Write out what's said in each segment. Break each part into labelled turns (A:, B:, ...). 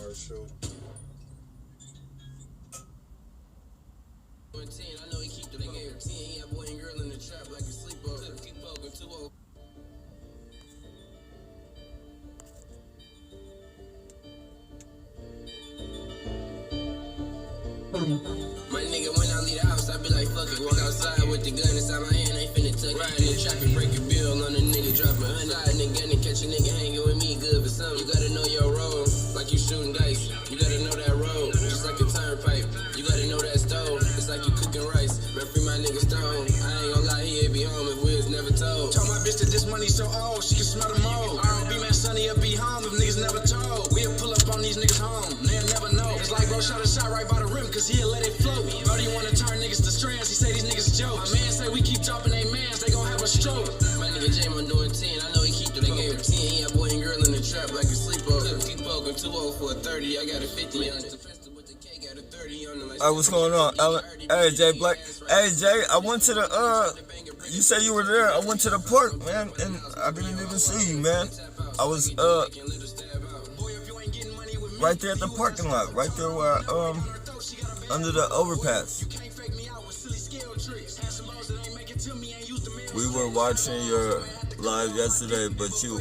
A: commercial. I know he keep the nigga 10. He had boy and girl in the trap like a sleepover. Keep poking 2-0. My nigga, when I leave the house, I be like, fuck it. Walk outside with the gun inside my hand, ain't finna tuck it. In the trap and break a bill on a nigga, dropping 100. Nigga, and catch a nigga hanging with me, good for something. You gotta know your role, like you shooting dice. You gotta know that road, just like a turnpike. You gotta know that stove, it's like you cooking rice. Man, free my nigga Stone. I ain't gon' lie, he'd be home if we was never told. Told my bitch that this money so old, she can smell the mold. R&B man, Sonny, up be home if niggas never told. We'll pull up on these niggas home, they'll never know. It's like bro shot a shot right by the rim, cause he'll let it float. Brody wanna turn niggas to strands, he say these niggas jokes. My man say we keep dropping they mans, they gon' have a stroke. My nigga J-Mon doing 10, I know he keep the they gave 10. He had boy and girl in the trap like a sleepover. Keep poking 2-0 for a 30, I got a 50 on the pistol with the K, got a 30 on the like.
B: Hey, what's going on, Ellen? Hey, Jay Black. Hey, Jay, I went to the, you said you were there. I went to the park, man, and I didn't even see you, man. I was, right there at the parking lot, right there where, under the overpass. We were watching your live yesterday, but you,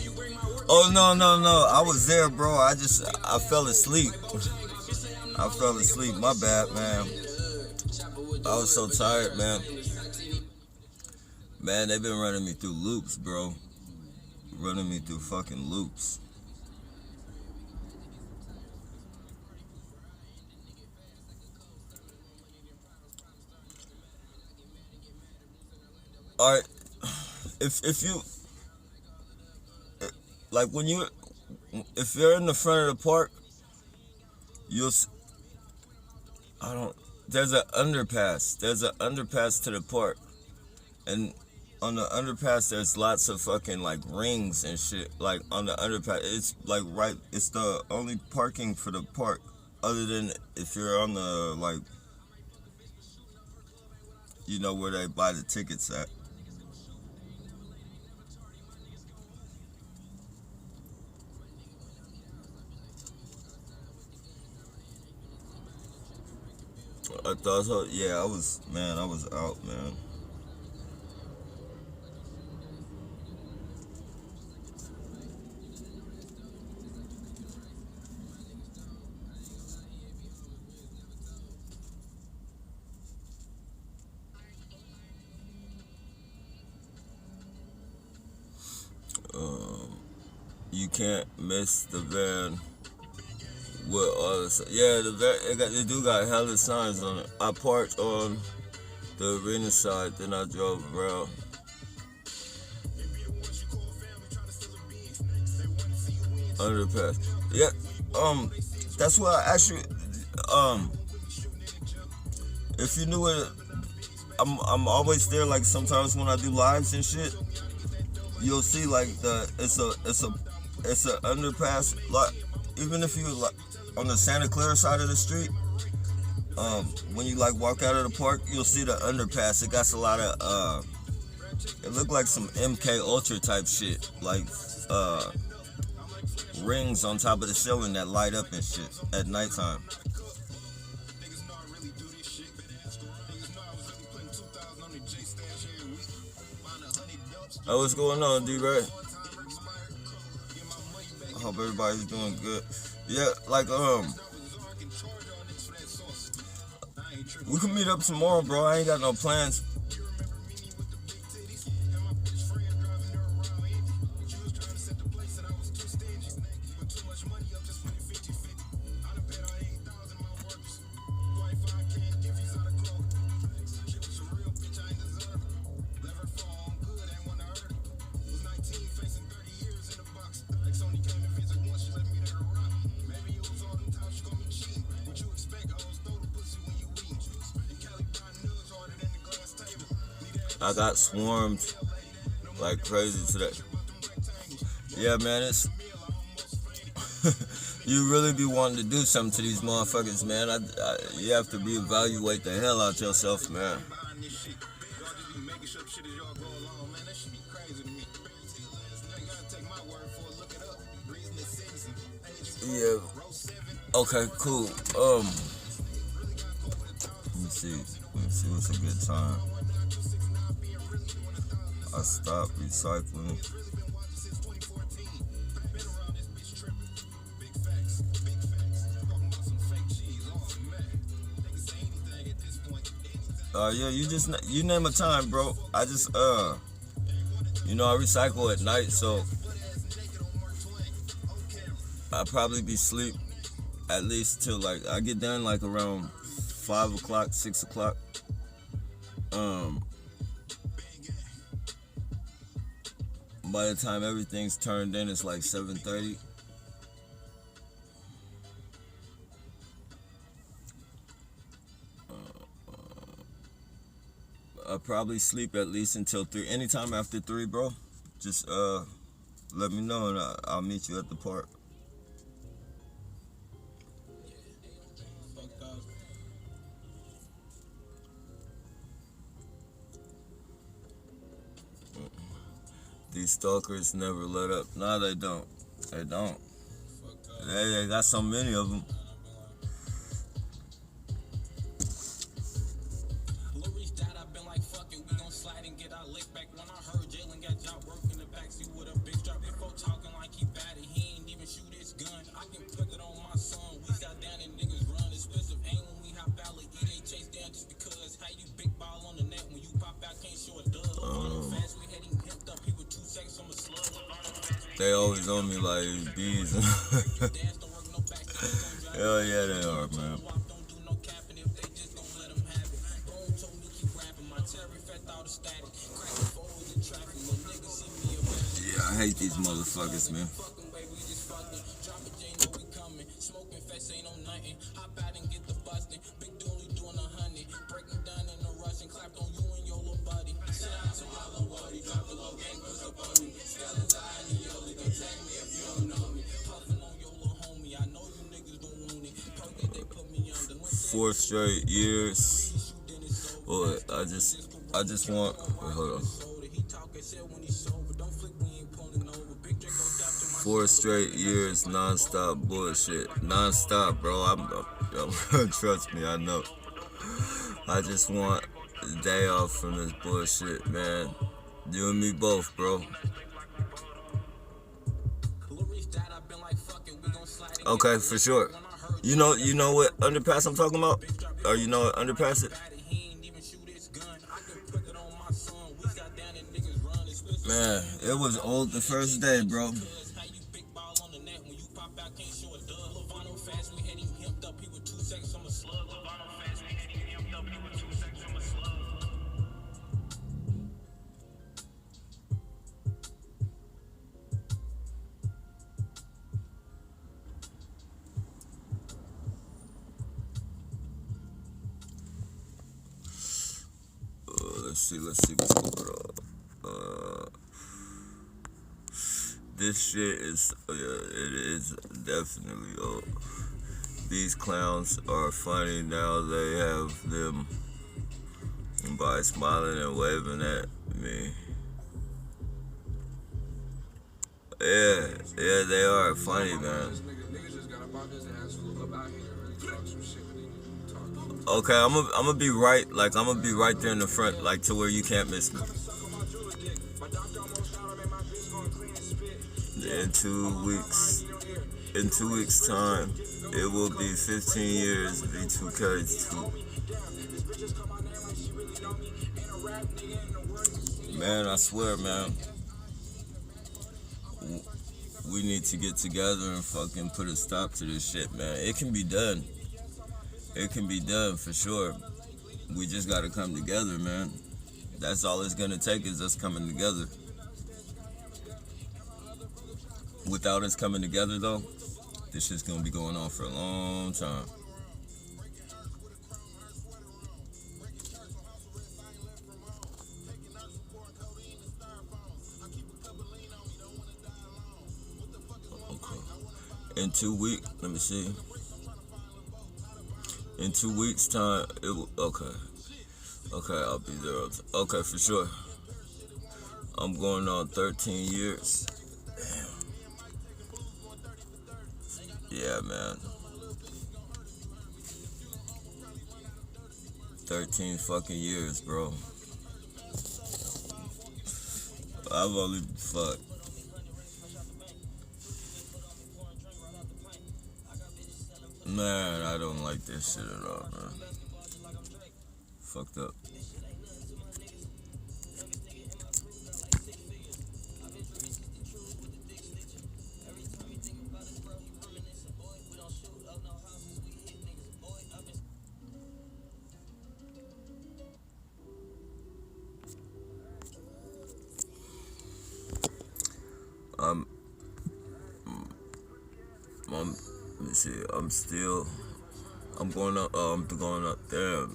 B: oh, no, I was there, bro. I fell asleep. I fell asleep, my bad, man. I was so tired, man. Man, they've been running me through loops, bro. Running me through fucking loops. Alright, if you, like if you're in the front of the park, there's an underpass. There's an underpass to the park. And on the underpass, there's lots of fucking like rings and shit. Like on the underpass, it's like it's the only parking for the park. Other than if you're on the, like, you know where they buy the tickets at. I thought so. Yeah, I was out, man. You can't miss the van. With all this, yeah, they do got hella signs on it. I parked on the arena side, then I drove around. Underpass. Yeah, that's why I actually, if you knew it, I'm always there. Like sometimes when I do lives and shit, you'll see like it's a underpass. Like even if you like on the Santa Clara side of the street, when you like walk out of the park, you'll see the underpass. It got a lot of it looked like some MK Ultra type shit, like rings on top of the ceiling that light up and shit at nighttime. Oh, what's going on, D-Ray? I hope everybody's doing good. Yeah, like, we can meet up tomorrow, bro. I ain't got no plans. I got swarmed like crazy today. Yeah, man, it's you really be wanting to do something to these motherfuckers, man. You have to reevaluate the hell out yourself, man. Yeah. Okay, cool. Let me see what's a good time. I stopped recycling. Yeah, you name a time, bro. I just I recycle at night, so I'll probably be asleep at least till like I get done like around 5 o'clock, 6 o'clock. By the time everything's turned in, it's like 7:30. I'll probably sleep at least until 3. Anytime after 3, bro. Just let me know and I'll meet you at the park. These stalkers never let up. Nah, they don't. They don't. They got so many of them. They always on me like bees. Hell yeah, they are, man. Yeah, I hate these motherfuckers, man. Four straight years. Boy, I just want. Wait, hold on. 4 straight years non-stop bullshit. Non-stop, bro. I'm trust me, I know. I just want a day off from this bullshit, man. You and me both, bro. Okay, for sure. You know what underpass I'm talking about? Or you know what underpass it? Man, it was old the first day, bro. Let's see what's going on. This shit is, it is definitely old. These clowns are funny now. They have them by smiling and waving at me. Yeah, they are funny, man. Okay, I'm gonna be right, I'm gonna be right there in the front, like to where you can't miss me. In 2 weeks time, it will be 15 years B2K2. Man, I swear, man, we need to get together and fucking put a stop to this shit, man. It can be done. It can be done for sure. We just gotta come together, man. That's all it's gonna take is us coming together. Without us coming together, though, this shit's gonna be going on for a long time. Okay. In 2 weeks, let me see. In 2 weeks' time, it will. Okay, I'll be there. Okay, for sure. I'm going on 13 years. Damn. Yeah, man. 13 fucking years, bro. I've only fuck. Man, I don't like this shit at all, man. Fucked up. Let me see. I'm going up there.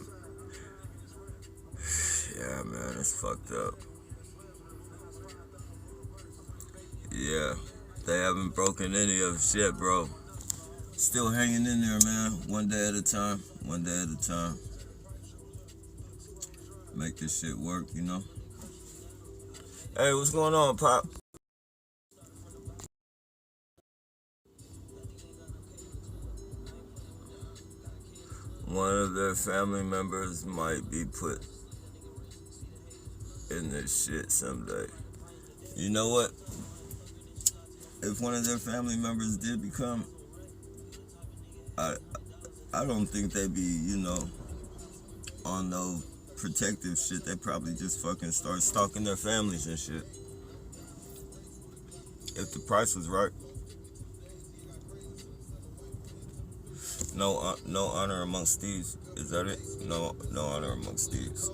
B: Yeah, man, it's fucked up. Yeah, they haven't broken any of shit, bro. Still hanging in there, man. One day at a time. One day at a time. Make this shit work, you know? Hey, what's going on, Pop? One of their family members might be put in this shit someday. You know what? If one of their family members did become, I don't think they'd be, you know, on no protective shit. They probably just fucking start stalking their families and shit. If the price was right. No honor amongst thieves. Is that it? No honor amongst thieves.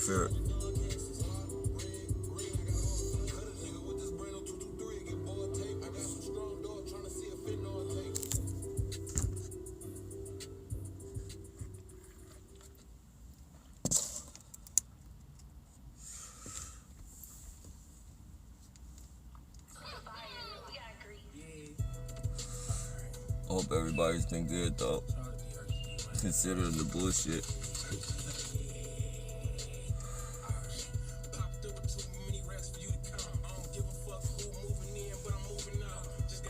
B: Sure. Hope everybody's been good though, considering the bullshit.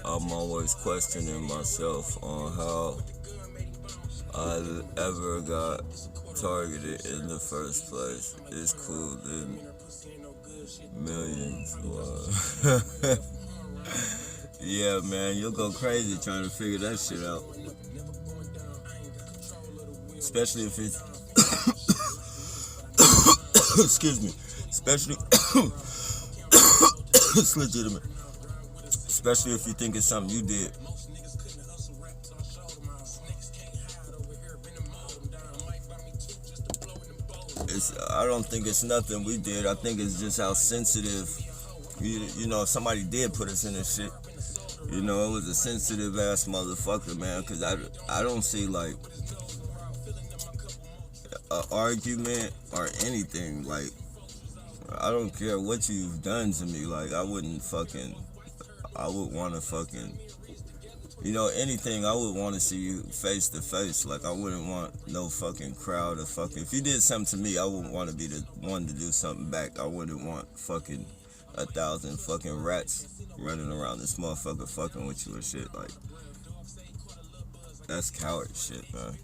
B: I'm always questioning myself on how I ever got targeted in the first place. It's cool, then millions. Yeah, man, you'll go crazy trying to figure that shit out. Especially if it's excuse me. Especially it's legitimate. Especially if you think it's something you did. I don't think it's nothing we did. I think it's just how sensitive, you know, somebody did put us in this shit. You know, it was a sensitive ass motherfucker, man, because I don't see like an argument or anything. Like, I don't care what you've done to me. Like, I would want to fucking, you know, anything. I would want to see you face to face. Like, I wouldn't want no fucking crowd or fucking, if you did something to me, I wouldn't want to be the one to do something back. I wouldn't want fucking 1,000 fucking rats running around this motherfucker fucking with you and shit. Like, that's coward shit, man.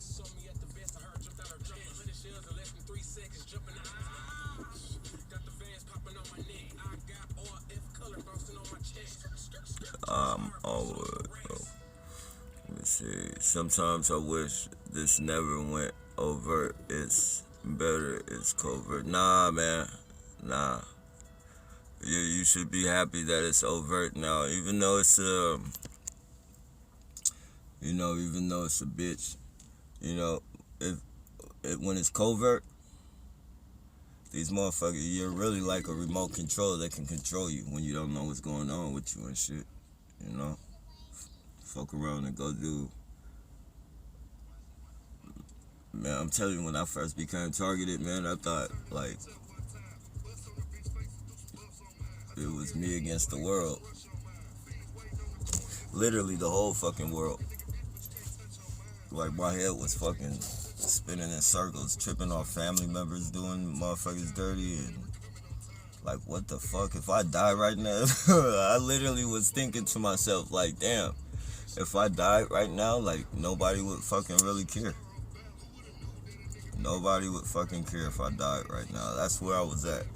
B: Let me see. Sometimes I wish this never went overt. It's better, it's covert. Nah, man. Nah. You should be happy that it's overt now, even though it's even though it's a bitch. You know, when it's covert, these motherfuckers, you're really like a remote control that can control you when you don't know what's going on with you and shit. You know, fuck around and go do. Man, I'm telling you, when I first became targeted, man, I thought like, It was me against the world. Literally the whole fucking world. Like, my head was fucking spinning in circles, tripping off family members doing motherfuckers dirty, and like, what the fuck? If I die right now, I literally was thinking to myself, like, damn, if I died right now, like, nobody would fucking really care. Nobody would fucking care if I died right now. That's where I was at.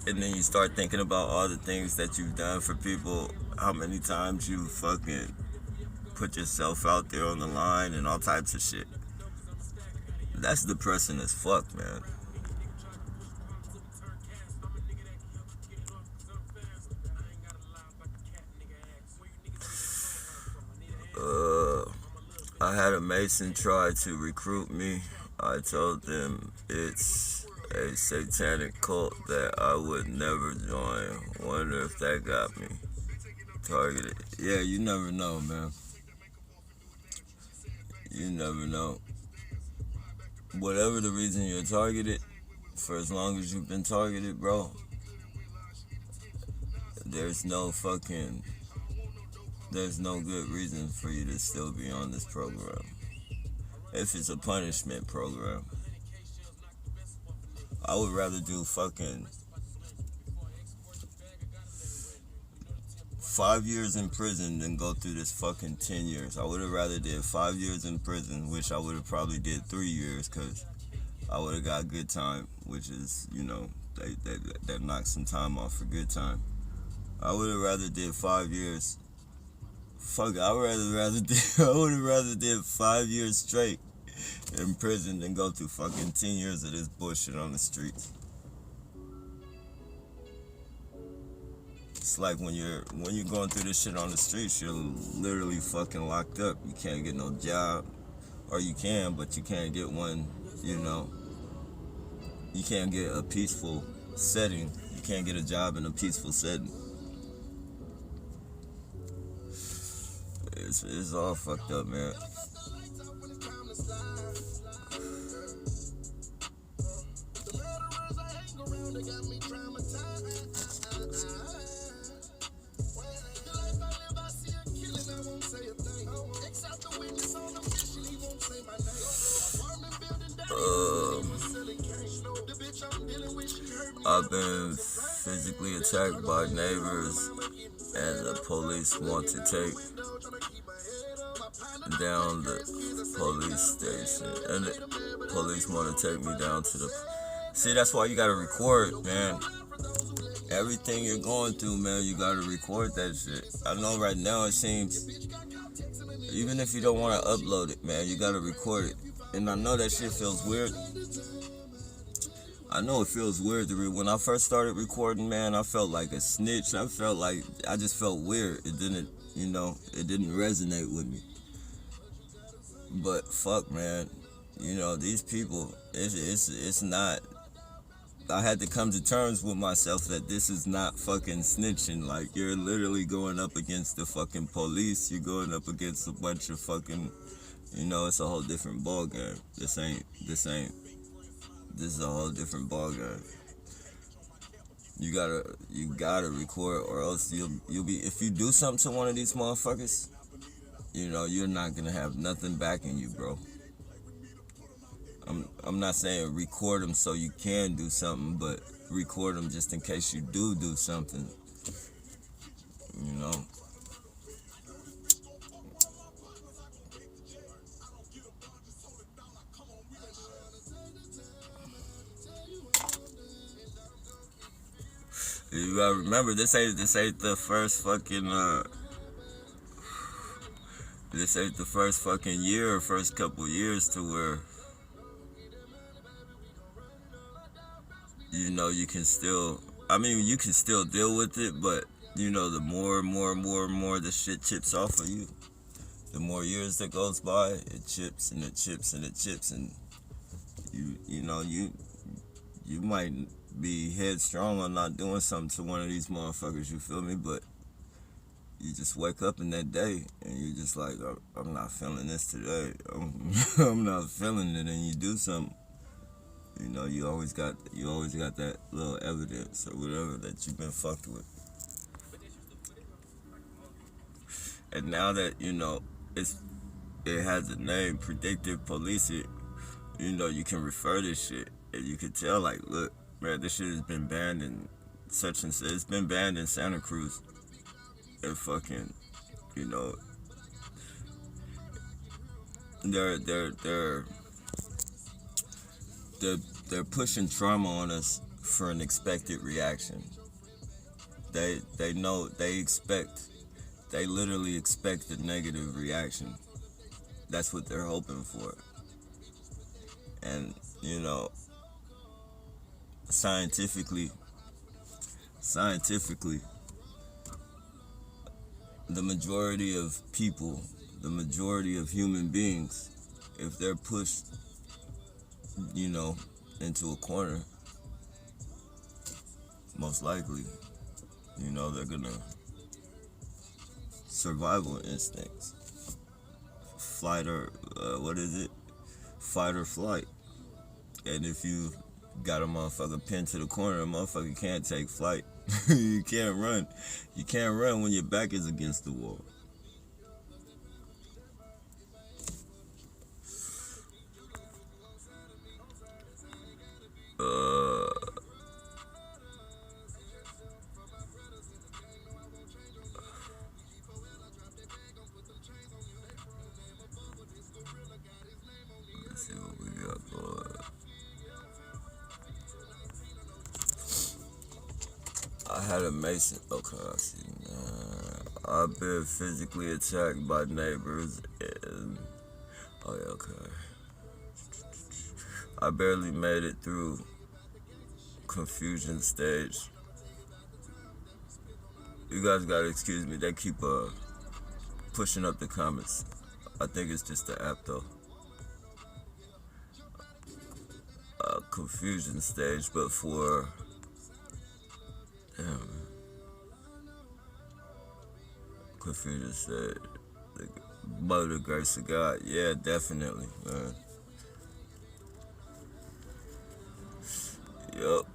B: And then you start thinking about all the things that you've done for people, how many times you fucking put yourself out there on the line and all types of shit. That's depressing as fuck, man. I had a Mason try to recruit me. I told them it's a satanic cult that I would never join. Wonder if that got me targeted. Yeah, you never know, man. You never know. Whatever the reason you're targeted, for as long as you've been targeted, bro, there's no good reason for you to still be on this program. If it's a punishment program, I would rather do fucking 5 years in prison than go through this fucking 10 years. I would have rather did 5 years in prison, which I would have probably did 3 years, because I would have got good time, which is, you know, that knocks some time off for good time. I would have rather did 5 years. Fuck, I would have rather did 5 years straight in prison than go through fucking 10 years of this bullshit on the streets. It's like when you're going through this shit on the streets, you're literally fucking locked up. You can't get no job, or you can, but you can't get one. You know, you can't get a peaceful setting. You can't get a job in a peaceful setting. It's all fucked up, man. I've been physically attacked by neighbors, and the police want to take down the police station, and the police want to take me down to the... See, that's why you gotta record, man. Everything you're going through, man, you gotta record that shit. I know right now it seems, even if you don't want to upload it, man, you gotta record it. And I know that shit feels weird. I know it feels weird to read. When I first started recording, man, I felt like a snitch. I just felt weird. It didn't resonate with me. But fuck, man, you know, these people, it's not. I had to come to terms with myself that this is not fucking snitching. Like, you're literally going up against the fucking police. You're going up against a bunch of fucking, you know, it's a whole different ball game. This is a whole different ball game. You gotta record, or else you'll be, if you do something to one of these motherfuckers, you know, you're not gonna have nothing backing you, bro. I'm not saying record them so you can do something, but record them just in case you do something, you know. You gotta remember, this ain't the first fucking this ain't the first fucking year or first couple years to where, you know, you can still deal with it, but, you know, the more the shit chips off of you, the more years that goes by, it chips and it chips and it chips, and you know, you might be headstrong on not doing something to one of these motherfuckers, you feel me? But you just wake up in that day and you're just like, I'm not feeling this today. I'm not feeling it, and you do something, You know, you always got that little evidence or whatever that you've been fucked with. And now that, you know, it has a name, predictive policing, you know, you can refer this shit and you can tell, like, look, man, this shit has been banned in such and such. It's been banned in Santa Cruz. And fucking, you know, they're pushing trauma on us for an expected reaction. They literally expect a negative reaction. That's what they're hoping for. And, you know, scientifically, the majority of people, the majority of human beings, if they're pushed, you know, into a corner, most likely, you know, they're gonna survival instincts, fight or flight. And if you got a motherfucker pinned to the corner, a motherfucker can't take flight. You can't run. You can't run when your back is against the wall. Let's see what we got going. I had a Mason. Okay, I see. I've been physically attacked by neighbors and. Oh, yeah, okay. I barely made it through confusion stage. You guys gotta excuse me. They keep pushing up the comments. I think it's just the app though. Confusion stage, but for confusion stage, by the grace of God, yeah, definitely, man. Yup.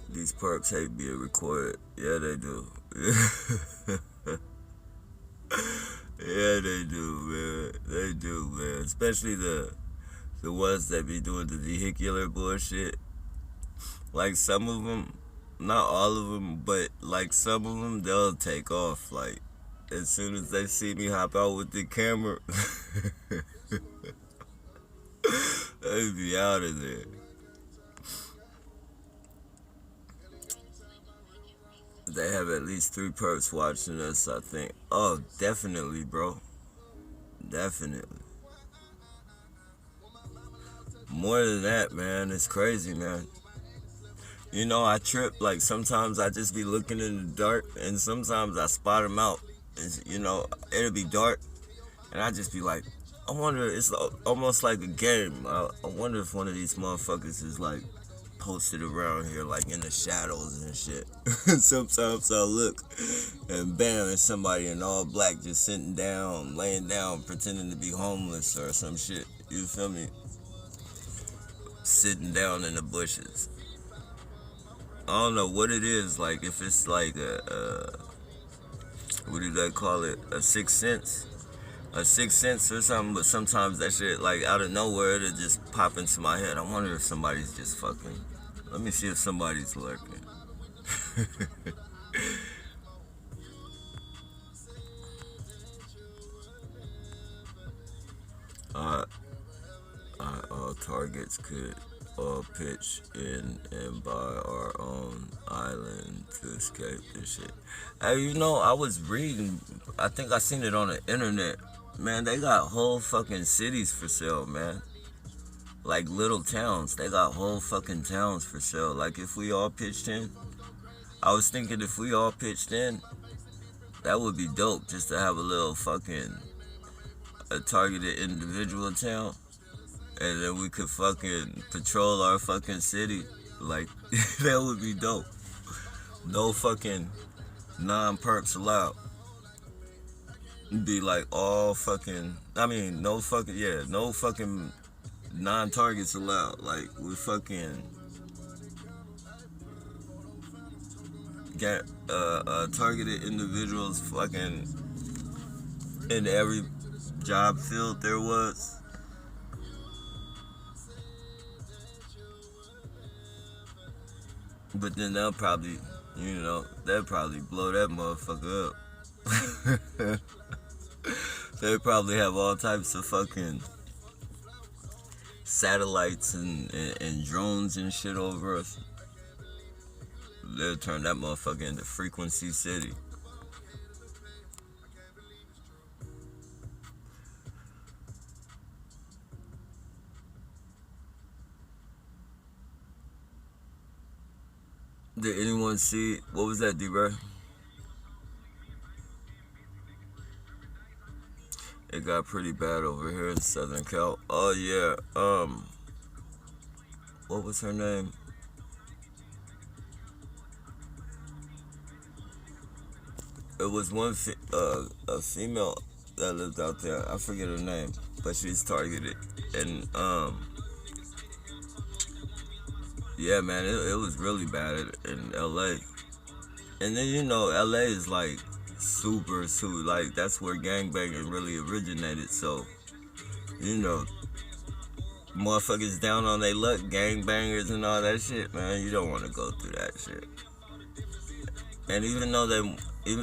B: These perks hate being recorded. Yeah, they do. Yeah, they do, man. They do, man. Especially the ones that be doing the vehicular bullshit. Like some of them, not all of them, but like some of them, they'll take off. Like as soon as they see me hop out with the camera, they be out of there. They have at least 3 perks watching us, I think. Oh, definitely, bro. Definitely. More than that, man. It's crazy, man. You know, I trip. Like, sometimes I just be looking in the dark, and sometimes I spot them out. And, you know, it'll be dark, and I just be like, I wonder, it's almost like a game. I wonder if one of these motherfuckers is, like, posted around here, like, in the shadows and shit. Sometimes I'll look, and bam, it's somebody in all black just sitting down, laying down, pretending to be homeless or some shit. You feel me? Sitting down in the bushes. I don't know what it is, like, if it's like what do they call it? A sixth sense? A sixth sense or something, but sometimes that shit, like, out of nowhere, it'll just pop into my head. I wonder if somebody's just fucking. Let me see if somebody's lurking. All targets could all pitch in and buy our own island to escape this shit. Hey, you know, I was reading, I think I seen it on the internet. Man, they got whole fucking cities for sale, man. Like little towns. They got whole fucking towns for sale. Like if we all pitched in, I was thinking if we all pitched in, that would be dope just to have a little fucking, a targeted individual town. And then we could fucking patrol our fucking city. Like, that would be dope. No fucking non-perks allowed. Be like all fucking, I mean, no fucking, yeah, no fucking non-targets allowed. Like, we fucking get targeted individuals fucking in every job field there was. But then they'll probably, they'll probably blow that motherfucker up. They probably have all types of fucking satellites and drones and shit over us. They'll turn that motherfucker into Frequency City. Did anyone see, what was that, D-Bro? It got pretty bad over here in Southern Cal. Oh yeah, what was her name? It was a female that lived out there. I forget her name, but she's targeted. And yeah, man, it was really bad in LA. And then LA is like super, like that's where gangbanging really originated. So, motherfuckers down on their luck, gangbangers and all that shit, man. You don't want to go through that shit. And even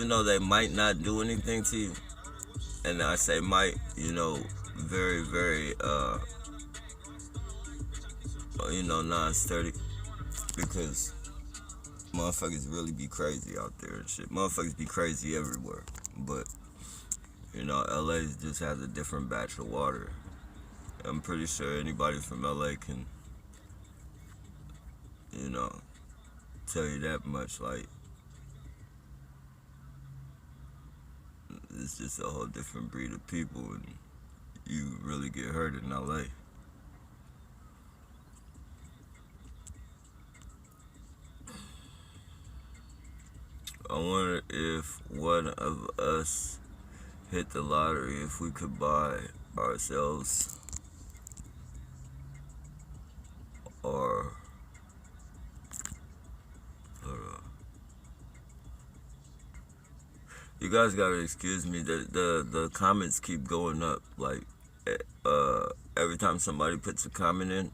B: though they might not do anything to you, and I say might, very, very, non-sturdy, because motherfuckers really be crazy out there and shit. Motherfuckers be crazy everywhere, but LA just has a different batch of water. I'm pretty sure anybody from LA can, tell you that much. Like, it's just a whole different breed of people, and you really get hurt in LA. I wonder if one of us hit the lottery, if we could buy ourselves or you guys gotta excuse me. The comments keep going up. Like every time somebody puts a comment in,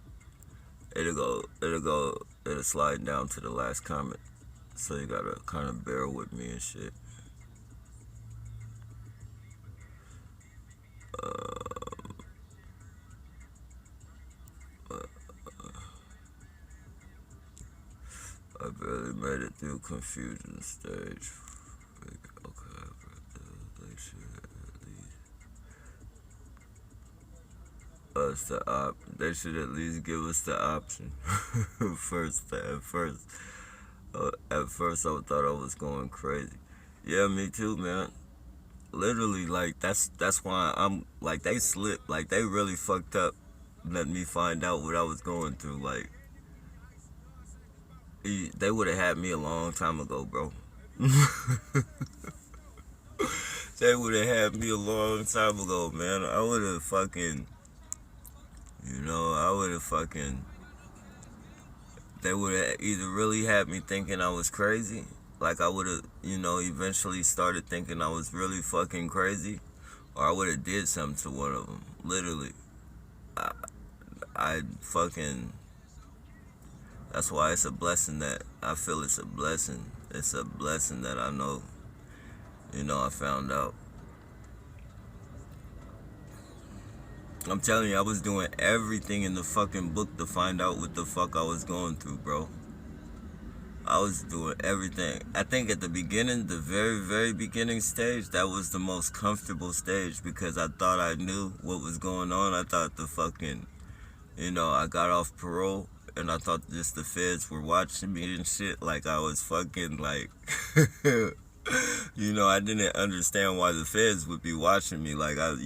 B: it'll slide down to the last comment. So you gotta kind of bear with me and shit. I barely made it through confusion stage. Okay, they should they should at least give us the option. At first, I thought I was going crazy. Yeah, me too, man. Literally, like that's why I'm like, they slipped, like they really fucked up, let me find out what I was going through. Like, they would have had me a long time ago, bro. They would have had me a long time ago, man. I would have fucking, they would have either really had me thinking I was crazy, like I would have, eventually started thinking I was really fucking crazy, or I would have did something to one of them. Literally, I fucking, that's why it's a blessing that I feel it's a blessing. It's a blessing that I know, I found out. I'm telling you, I was doing everything in the fucking book to find out what the fuck I was going through, bro. I was doing everything. I think at the beginning, the very, very beginning stage, that was the most comfortable stage, because I thought I knew what was going on. I thought the fucking, I got off parole, and I thought just the feds were watching me and shit. Like, I was fucking, like, I didn't understand why the feds would be watching me. Like, I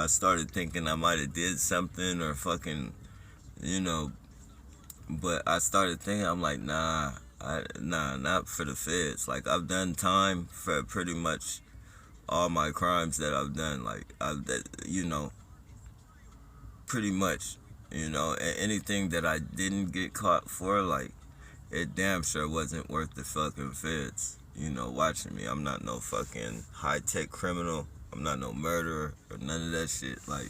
B: started thinking I might have did something or fucking, but I started thinking, I'm like, nah, Nah, not for the feds. Like, I've done time for pretty much all my crimes that I've done. Like, pretty much, anything that I didn't get caught for, like, it damn sure wasn't worth the fucking feds, watching me. I'm not no fucking high-tech criminal. I'm not no murderer or none of that shit. Like,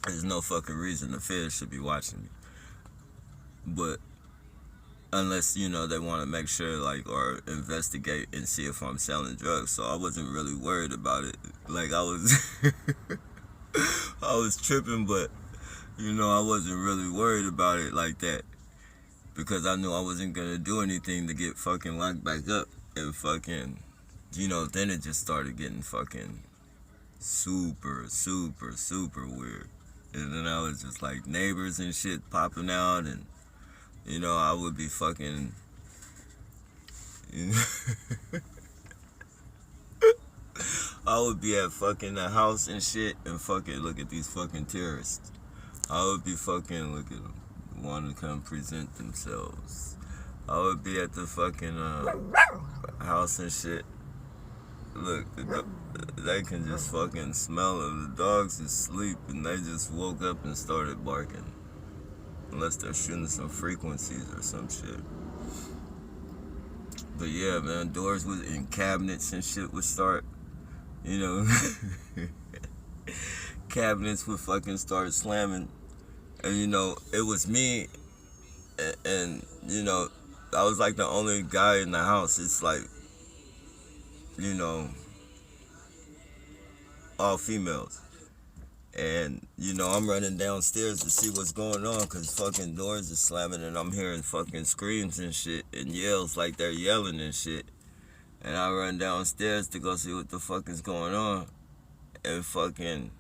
B: there's no fucking reason the feds should be watching me. But unless, they want to make sure, like, or investigate and see if I'm selling drugs. So I wasn't really worried about it. Like, I was I was tripping, but, I wasn't really worried about it like that. Because I knew I wasn't going to do anything to get fucking locked back up. And fucking, then it just started getting fucking super, super, super weird. And then I was just like neighbors and shit popping out, and I would be fucking, I would be at fucking the house and shit, and fucking look at these fucking terrorists. I would be fucking, look at them, want to come present themselves. I would be at the fucking house and shit. Look, they can just fucking smell it. The dogs is asleep and they just woke up and started barking. Unless they're shooting some frequencies or some shit. But yeah, man, doors in cabinets and shit would start, cabinets would fucking start slamming. And, it was me and I was like the only guy in the house. It's like, all females. And, I'm running downstairs to see what's going on because fucking doors are slamming and I'm hearing fucking screams and shit and yells like they're yelling and shit. And I run downstairs to go see what the fuck is going on. And fucking,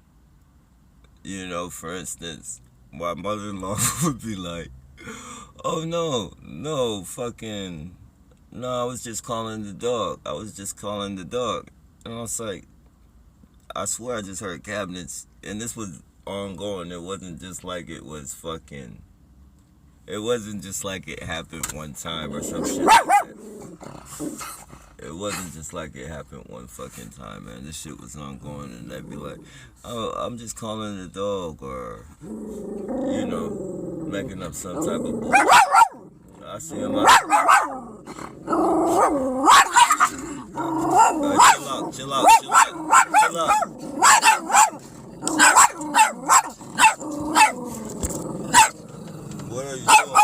B: for instance, my mother-in-law would be like, oh, no, I was just calling the dog. And I was like, I swear I just heard cabinets. And this was ongoing. It wasn't just like it was fucking, it wasn't just like it happened one time or some shit like that. It wasn't just like it happened one fucking time, man. This shit was ongoing. And they'd be like, oh, I'm just calling the dog, or, making up some type of bullshit. I see him out. Chill out. What are you doing?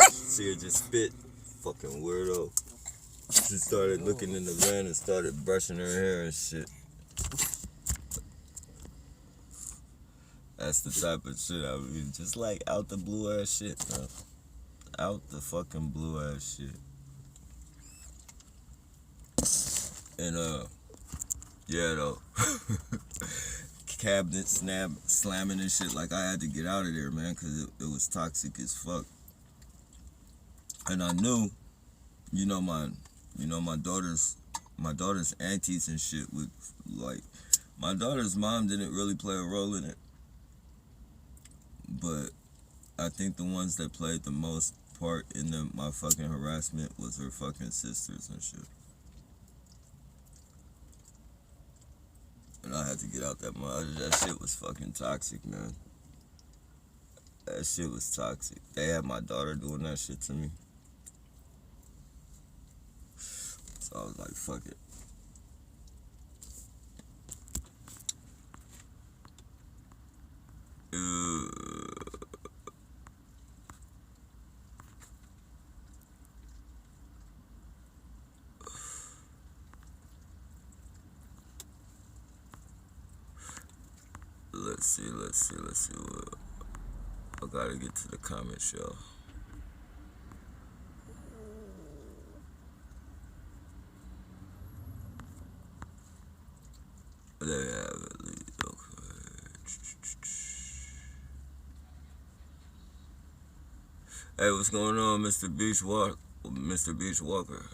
B: See her just spit. Fucking weirdo. She started looking in the van and started brushing her hair and shit. That's the type of shit I mean, just like out the blue ass shit, bro. Out the fucking blue ass shit. And yeah though. Cabinet slamming and shit. Like, I had to get out of there, man, because it was toxic as fuck. And I knew, my daughter's aunties and shit would, like, my daughter's mom didn't really play a role in it. But I think the ones that played the most part in my fucking harassment was her fucking sisters and shit. And I had to get out that mother. That shit was fucking toxic, man. That shit was toxic. They had my daughter doing that shit to me. So I was like, fuck it. Let's see what I gotta get to the comments, y'all. There you have it. Okay. Hey, what's going on, Mr. Beach Walker?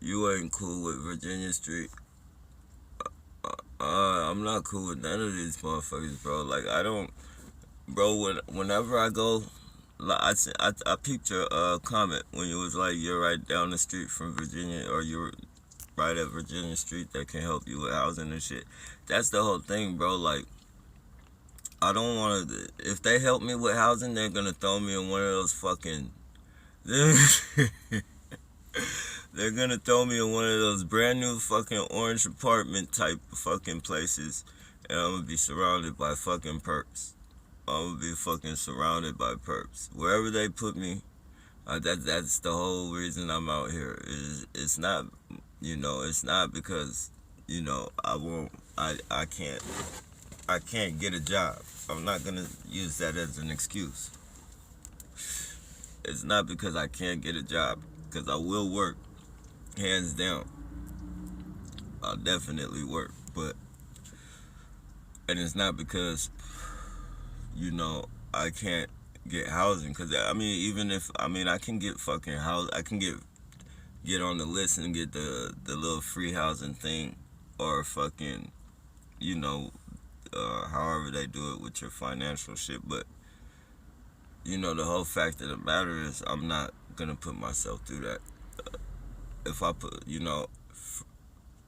B: You ain't cool with Virginia Street. I'm not cool with none of these motherfuckers, bro. Like, I don't, bro. Whenever I go, like, I peeped your comment when you was like, you're right down the street from Virginia, or you're right at Virginia Street that can help you with housing and shit. That's the whole thing, bro. Like, I don't want to. If they help me with housing, they're gonna throw me in one of those fucking. They're gonna throw me in one of those brand new fucking orange apartment type fucking places, and I'm gonna be surrounded by fucking perps. I'm gonna be fucking surrounded by perps. Wherever they put me, that's the whole reason I'm out here. It's not, it's not because, I can't get a job. I'm not gonna use that as an excuse. It's not because I can't get a job, because I will work, hands down. I'll definitely work, and it's not because, I can't get housing, because, even if, I can get fucking house, I can get on the list and get the little free housing thing, or fucking, however they do it with your financial shit, but, the whole fact of the matter is I'm not gonna put myself through that. If I put,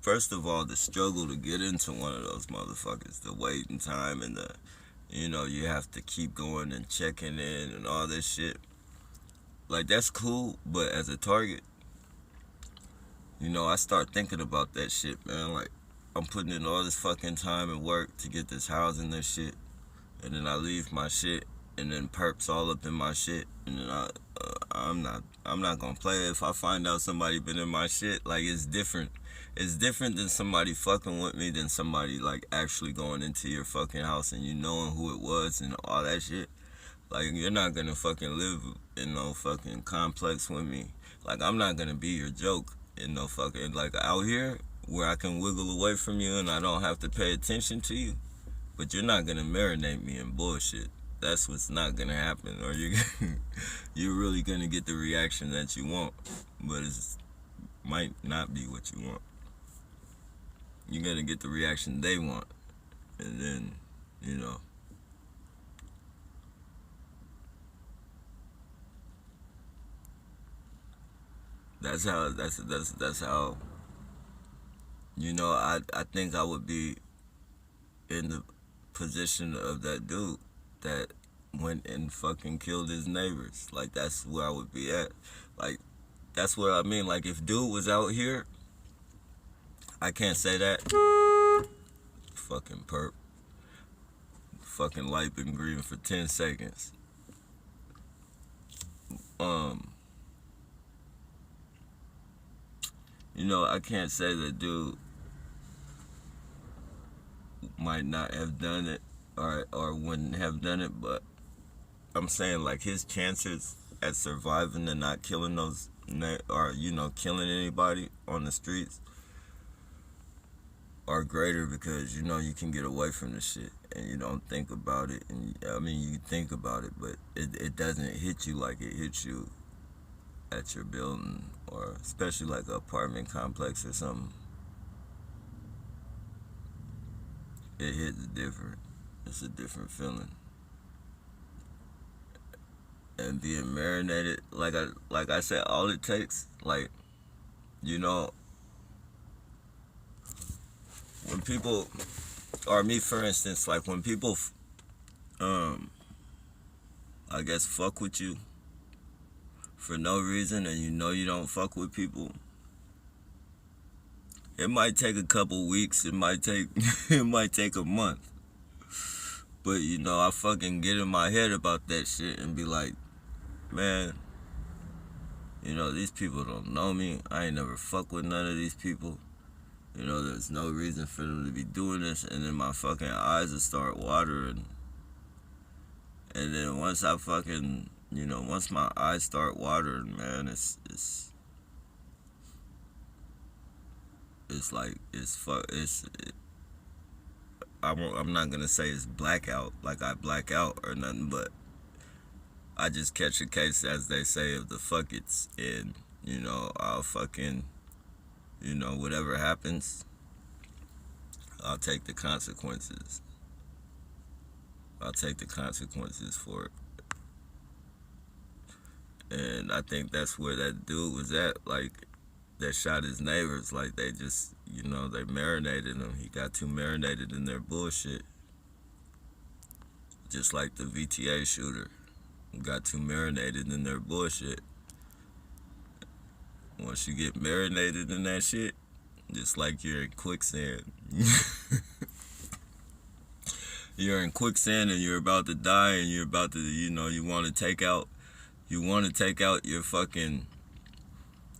B: first of all, the struggle to get into one of those motherfuckers, the waiting time and the, you have to keep going and checking in and all this shit. Like, that's cool, but as a target, I start thinking about that shit, man. Like, I'm putting in all this fucking time and work to get this housing and shit, and then I leave my shit, and then perps all up in my shit, and then I'm not gonna play it. If I find out somebody been in my shit, like, it's different. It's different than somebody fucking with me than somebody, like, actually going into your fucking house and you knowing who it was and all that shit. Like, you're not gonna fucking live in no fucking complex with me. Like, I'm not gonna be your joke in no fucking, like, out here where I can wiggle away from you and I don't have to pay attention to you. But you're not gonna marinate me in bullshit. That's what's not gonna happen, or you're really gonna get the reaction that you want, but it might not be what you want. You're gonna get the reaction they want, and then, that's how. I think I would be in the position of that dude that went and fucking killed his neighbors. Like, that's where I would be at. Like, that's what I mean. Like, if dude was out here, I can't say that. Fucking perp. Fucking light been green for 10 seconds. I can't say that dude might not have done it, or wouldn't have done it, but I'm saying, like, his chances at surviving and not killing those, or, killing anybody on the streets are greater, because, you can get away from the shit and you don't think about it. And you think about it, but it doesn't hit you like it hits you at your building, or especially like an apartment complex or something. It hits different. It's a different feeling. And being marinated, like I said, all it takes, like, when people, or me for instance, like, when people, I guess, fuck with you for no reason, and you don't fuck with people, it might take a couple weeks, it might take a month, but I fucking get in my head about that shit and be like, man, these people don't know me. I ain't never fuck with none of these people. There's no reason for them to be doing this. And then my fucking eyes will start watering. And then once I fucking, once my eyes start watering, man, I'm not gonna say it's blackout, like I black out or nothing, but I just catch a case, as they say, of the fuck it's, and, I'll fucking, whatever happens, I'll take the consequences. I'll take the consequences for it. And I think that's where that dude was at, like, that shot his neighbors. Like, they just, they marinated him. He got too marinated in their bullshit. Just like the VTA shooter got too marinated in their bullshit. Once you get marinated in that shit, just like you're in quicksand. You're in quicksand and you're about to die and you're about to, you want to take out your fucking,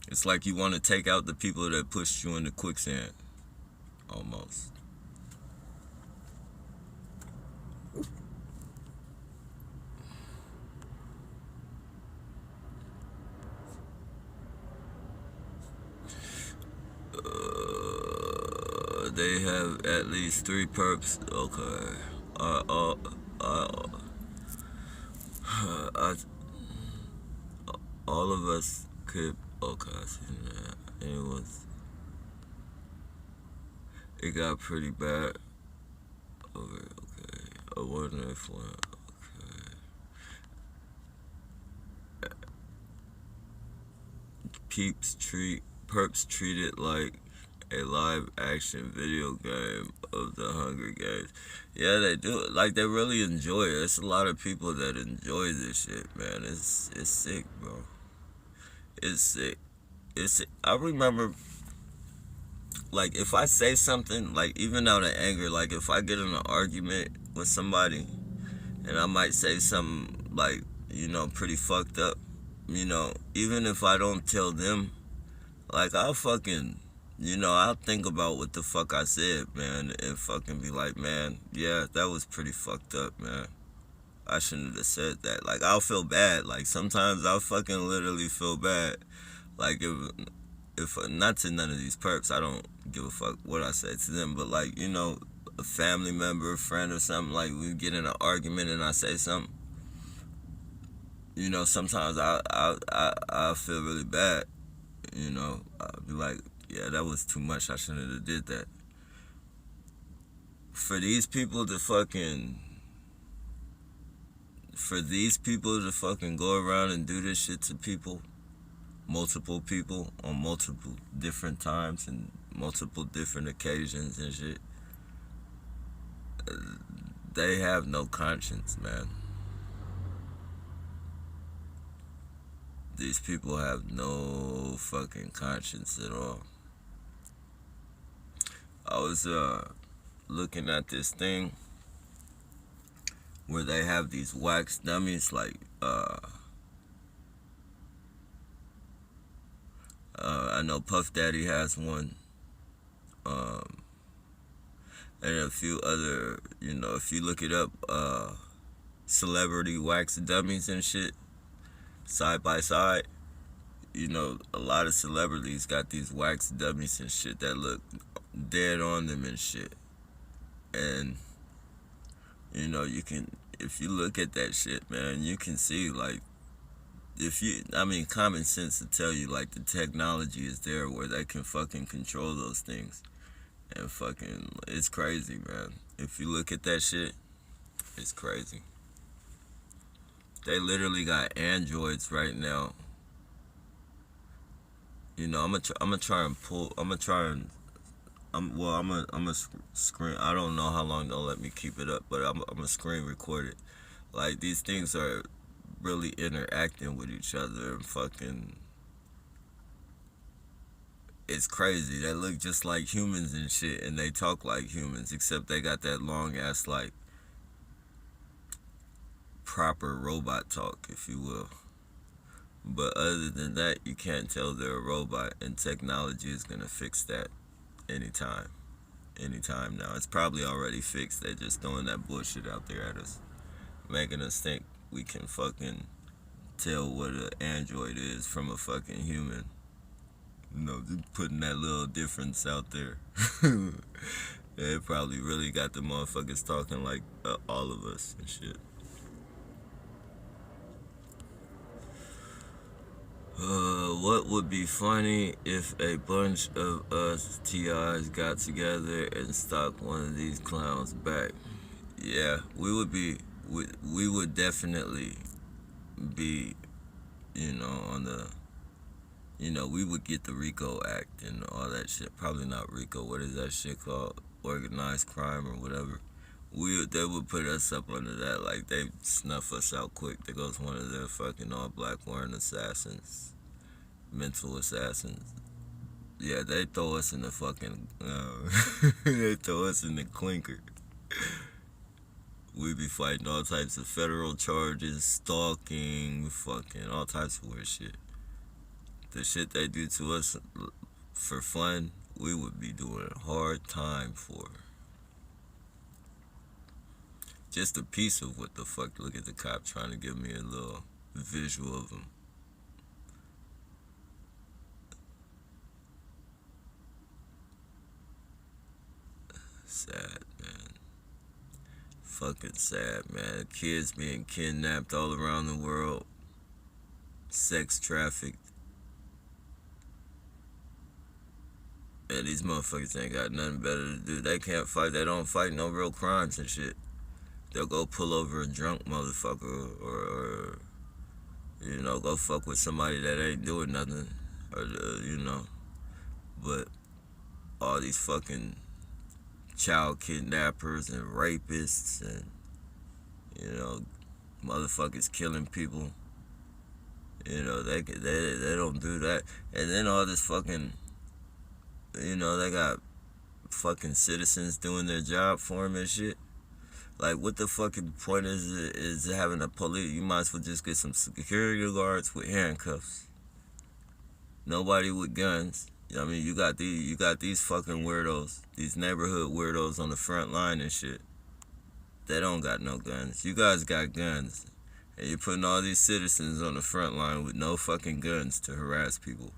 B: it's like you want to take out the people that pushed you into quicksand, almost. They have at least 3 perps. Okay. All of us could. Okay, I see that. It got pretty bad. Okay. I wonder if one. Okay. Perps treat it like a live action video game of the Hunger Games. Yeah, they do. Like, they really enjoy it. There's a lot of people that enjoy this shit, man. It's sick, bro. It's sick. I remember, like, if I say something, like, even out of anger, like, if I get in an argument with somebody and I might say something, like, pretty fucked up, even if I don't tell them, like, I'll fucking, I'll think about what the fuck I said, man, and fucking be like, man, yeah, that was pretty fucked up, man. I shouldn't have said that. Like, I'll feel bad. Like, sometimes I'll fucking literally feel bad. Like, if not to none of these perps, I don't give a fuck what I say to them, but, like, a family member, a friend or something, like, we get in an argument and I say something, sometimes I feel really bad. I'll be like, yeah, that was too much. I shouldn't have did that. For these people to fucking go around and do this shit to people, multiple people on multiple different times and multiple different occasions and shit, they have no conscience, man. These people have no fucking conscience at all. I was looking at this thing where they have these wax dummies, like I know Puff Daddy has one, and a few other, if you look it up, celebrity wax dummies and shit, side by side, a lot of celebrities got these wax dummies and shit that look dead on them and shit. And, you can, if you look at that shit, man, you can see, like, common sense to tell you, like, the technology is there where they can fucking control those things. And fucking, it's crazy, man. If you look at that shit, it's crazy. They literally got androids right now. I'm gonna try and screen. I don't know how long they'll let me keep it up, but I'm gonna screen record it. Like, these things are really interacting with each other and fucking, it's crazy. They look just like humans and shit, and they talk like humans, except they got that long ass, like, proper robot talk, if you will. But other than that, you can't tell they're a robot, and technology is gonna fix that anytime now. It's probably already fixed. They're just throwing that bullshit out there at us, making us think we can fucking tell what an android is from a fucking human. Just putting that little difference out there. Yeah, it probably really got the motherfuckers talking like all of us and shit. What would be funny if a bunch of us TIs got together and stalked one of these clowns back? Yeah, we would definitely be, on the, we would get the RICO Act and all that shit. Probably not RICO. What is that shit called? Organized crime or whatever. They would put us up under that. Like, they snuff us out quick. There goes one of their fucking all black wearing assassins. Mental assassins. Yeah, they throw us in the fucking, they throw us in the clinker. We be fighting all types of federal charges, stalking, fucking all types of weird shit. The shit they do to us for fun, we would be doing a hard time for. Just a piece of what the fuck. Look at the cop trying to give me a little visual of him. Sad, man. Fucking sad, man. Kids being kidnapped all around the world. Sex trafficked. Man, these motherfuckers ain't got nothing better to do. They can't fight. They don't fight no real crimes and shit. They'll go pull over a drunk motherfucker or go fuck with somebody that ain't doing nothing. Or, But all these fucking child kidnappers and rapists and, motherfuckers killing people. They don't do that. And then all this fucking, they got fucking citizens doing their job for them and shit. Like, what the fucking point is having a police? You might as well just get some security guards with handcuffs. Nobody with guns. I mean, you got these fucking weirdos, these neighborhood weirdos on the front line and shit. They don't got no guns. You guys got guns. And you're putting all these citizens on the front line with no fucking guns to harass people.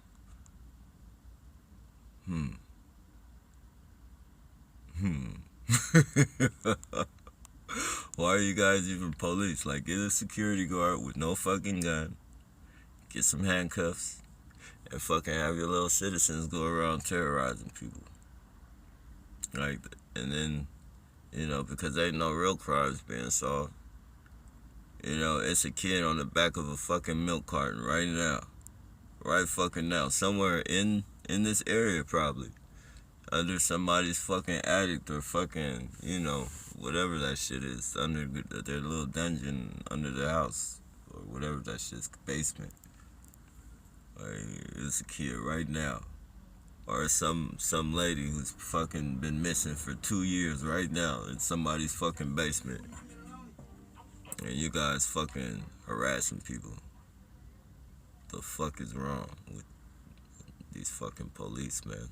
B: Why are you guys even police? Like, get a security guard with no fucking gun. Get some handcuffs. And fucking have your little citizens go around terrorizing people. Like, and then, because ain't no real crimes being solved. It's a kid on the back of a fucking milk carton right now. Right fucking now. Somewhere in this area, probably. Under somebody's fucking attic or fucking, whatever that shit is. Under their little dungeon under the house. Or whatever that shit's basement. It's a kid right now. Or some lady who's fucking been missing for 2 years right now in somebody's fucking basement. And you guys fucking harassing people. The fuck is wrong with these fucking police, man?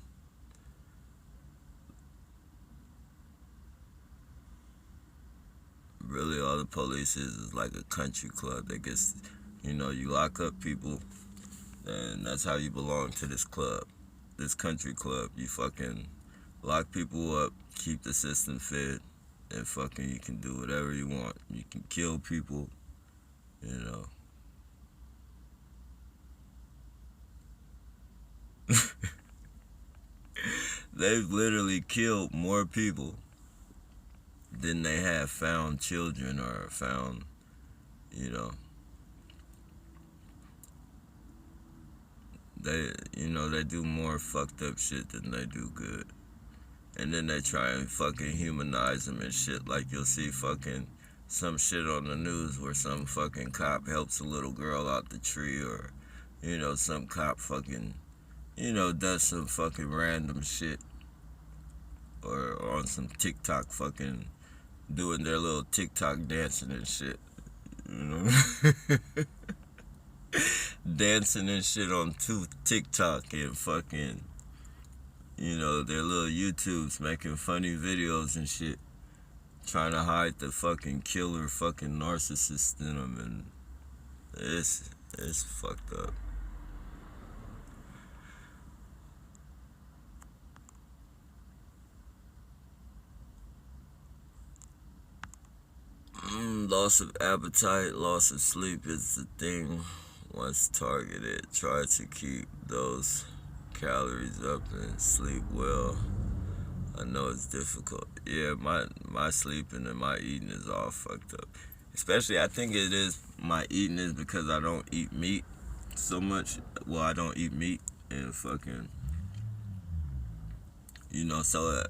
B: Really, all the police is like a country club that gets, you lock up people, and that's how you belong to this club, this country club. You fucking lock people up, keep the system fed, and fucking you can do whatever you want. You can kill people, They've literally killed more people than they have found children or found, they do more fucked up shit than they do good. And then they try and fucking humanize them and shit. Like, you'll see fucking some shit on the news where some fucking cop helps a little girl out the tree, or, some cop fucking, does some fucking random shit. Or on some TikTok fucking doing their little TikTok dancing and shit. Dancing and shit on TikTok and fucking, their little YouTubes making funny videos and shit. Trying to hide the fucking killer fucking narcissist in them, and it's fucked up. Loss of appetite, loss of sleep is the thing Once targeted, try to keep those calories up and sleep well. I know it's difficult. Yeah, my sleeping and my eating is all fucked up. Especially, I think it is, my eating is because I don't eat meat so much. Well, I don't eat meat and fucking, so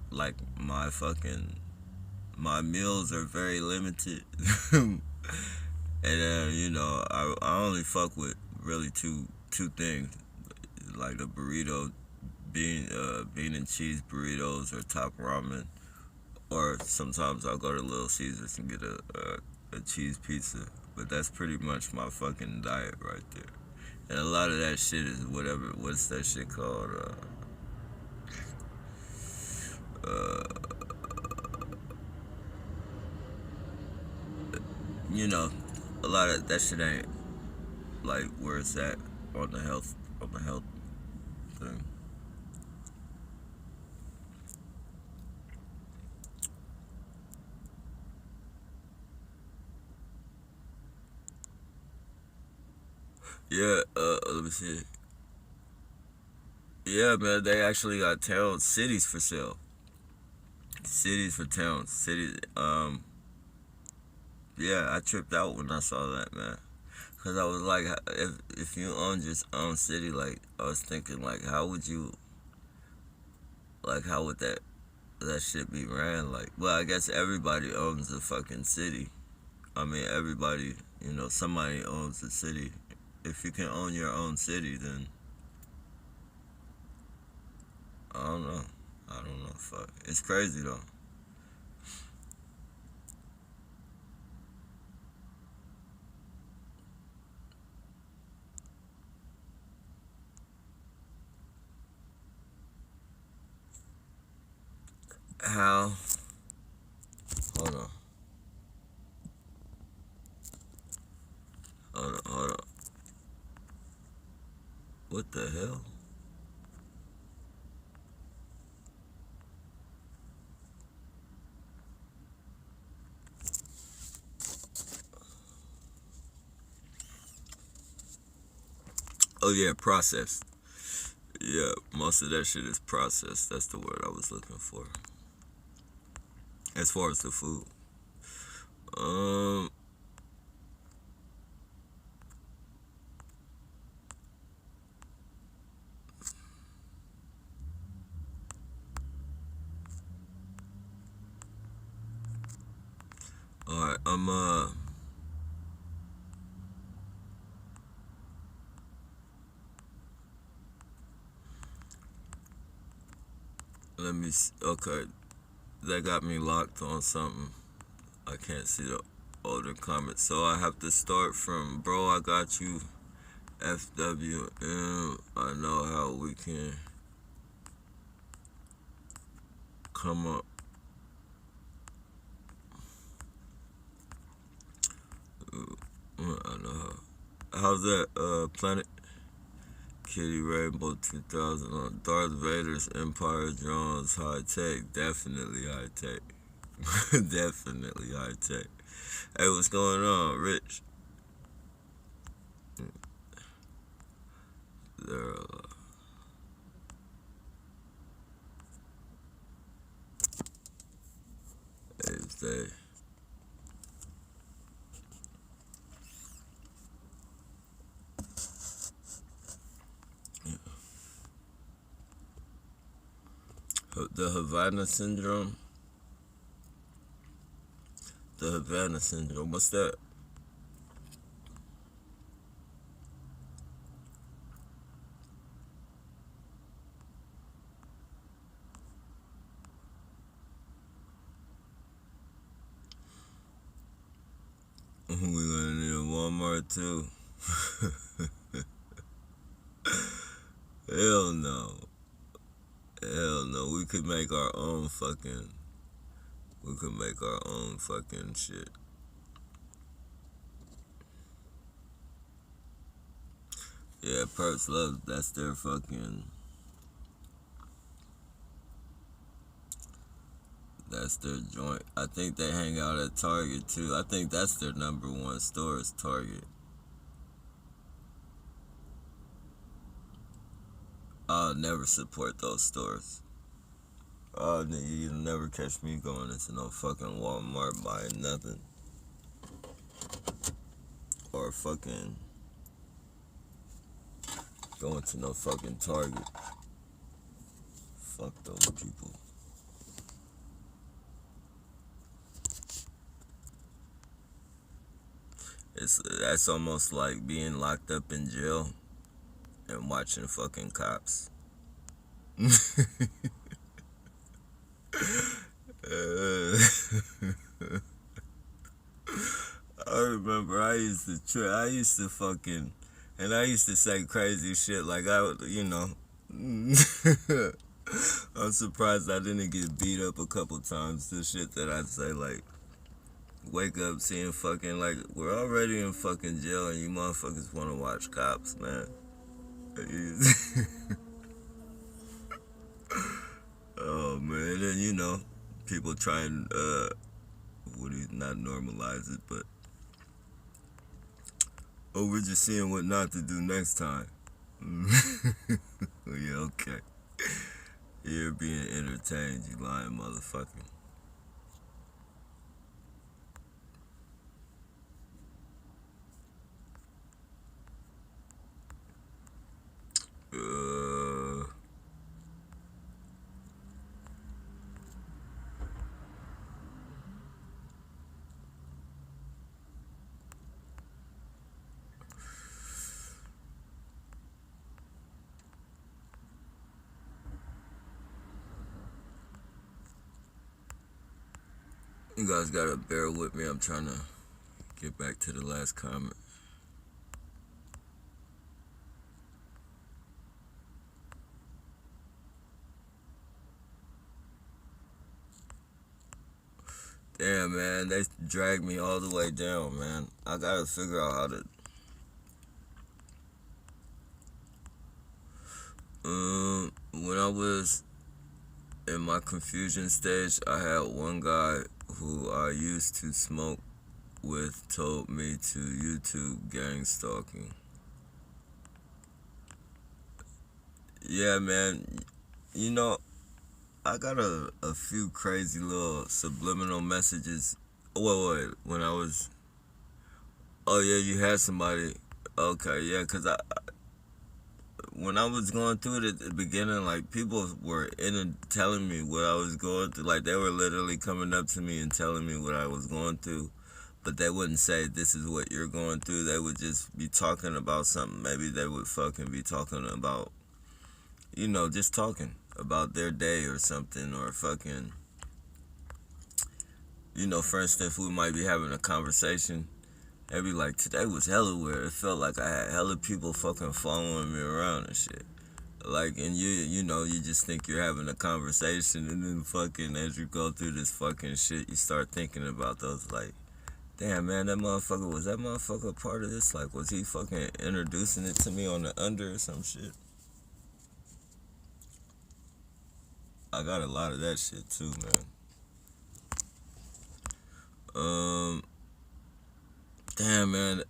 B: like my meals are very limited. And then, I only fuck with really two things, like a burrito, bean and cheese burritos, or top ramen, or sometimes I'll go to Little Caesars and get a cheese pizza. But that's pretty much my fucking diet right there. And a lot of that shit is what's that shit called? Uh, a lot of that shit ain't like where it's at on the health thing. Yeah, let me see. Yeah, man, they actually got cities for sale. Cities for towns. Cities, yeah, I tripped out when I saw that, man. Cause I was like, if you own your own city, like, I was thinking, like, how would that shit be ran? Like, well, I guess everybody owns a fucking city. I mean, everybody, somebody owns the city. If you can own your own city, then I don't know. I don't know. Fuck, it's crazy though. How? Hold on. Hold on. What the hell? Oh yeah, processed. Yeah, most of that shit is processed. That's the word I was looking for. As far as the food. Um Alright, let me okay. That got me locked on something. I can't see the older comments. So I have to start from, bro, I got you, FWM. I know how we can come up. I know how. How's that, Planet? Kitty Rainbow 2000 on Darth Vader's Empire drones, high tech. Definitely high tech. Definitely high tech. Hey, what's going on, Rich? There, they the Havana syndrome. The Havana syndrome. What's that? We're gonna need a Walmart too. Hell no. Hell no. We could make our own fucking. We could make our own fucking shit. Yeah, Perks Love. That's their fucking. That's their joint. I think they hang out at Target too. I think that's their number one store is Target. I'll never support those stores. You'll never catch me going into no fucking Walmart buying nothing. Or fucking going to no fucking Target. Fuck those people. That's almost like being locked up in jail and watching fucking cops. I remember I used to fucking, and I used to say crazy shit like I would, I'm surprised I didn't get beat up a couple times. The shit that I'd say, like, wake up seeing fucking, like, we're already in fucking jail and you motherfuckers want to watch cops, man. Oh, man. And then, people try and, not normalize it, but, oh, we're just seeing what not to do next time. Yeah, okay. You're being entertained, you lying motherfucker. You guys gotta bear with me. I'm trying to get back to the last comment. Damn, man, they dragged me all the way down, man. I gotta figure out how to. When I was in my confusion stage, I had one guy who I used to smoke with told me to YouTube gang stalking. Yeah, man, I got a few crazy little subliminal messages. Wait, when I was. Oh, yeah, you had somebody. Okay, yeah, because when I was going through it at the beginning, like, people were telling me what I was going through. Like, they were literally coming up to me and telling me what I was going through. But they wouldn't say, this is what you're going through. They would just be talking about something. Maybe they would fucking be talking about, just talking about their day or something. Or fucking, for instance, we might be having a conversation. They'd be like, today was hella weird. It felt like I had hella people fucking following me around and shit. Like, and you just think you're having a conversation, and then fucking as you go through this fucking shit, you start thinking about those, like, damn, man, was that motherfucker part of this? Like, was he fucking introducing it to me on the under or some shit? I got a lot of that shit too, man. Damn, man.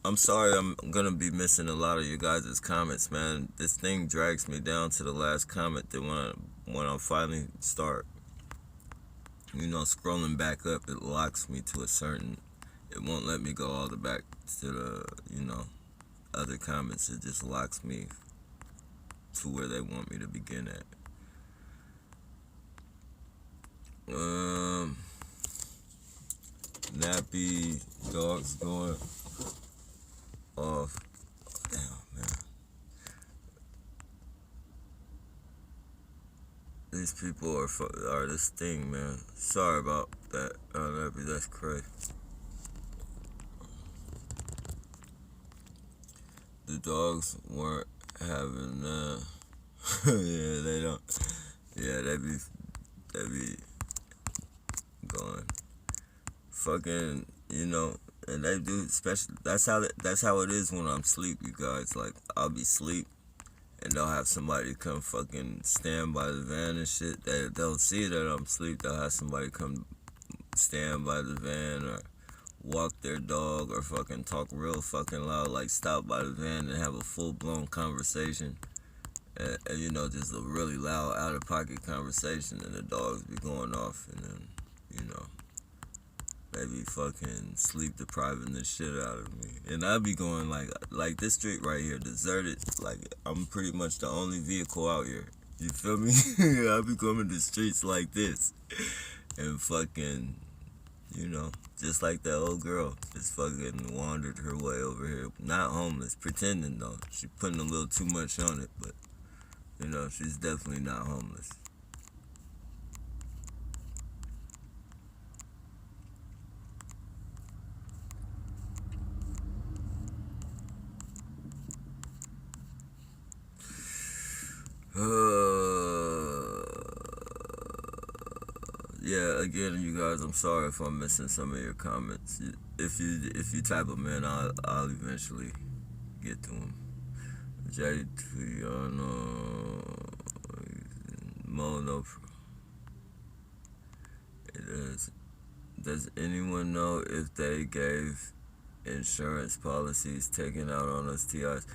B: I'm sorry I'm gonna be missing a lot of you guys' comments, man. This thing drags me down to the last comment that when I finally start, scrolling back up, it locks me to it won't let me go all the back to the, other comments. It just locks me to where they want me to begin at. Nappy dogs going off. Damn, man. These people are this thing, man. Sorry about that. Nappy, that's crazy. The dogs weren't having yeah, they don't. Yeah, they be going fucking, and they do, especially, that's how it is when I'm asleep, you guys. Like, I'll be asleep and they'll have somebody come fucking stand by the van and shit. They'll see that I'm asleep. They'll have somebody come stand by the van or walk their dog or fucking talk real fucking loud, like stop by the van and have a full-blown conversation. and you know, just a really loud, out of pocket conversation, and the dogs be going off, and then, you know, they be fucking sleep depriving the shit out of me. And I be going like this street right here, deserted. Like, I'm pretty much the only vehicle out here. You feel me? I be coming to streets like this. And fucking, you know, just like that old girl. Just fucking wandered her way over here. Not homeless, pretending though. She putting a little too much on it, but, you know, she's definitely not homeless. Yeah, again, you guys, I'm sorry if I'm missing some of your comments. If you type them in, I'll eventually get to them. Triano Mono. It is. Does anyone know if they gave insurance policies taken out on us TIs?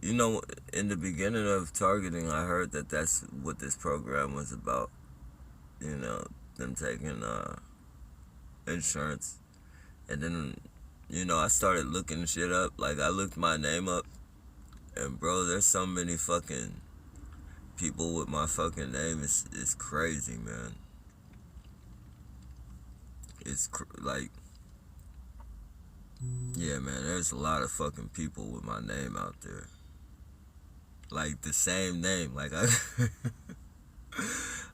B: You know, in the beginning of targeting, I heard that that's what this program was about. You know, them taking insurance. And then, you know, I started looking shit up. Like, I looked my name up. And, bro, there's so many fucking people with my fucking name. It's crazy, man. It's like, yeah, man, there's a lot of fucking people with my name out there. Like, the same name. Like,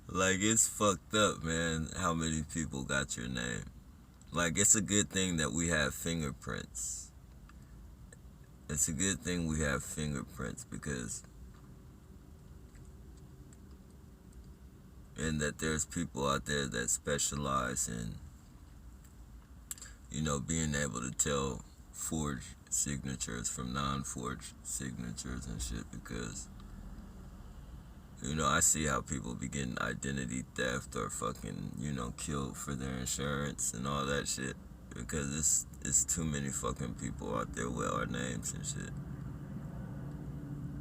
B: like, it's fucked up, man, how many people got your name. Like, it's a good thing that we have fingerprints. It's a good thing we have fingerprints because, and that there's people out there that specialize in, you know, being able to tell forged signatures from non-forged signatures and shit, because, you know, I see how people be getting identity theft or fucking, you know, killed for their insurance and all that shit, because it's too many fucking people out there with our names and shit.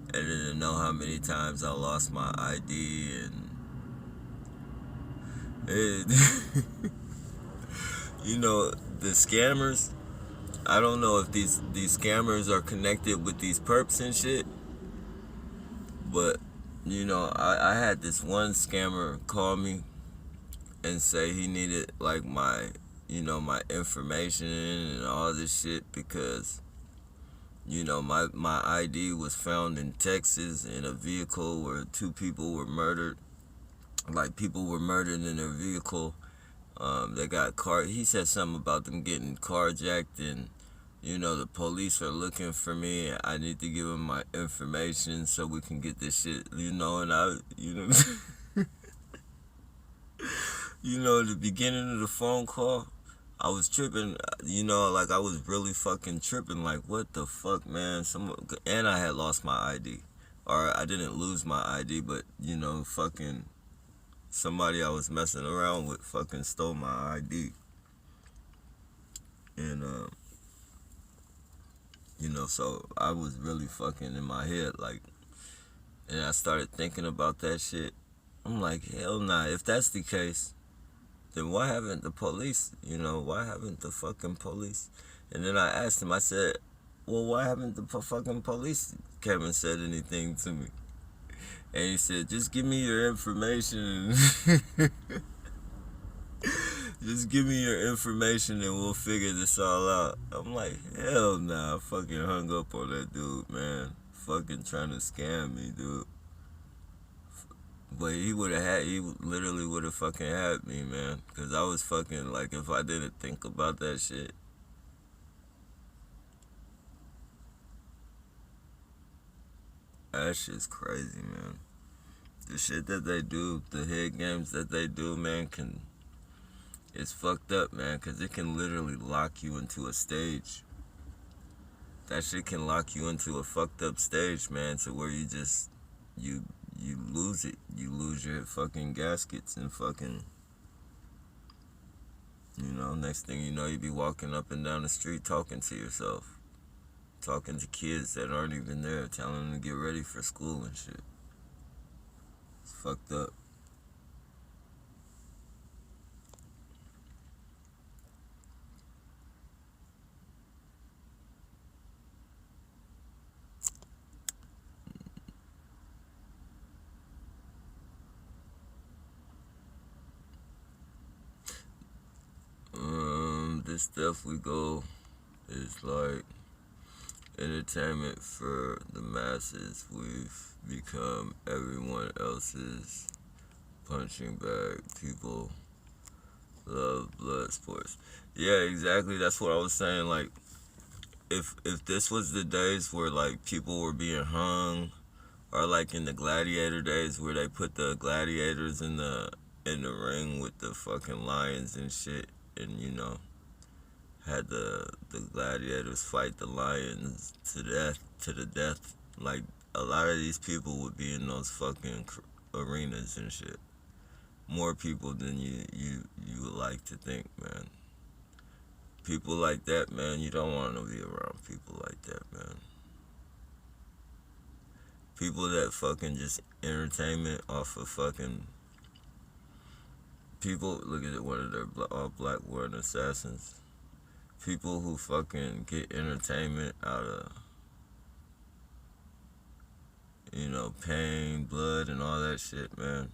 B: I didn't know how many times I lost my ID and you know, the scammers, I don't know if these scammers are connected with these perps and shit, but, you know, I had this one scammer call me and say he needed, like, my, you know, my information and all this shit because, you know, my ID was found in Texas in a vehicle where 2 people were murdered. Like, people were murdered in their vehicle. They got he said something about them getting carjacked, and, you know, the police are looking for me. I need to give them my information so we can get this shit, you know, and I, you know, you know, the beginning of the phone call, I was tripping, you know, like, I was really fucking tripping, like, what the fuck, man, and I had lost my ID, or I didn't lose my ID, but, you know, fucking, somebody I was messing around with fucking stole my ID. And, you know, so I was really fucking in my head, like, and I started thinking about that shit. I'm like, hell nah, if that's the case, then why haven't the police, you know, why haven't the fucking police? And then I asked him, I said, well, why haven't the fucking police come and said anything to me? And he said, just give me your information. Just give me your information and we'll figure this all out. I'm like, hell nah. I fucking hung up on that dude, man. Fucking trying to scam me, dude. But he literally would have fucking had me, man. Because I was fucking, like, if I didn't think about that shit. That shit's crazy, man. The shit that they do, the head games that they do, man, it's fucked up, man, because it can literally lock you into a stage. That shit can lock you into a fucked up stage, man, to where you just, you lose it. You lose your fucking gaskets and fucking, you know, next thing you know, you be walking up and down the street talking to yourself. Talking to kids that aren't even there, telling them to get ready for school and shit. It's fucked up. This definitely goal is like entertainment for the masses. We've become everyone else's punching bag. People love blood sports. Yeah, exactly. That's what I was saying. Like, if this was the days where like people were being hung, or like in the gladiator days where they put the gladiators in the ring with the fucking lions and shit, and had the gladiators fight the lions to the death. Like, a lot of these people would be in those fucking arenas and shit. More people than you would like to think, man. People like that, man, you don't want to be around people like that, man. People that fucking just entertainment off of fucking people. Look at it, one of their all black wearing assassins. People who fucking get entertainment out of pain, blood, and all that shit, man.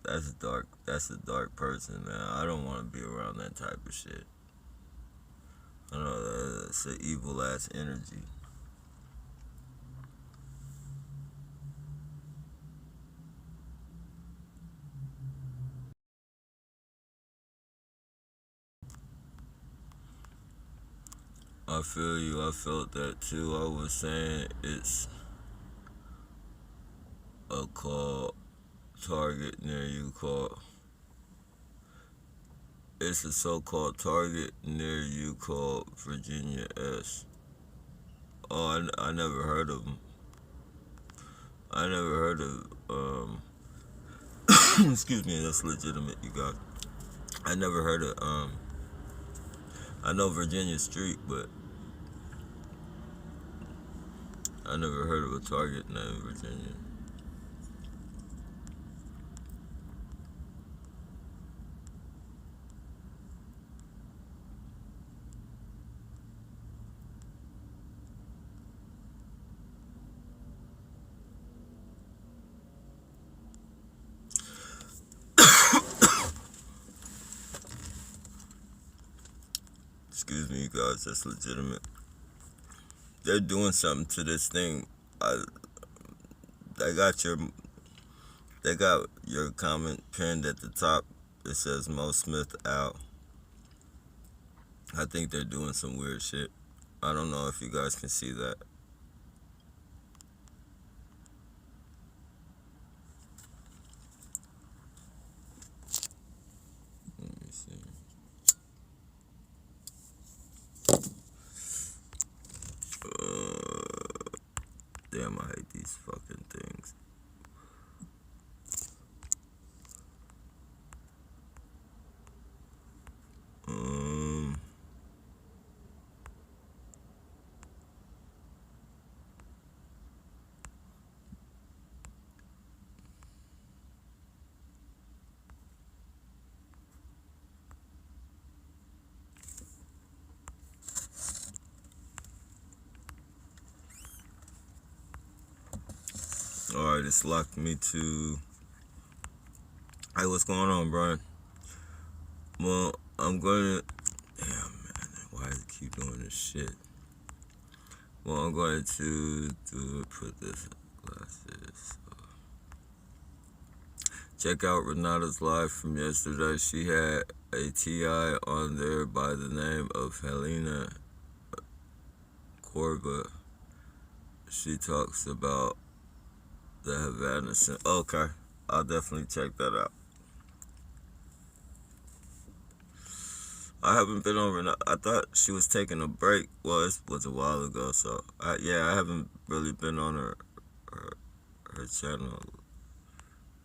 B: That's dark. That's a dark person, man. I don't want to be around that type of shit. I know that's an evil ass energy. I feel you. I felt that too. I was saying it's a call target near you called. It's a so-called target near you called Virginia S. Oh, I never heard of them. I never heard of excuse me, that's legitimate, you guys. I never heard of I know Virginia Street, but I never heard of a target named Virginia. Excuse me, you guys, that's legitimate. They're doing something to this thing. They got your comment pinned at the top. It says Mo Smith out. I think they're doing some weird shit. I don't know if you guys can see that. Let me see. Damn, I hate these fucking things. Alright, it's locked me to. Hey, what's going on, Brian? Well, I'm going to. Damn, man, why does it keep doing this shit? Well, I'm going to put this in glasses. Check out Renata's live from yesterday. She had a TI on there by the name of Helena Corba. She talks about the Havana. Okay, I'll definitely check that out. I haven't been on Renata. I thought she was taking a break. Well, it was a while ago, so I haven't really been on her channel.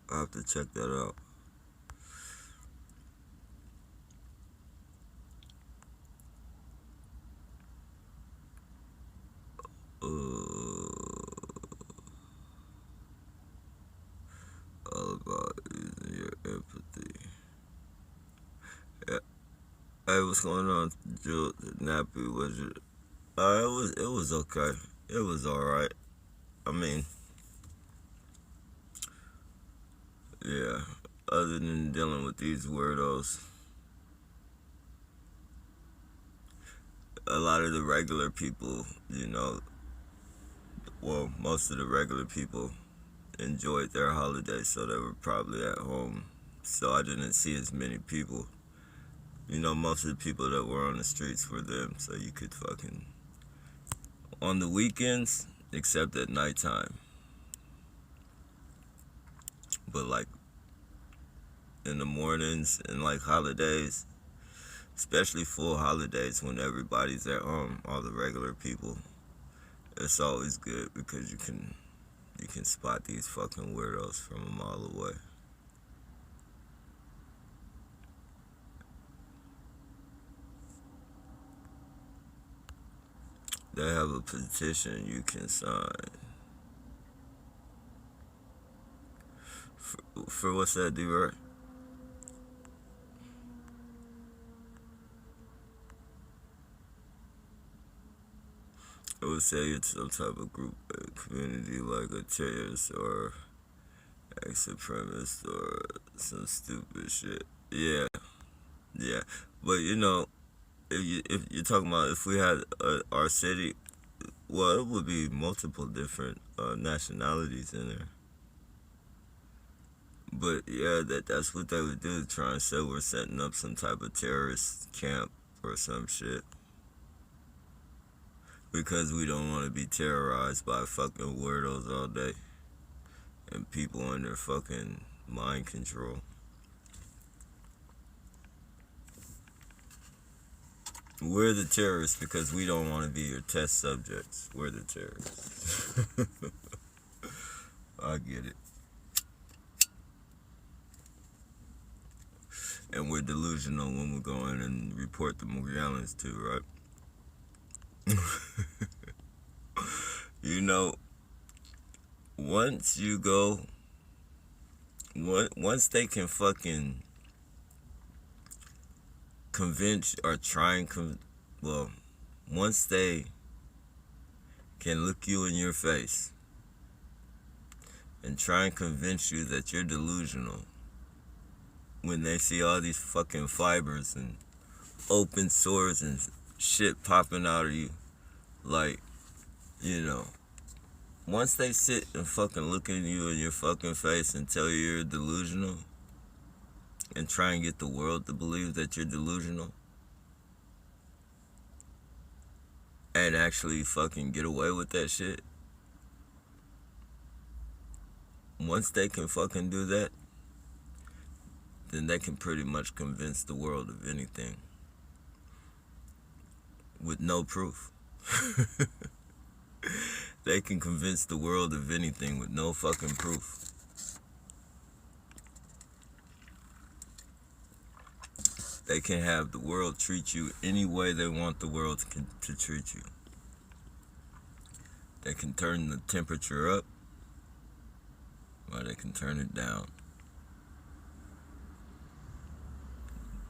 B: I'll have to check that out. Hey, what's going on, Jill Nappy? Was it? It was okay. It was all right. I mean, yeah. Other than dealing with these weirdos, a lot of the regular people, well, most of the regular people enjoyed their holiday, so they were probably at home. So I didn't see as many people. Most of the people that were on the streets were them, so you could fucking on the weekends, except at nighttime. But like in the mornings and like holidays, especially full holidays when everybody's at home, all the regular people, it's always good because you can spot these fucking weirdos from a mile away. They have a petition you can sign. For what's that, D-Right? I would say it's some type of group, community like a terrorist or ex-supremacist or some stupid shit. Yeah, yeah. But if you're talking about if we had our city, well, it would be multiple different nationalities in there. But yeah, that's what they would do. Try and say we're setting up some type of terrorist camp or some shit because we don't want to be terrorized by fucking weirdos all day and people under fucking mind control. We're the terrorists because we don't want to be your test subjects. We're the terrorists. I get it. And we're delusional when we go in and report the Morgellons too, right? Once you go, once they can fucking convince or try and well, once they can look you in your face and try and convince you that you're delusional, when they see all these fucking fibers and open sores and shit popping out of you, like, once they sit and fucking look at you in your fucking face and tell you you're delusional and try and get the world to believe that you're delusional and actually fucking get away with that shit, once they can fucking do that, then they can pretty much convince the world of anything with no proof. They can convince the world of anything with no fucking proof. They can have the world treat you any way they want the world to treat you. They can turn the temperature up, or they can turn it down.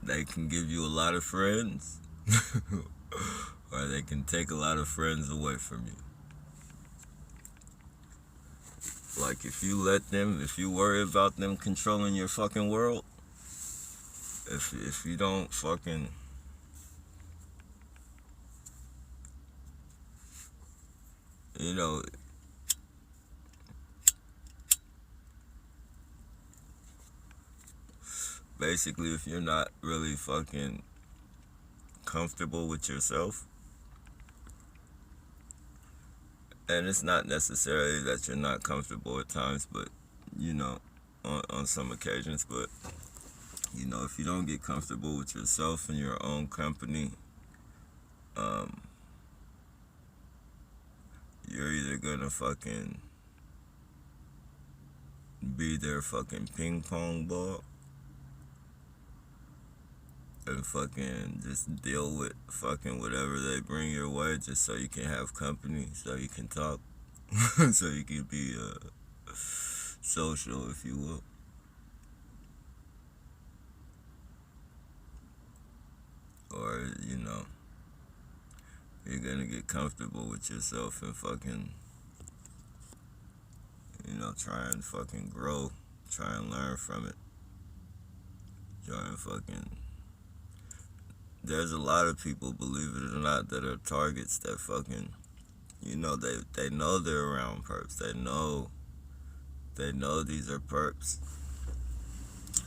B: They can give you a lot of friends, or they can take a lot of friends away from you. Like, if you worry about them controlling your fucking world, if you don't fucking, basically, if you're not really fucking comfortable with yourself, and it's not necessarily that you're not comfortable at times, but on some occasions, but if you don't get comfortable with yourself and your own company, you're either gonna fucking be their fucking ping pong ball and fucking just deal with fucking whatever they bring your way just so you can have company, so you can talk, so you can be social, if you will. you know, you're gonna get comfortable with yourself and fucking, you know, try and fucking grow, try and learn from it, try and fucking. There's a lot of people, believe it or not, that are targets that fucking, you know, they know they're around perps. They know these are perps.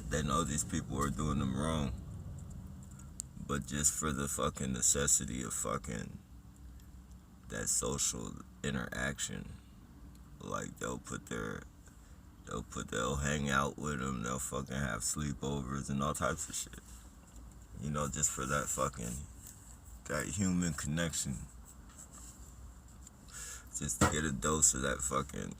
B: They know these people are doing them wrong. But just for the fucking necessity of fucking that social interaction, like they'll hang out with them, they'll fucking have sleepovers and all types of shit. You know, just for that human connection. Just to get a dose of that fucking.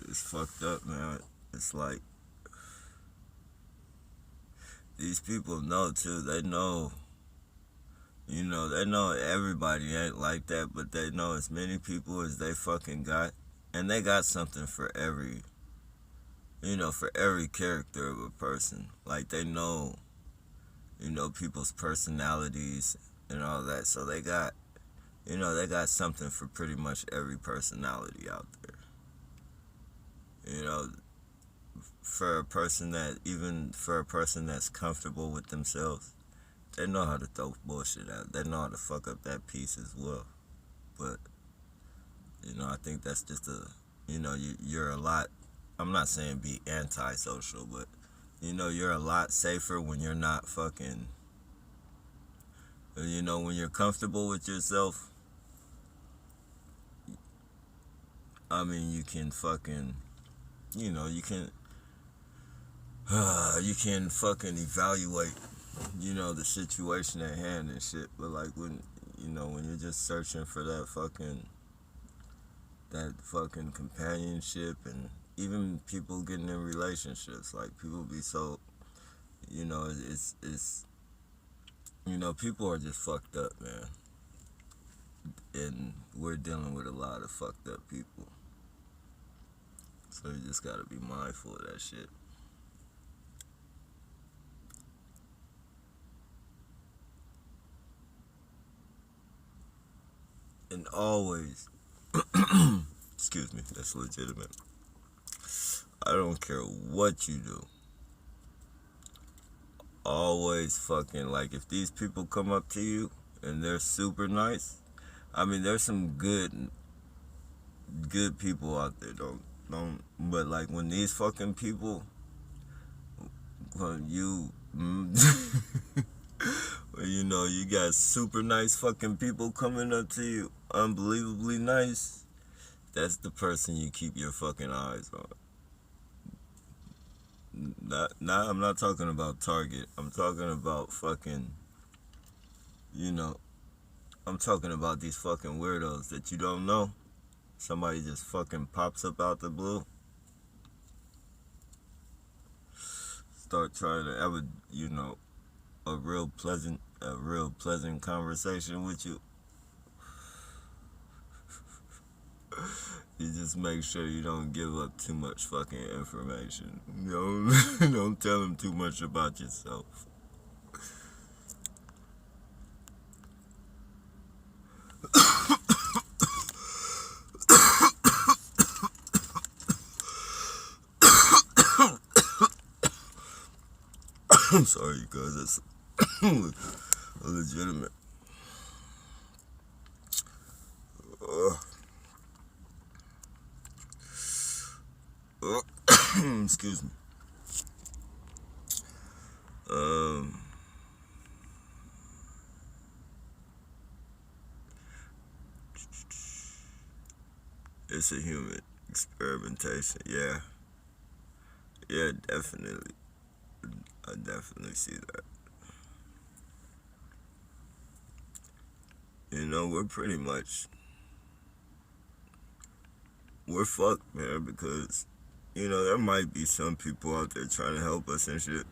B: It's fucked up, man. It's like, these people know too. They know, you know, they know everybody ain't like that, but they know as many people as they fucking got. And they got something for every, you know, for every character of a person. Like, they know, you know, people's personalities and all that. So they got, you know, they got something for pretty much every personality out there. You know, for a person that's comfortable with themselves, they know how to throw bullshit out. They know how to fuck up that piece as well. But, you know, I think that's just you know, you're a lot, I'm not saying be antisocial, but, you know, you're a lot safer when you're not fucking, you know, when you're comfortable with yourself. I mean, you can fucking, you know, you can fucking evaluate, you know, the situation at hand and shit. But like when, you know, when you're just searching for that fucking companionship, and even people getting in relationships, like people be so, you know, it's you know, people are just fucked up, man. And we're dealing with a lot of fucked up people. So you just gotta be mindful of that shit. And always, excuse me, that's legitimate. I don't care what you do. Always fucking, like, if these people come up to you and they're super nice, I mean, there's some good people out there, but like when these fucking people, when you, you know, you got super nice fucking people coming up to you, unbelievably nice, that's the person you keep your fucking eyes on. I'm not talking about Target. I'm talking about fucking, you know, I'm talking about these fucking weirdos that you don't know. Somebody just fucking pops up out the blue. Start trying to have you know, a real pleasant conversation with you. You just make sure you don't give up too much fucking information. Don't tell them too much about yourself. I'm sorry, you guys. That's legitimate. Excuse me. It's a human experimentation. Yeah, definitely. I definitely see that. You know, we're fucked, man, because, you know, there might be some people out there trying to help us and shit,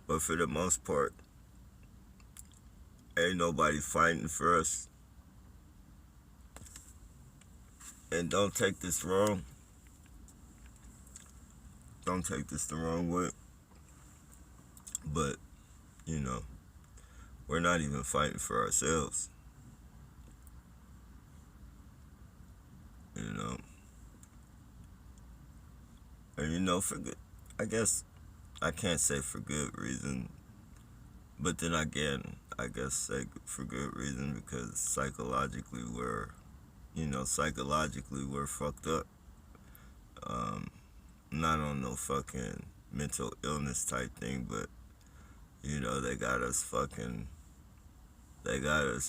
B: but for the most part, ain't nobody fighting for us. And don't take this wrong, don't take this the wrong way, but you know, we're not even fighting for ourselves. You know, and you know, for good, I guess I can't say for good reason, but then again, I guess say for good reason because psychologically we're fucked up. Not on no fucking mental illness type thing, but you know, they got us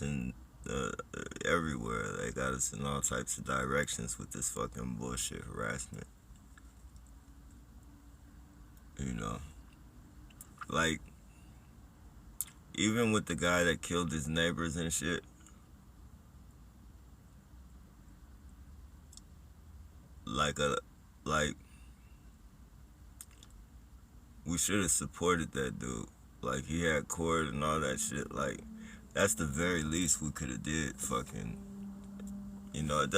B: in everywhere. They got us in all types of directions with this fucking bullshit harassment. You know, like even with the guy that killed his neighbors and shit. Like we should have supported that dude. Like he had court and all that shit. Like that's the very least we could have did. Fucking, you know, it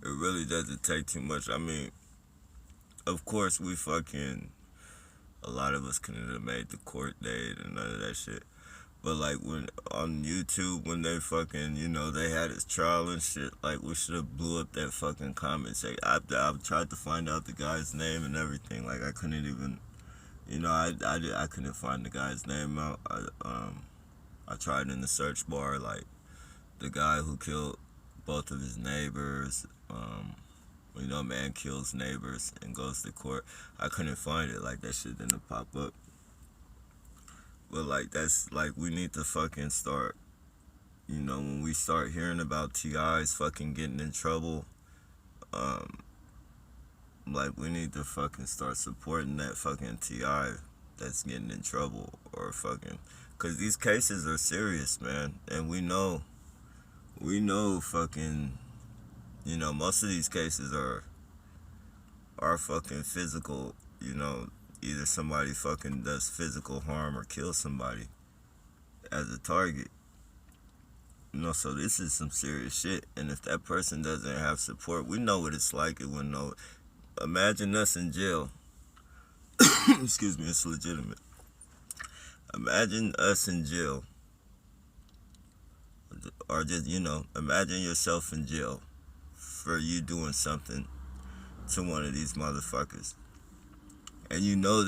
B: really doesn't take too much. I mean, of course a lot of us couldn't have made the court date and none of that shit. But like when on YouTube when they fucking, you know, they had his trial and shit, like we should have blew up that fucking comment section. I tried to find out the guy's name and everything. Like I couldn't even, you know, I couldn't find the guy's name out. I tried in the search bar, like the guy who killed both of his neighbors. You know, man kills neighbors and goes to court. I couldn't find it. Like that shit didn't pop up. But like that's like we need to fucking start. You know, when we start hearing about T.I.'s fucking getting in trouble, like we need to fucking start supporting that fucking T.I. that's getting in trouble or fucking, cause these cases are serious, man, and we know fucking, you know, most of these cases are fucking physical, you know, either somebody fucking does physical harm or kills somebody as a target. You know, so this is some serious shit. And if that person doesn't have support, we know what it's like. It wouldn't know. Imagine us in jail. Excuse me, it's legitimate. Imagine us in jail. Or just, you know, imagine yourself in jail for you doing something to one of these motherfuckers. And you know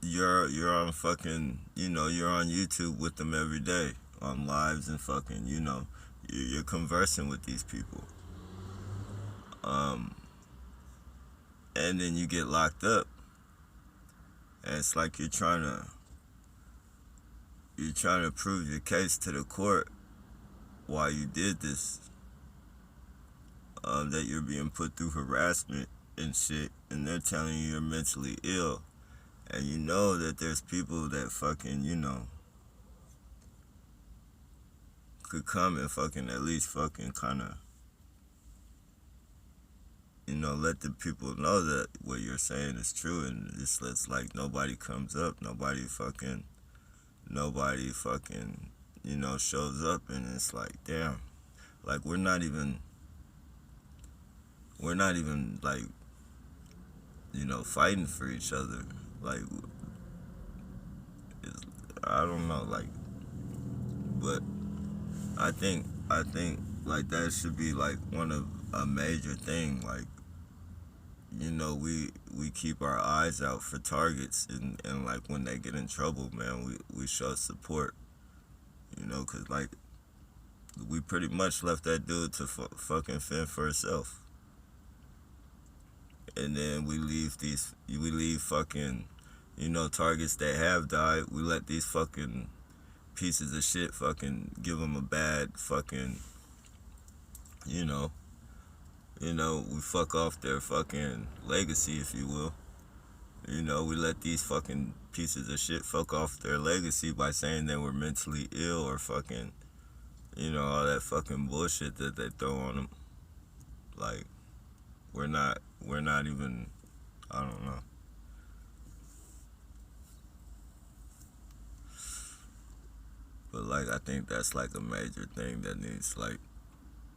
B: you're on fucking, you know, you're on YouTube with them every day, on lives and fucking, you know, you're conversing with these people. And then you get locked up. And it's like you're trying to prove your case to the court why you did this. That you're being put through harassment and shit, and they're telling you you're mentally ill, and you know that there's people that fucking, you know, could come and fucking at least fucking kind of, you know, let the people know that what you're saying is true, and it's like nobody comes up, nobody fucking, you know, shows up, and it's like, damn, like we're not even like, you know, fighting for each other. Like, I don't know, like, but I think like that should be like one of a major thing. Like, you know, we keep our eyes out for targets, and like when they get in trouble, man, we show support. You know, cause like we pretty much left that dude to fucking fend for himself. And then we leave fucking, you know, targets that have died. We let these fucking pieces of shit fucking give them a bad fucking, you know, we fuck off their fucking legacy, if you will. You know, we let these fucking pieces of shit fuck off their legacy by saying they were mentally ill or fucking, you know, all that fucking bullshit that they throw on them. Like, we're not even, I don't know. But like, I think that's like a major thing that needs, like,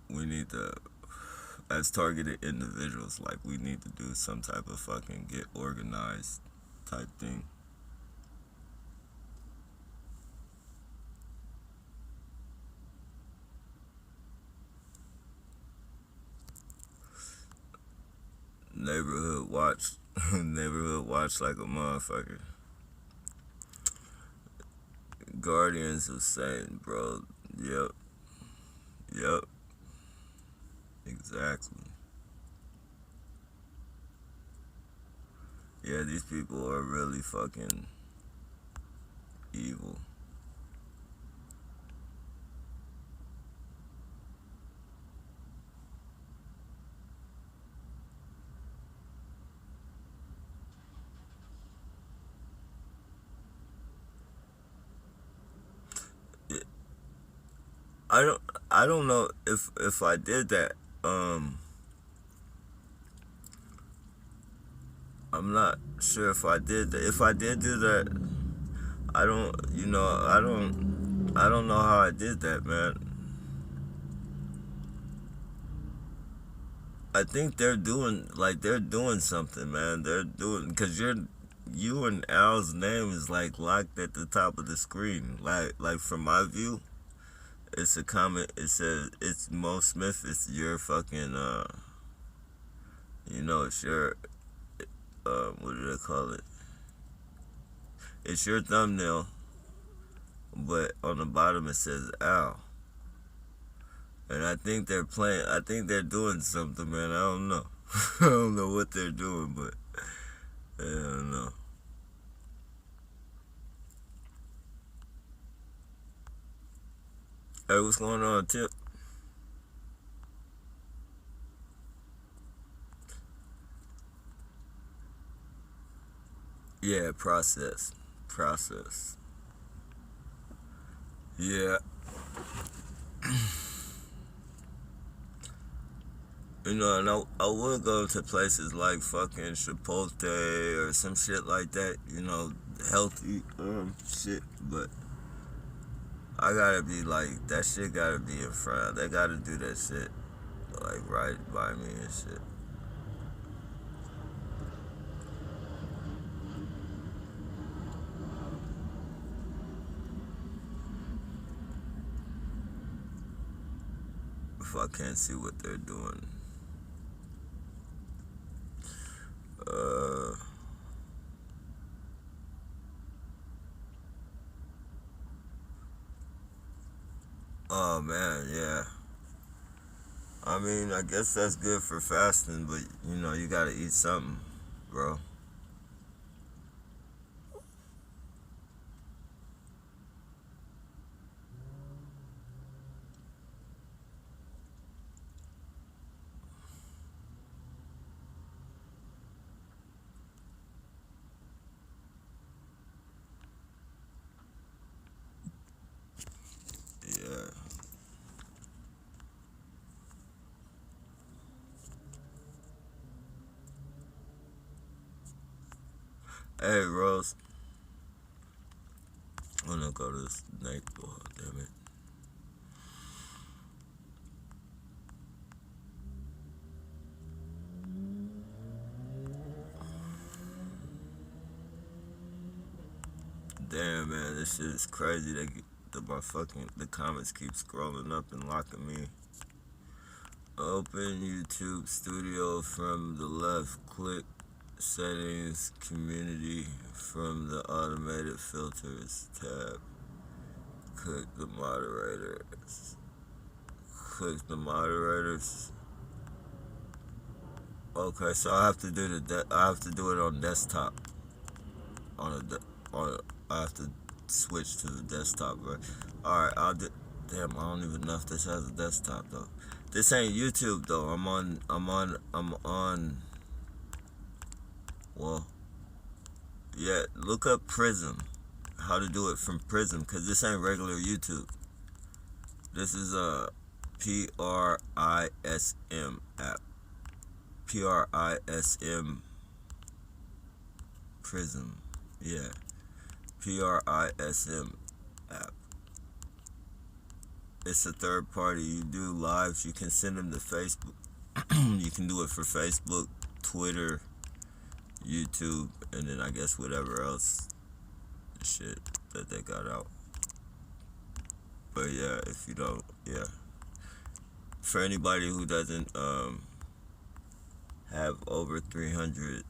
B: we need to as targeted individuals, like we need to do some type of fucking get organized type thing. Neighborhood watch, neighborhood watch like a motherfucker. Guardians of Satan, bro. Yep, yep, exactly. Yeah, these people are really fucking evil. I don't I don't know if I did that. I'm not sure if I did that. If I did do that, I don't I don't know how I did that, man. I think they're doing something, man. They're doing cuz you and Al's name is like locked at the top of the screen. Like from my view, it's a comment. It says it's Mo Smith. It's your fucking it's your what do they call it? It's your thumbnail, but on the bottom it says Al. And I think they're playing. I think they're doing something, man. I don't know. I don't know what they're doing, but I don't know. Hey, what's going on, Tip? Yeah, process. Yeah, and I would go to places like fucking Chipotle or some shit like that. Healthy shit, but I gotta be like that shit. Gotta be in front. They gotta do that shit like right by me and shit. If I can't see what they're doing, uh, oh man, yeah. I mean, I guess that's good for fasting, but you gotta eat something, bro. Yeah. Hey, Rose. I'm gonna go to this night. Oh, damn it. Damn, man, this shit is crazy. The comments keep scrolling up and locking me. Open YouTube Studio from the left. Click Settings, Community from the Automated Filters tab. Click the moderators. Click the moderators. Okay, so I have to do I have to do it on desktop. I have to switch to the desktop, right? All right, I'll do. Damn, I don't even know if this has a desktop though. This ain't YouTube though. I'm on. Well, yeah. Look up Prism. How to do it from Prism, cause this ain't regular YouTube. This is a PRISM app. PRISM Prism. Yeah. PRISM app. It's a third party. You do lives. You can send them to Facebook. You can do it for Facebook, Twitter, YouTube, and then I guess whatever else shit that they got out. But yeah, if you don't, yeah. For anybody who doesn't have over 300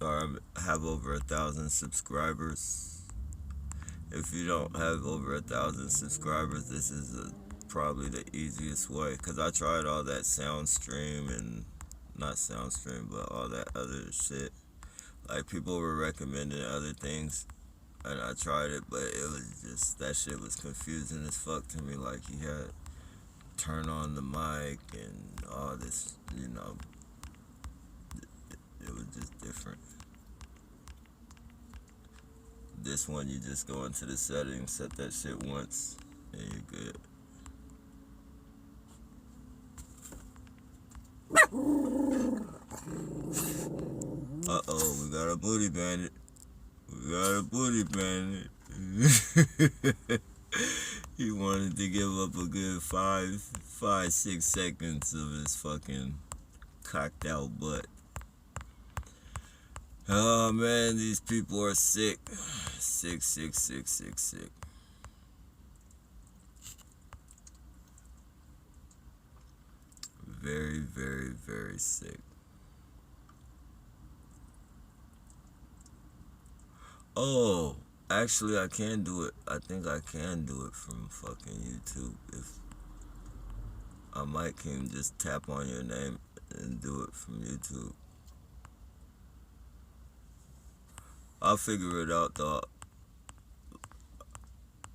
B: or have over 1,000 subscribers, if you don't have over 1,000 subscribers, this is probably the easiest way. Cause I tried all that SoundStream and not SoundStream, but all that other shit. Like people were recommending other things, and I tried it, but it was just that shit was confusing as fuck to me. Like you had turn on the mic and all this, you know. It was just different. This one, you just go into the settings, set that shit once, and you're good. Uh-oh, we got a booty bandit. We got a booty bandit. He wanted to give up a good 6 seconds of his fucking cocked out butt. Oh man, these people are sick. Sick. Very, very, very sick. Oh, actually I can do it. I think I can do it from fucking YouTube. If I can just tap on your name and do it from YouTube. I'll figure it out though.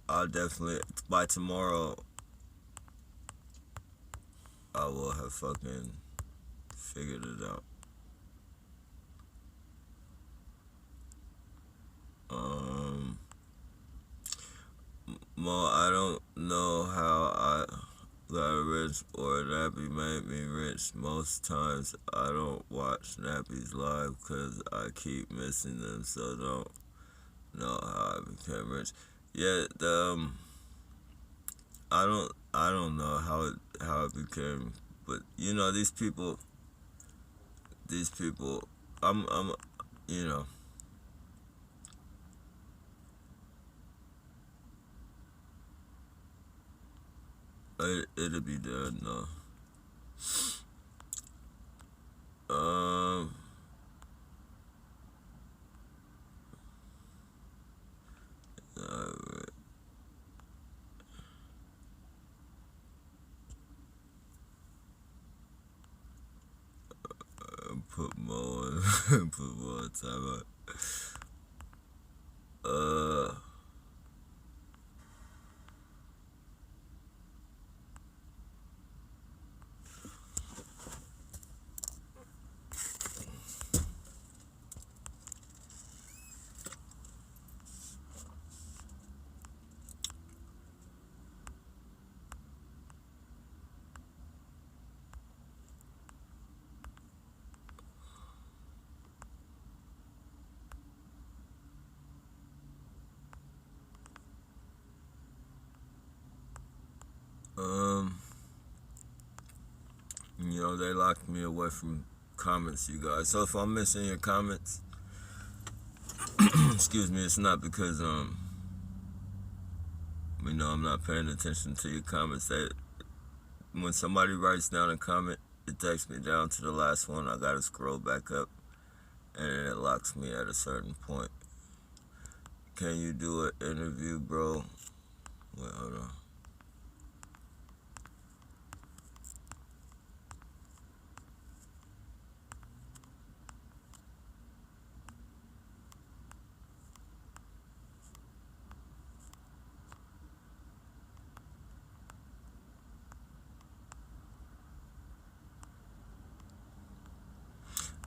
B: I'll definitely, by tomorrow, I will have fucking figured it out. Mo, I don't know how I got rich or Nappy made me rich. Most times I don't watch Nappy's live because I keep missing them, so don't know how I became rich. Yeah, I don't know how it became, but you know these people, I'm you know. It'll be done, no. Alright. Put more on, put more time out. You know, they locked me away from comments, you guys. So if I'm missing your comments, excuse me, it's not because you know, I'm not paying attention to your comments. When somebody writes down a comment, it takes me down to the last one. I gotta scroll back up, and it locks me at a certain point. Can you do an interview, bro? Wait, hold on.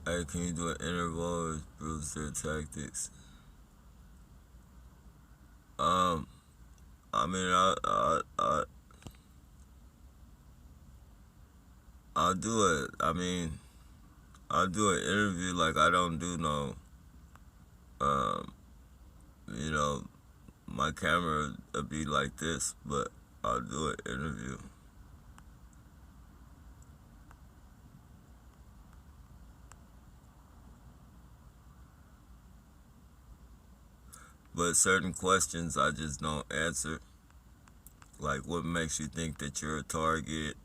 B: Hey, can you do an interval with Brewster Tactics? I mean, I'll do it. I mean, I'll do an interview. Like I don't do no, you know, my camera will be like this, but I'll do an interview. But certain questions I just don't answer. Like, what makes you think that you're a target?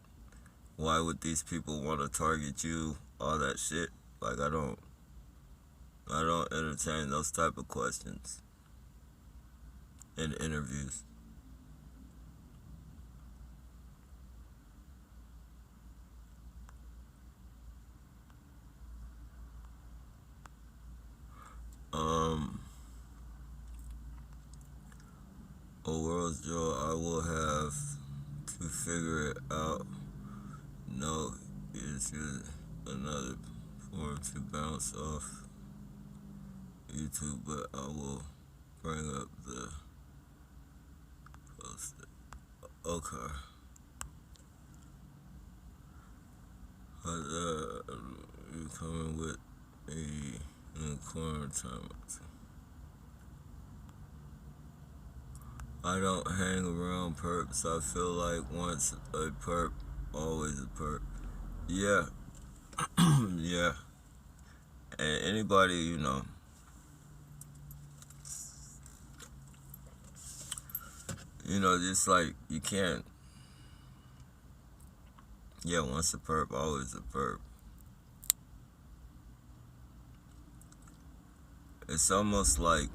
B: Why would these people want to target you? All that shit. Like, I don't entertain those type of questions in interviews. A world's joy, I will have to figure it out. No, it's just another form to bounce off YouTube, but I will bring up the post. Okay. You coming with me in quarantine? I don't hang around perps. I feel like once a perp, always a perp. Yeah. Yeah. And anybody, just like, you can't. Yeah, once a perp, always a perp. It's almost like,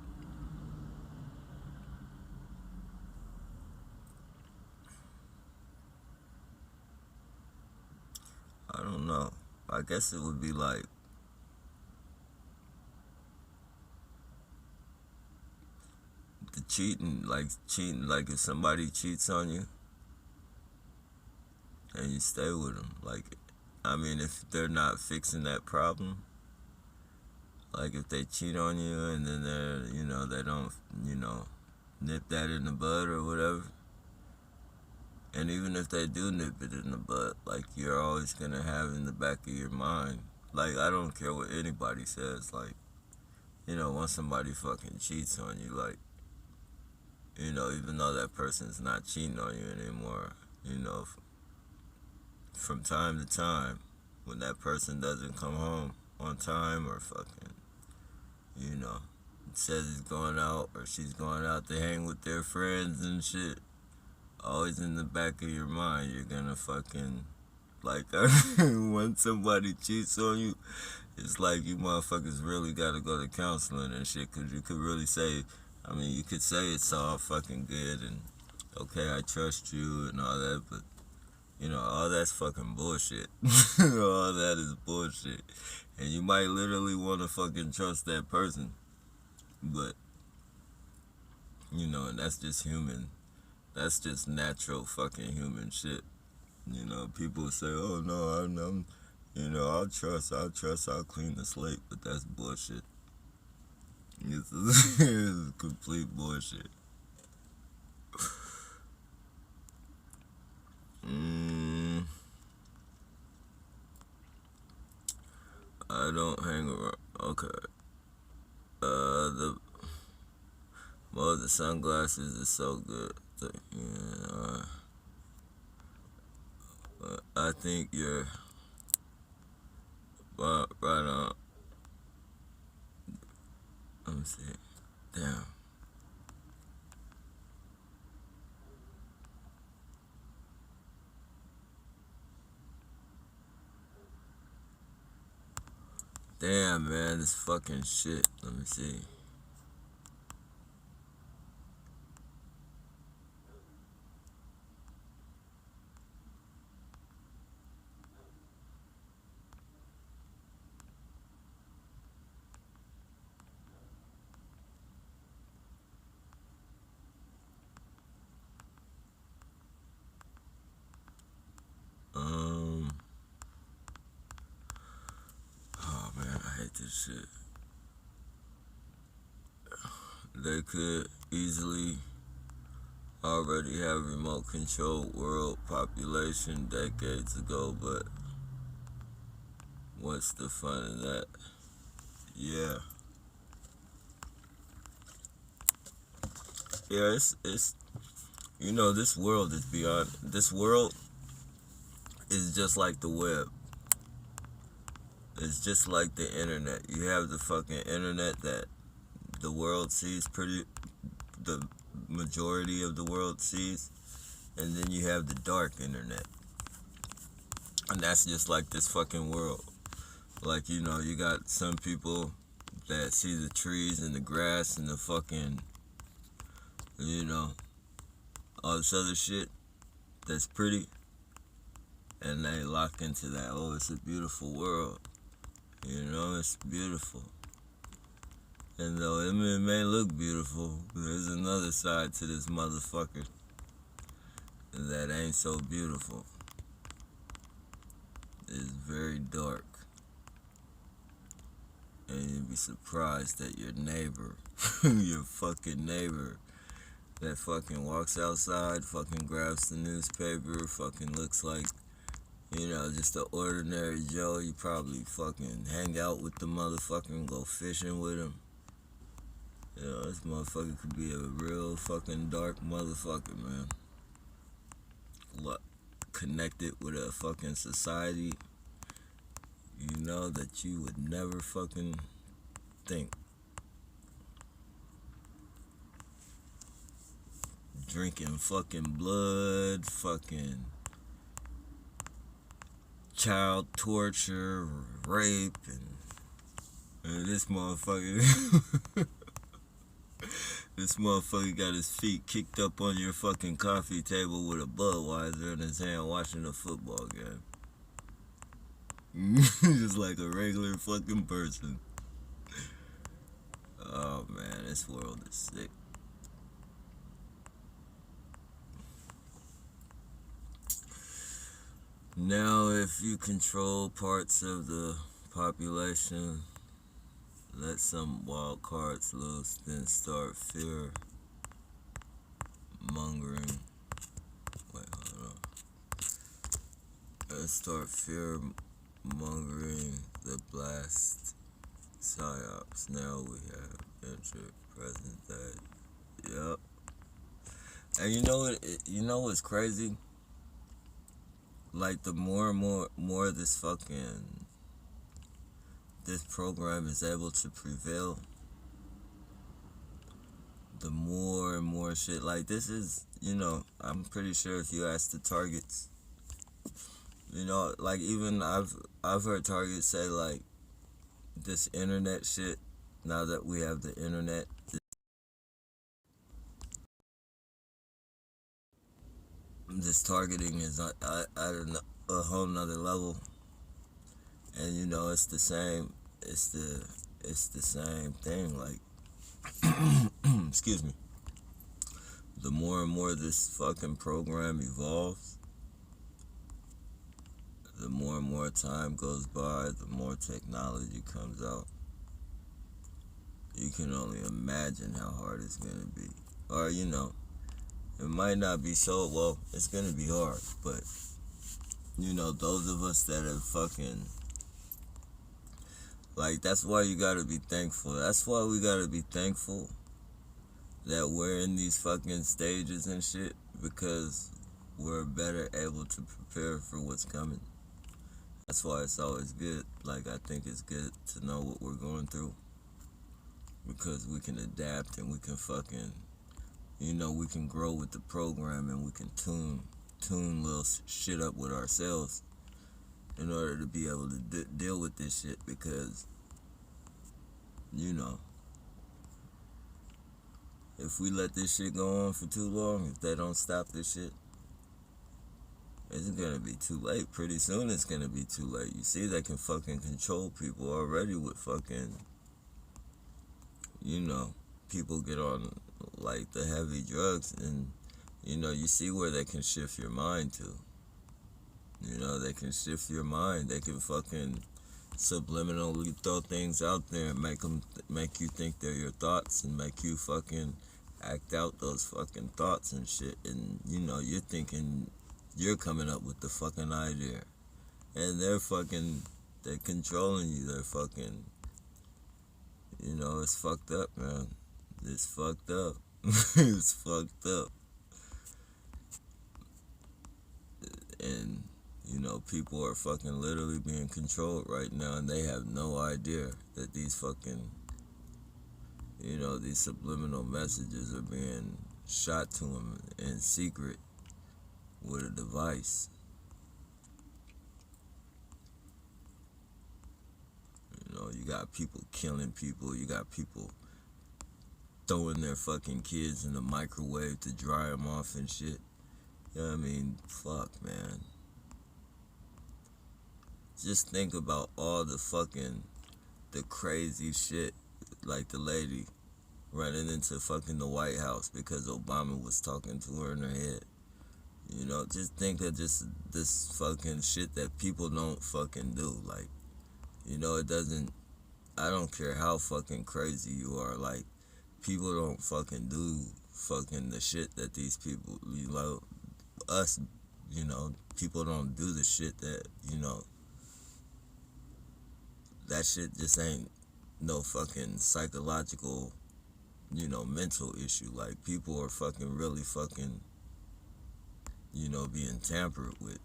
B: I don't know. I guess it would be like, the cheating, like if somebody cheats on you and you stay with them, like, I mean, if they're not fixing that problem, like if they cheat on you and then they don't, nip that in the bud or whatever. And even if they do nip it in the bud, like, you're always gonna have in the back of your mind, like, I don't care what anybody says, like, once somebody fucking cheats on you, like, even though that person's not cheating on you anymore, from time to time, when that person doesn't come home on time or fucking, says he's going out or she's going out to hang with their friends and shit, always in the back of your mind, you're gonna fucking, like, when somebody cheats on you, it's like you motherfuckers really gotta go to counseling and shit, because you could really say, you could say it's all fucking good and, okay, I trust you and all that, but, all that's fucking bullshit. All that is bullshit. And you might literally want to fucking trust that person, but, and that's just human. That's just natural fucking human shit. People say, oh no, I'm I'll trust, I'll clean the slate, but that's bullshit. It's complete bullshit. I don't hang around. Okay. The sunglasses is so good. I think you're right on. Let me see. Damn. Damn, man, this fucking shit. Let me see. Oh man, I hate this shit. They could easily already have remote controlled world population decades ago, but what's the fun in that? Yeah. Yeah, it's this world is beyond. This world is just like the web. It's just like the internet. You have the fucking internet that the world sees the majority of the world sees, and then you have the dark internet, and that's just like this fucking world. Like, you know, you got some people that see the trees and the grass and the fucking, you know, all this other shit that's pretty, and they lock into that. Oh, it's a beautiful world. You know, it's beautiful. And though it may look beautiful, there's another side to this motherfucker that ain't so beautiful. It's very dark. And you'd be surprised that your neighbor, your fucking neighbor, that fucking walks outside, fucking grabs the newspaper, fucking looks like, you know, just an ordinary Joe. You probably fucking hang out with the motherfucker and go fishing with him. You know, this motherfucker could be a real fucking dark motherfucker, man. Connected with a fucking society, you know, that you would never fucking think. Drinking fucking blood, fucking child torture, rape, and this motherfucker this motherfucker got his feet kicked up on your fucking coffee table with a Budweiser in his hand watching a football game. Just like a regular fucking person. Oh man, this world is sick. Now, if you control parts of the population, let some wild cards loose, then start fear mongering. Wait, hold on. Let's start fear mongering the blast psyops. Now we have entered present day. Yep. And you know what? You know what's crazy? Like, the more and more this program is able to prevail, the more and more shit. Like, this is, you know, I'm pretty sure if you ask the targets, you know, like, even I've heard targets say, like, this internet shit, now that we have the internet, this targeting is at a whole nother level. And you know, it's the same thing, like excuse me. The more and more this fucking program evolves, the more and more time goes by, the more technology comes out. You can only imagine how hard it's gonna be. Or, you know, it might not be so, well, it's gonna be hard, but, you know, those of us that have fucking, like, that's why you gotta be thankful. That's why we gotta be thankful that we're in these fucking stages and shit, because we're better able to prepare for what's coming. That's why it's always good. Like, I think it's good to know what we're going through, because we can adapt and we can fucking, you know, we can grow with the program, and we can tune little shit up with ourselves in order to be able to deal with this shit. Because, you know, if we let this shit go on for too long, if they don't stop this shit, it's gonna be too late. Pretty soon it's gonna be too late. You see, they can fucking control people already with fucking, you know, people get on, like, the heavy drugs, and, you know, you see where they can shift your mind to. You know, they can shift your mind. They can fucking subliminally throw things out there and make you think they're your thoughts, and make you fucking act out those fucking thoughts and shit. And, you know, you're thinking you're coming up with the fucking idea, and they're controlling you. They're fucking, you know, it's fucked up, man. It's fucked up. It's fucked up. And, you know, people are fucking literally being controlled right now, and they have no idea that these fucking, you know, these subliminal messages are being shot to them in secret with a device. You know, you got people killing people, you got people throwing their fucking kids in the microwave to dry them off and shit. You know what I mean? Fuck, man. Just think about all the crazy shit, like the lady running into fucking the White House because Obama was talking to her in her head. You know, just think of just this fucking shit that people don't fucking do. Like, you know, I don't care how fucking crazy you are, like, people don't fucking do fucking the shit that these people, you know, us, you know, people don't do the shit that, you know, that shit just ain't no fucking psychological, you know, mental issue. Like, people are fucking really fucking, you know, being tampered with.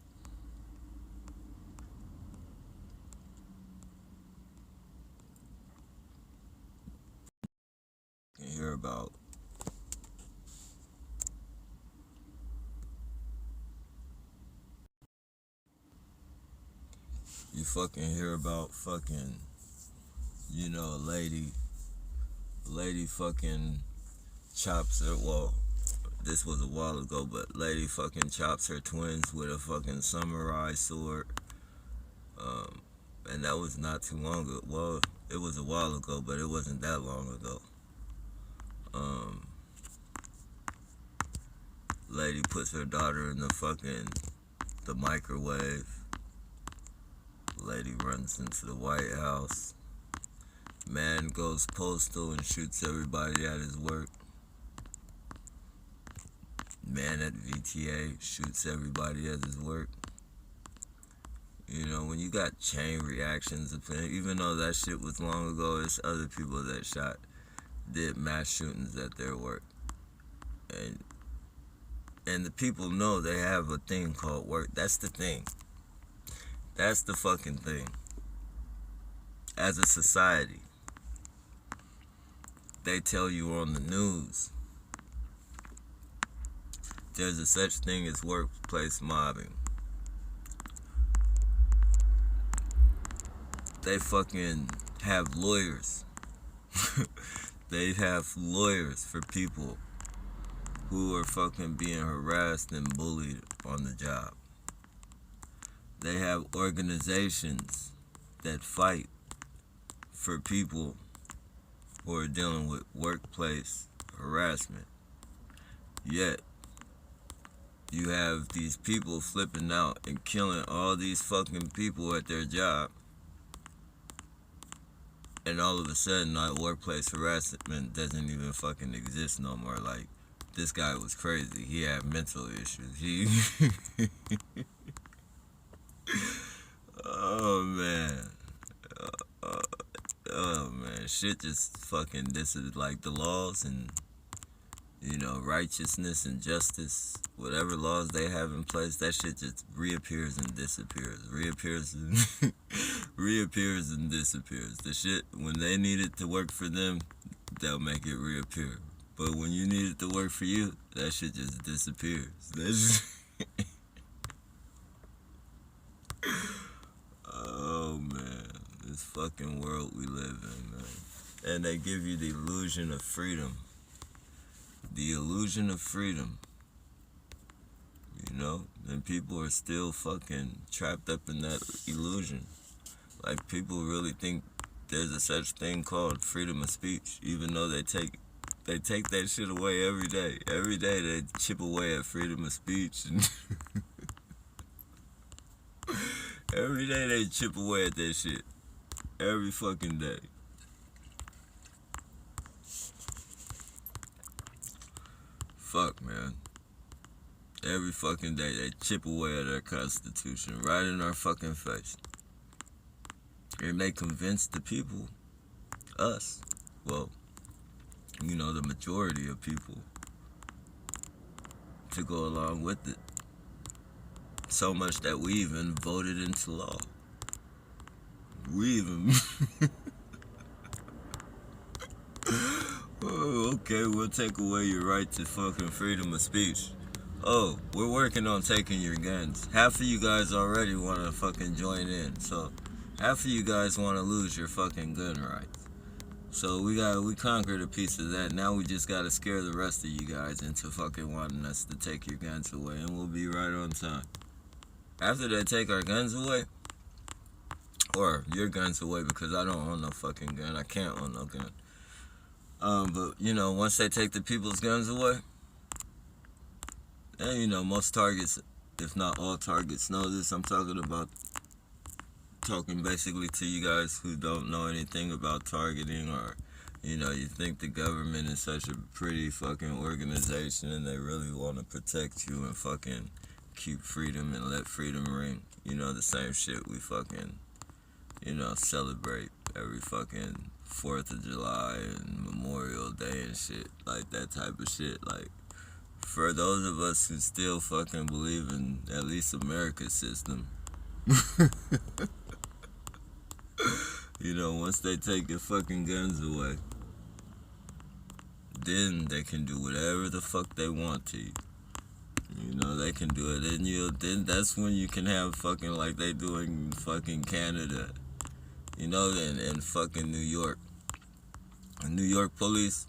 B: You hear about fucking, you know, a lady fucking chops her, well, this was a while ago, but lady fucking chops her twins with a fucking samurai sword. And that was not too long ago. Well, it was a while ago, but it wasn't that long ago. Lady puts her daughter in the microwave. Lady runs into the White House. Man goes postal and shoots everybody at his work. Man at VTA shoots everybody at his work. You know, when you got chain reactions, even though that shit was long ago, it's other people that did mass shootings at their work. And the people know they have a thing called work. That's the thing. That's the fucking thing. As a society, they tell you on the news there's a such thing as workplace mobbing. They fucking have lawyers. They have lawyers for people who are fucking being harassed and bullied on the job. They have organizations that fight for people who are dealing with workplace harassment. Yet, you have these people flipping out and killing all these fucking people at their job. And all of a sudden, that workplace harassment doesn't even fucking exist no more. Like, this guy was crazy. He had mental issues. Oh, man. Oh, man. Shit just fucking, this is like the laws and, you know, righteousness and justice, whatever laws they have in place, that shit just reappears and disappears. Reappears and disappears. The shit, when they need it to work for them, they'll make it reappear. But when you need it to work for you, that shit just disappears. Oh, man. This fucking world we live in, man. And they give you the illusion of freedom. The illusion of freedom. You know? And people are still fucking trapped up in that illusion. Like, people really think there's a such thing called freedom of speech, even though they take that shit away every day. Every day they chip away at freedom of speech. And every day they chip away at that shit. Every fucking day. Fuck, man. Every fucking day they chip away at our Constitution, right in our fucking face. And they convince the people, us, well, you know, the majority of people, to go along with it. So much that we even voted into law. We Okay, we'll take away your right to fucking freedom of speech. Oh, we're working on taking your guns. Half of you guys already want to fucking join in, so half of you guys want to lose your fucking gun rights. So we conquered a piece of that. Now we just gotta scare the rest of you guys into fucking wanting us to take your guns away, and we'll be right on time. After they take our guns away, or your guns away, because I don't own no fucking gun. I can't own no gun. But you know, once they take the people's guns away, and you know, most targets, if not all targets, know this. I'm talking basically to you guys who don't know anything about targeting, or you know, you think the government is such a pretty fucking organization and they really want to protect you and fucking keep freedom and let freedom ring. You know, the same shit we fucking, you know, celebrate every fucking 4th of July and Memorial Day and shit, like that type of shit. Like, for those of us who still fucking believe in at least America's system, you know, once they take your fucking guns away, then they can do whatever the fuck they want to you. You know, they can do it. Then that's when you can have fucking like they do in fucking Canada. You know, and fucking New York. The New York police,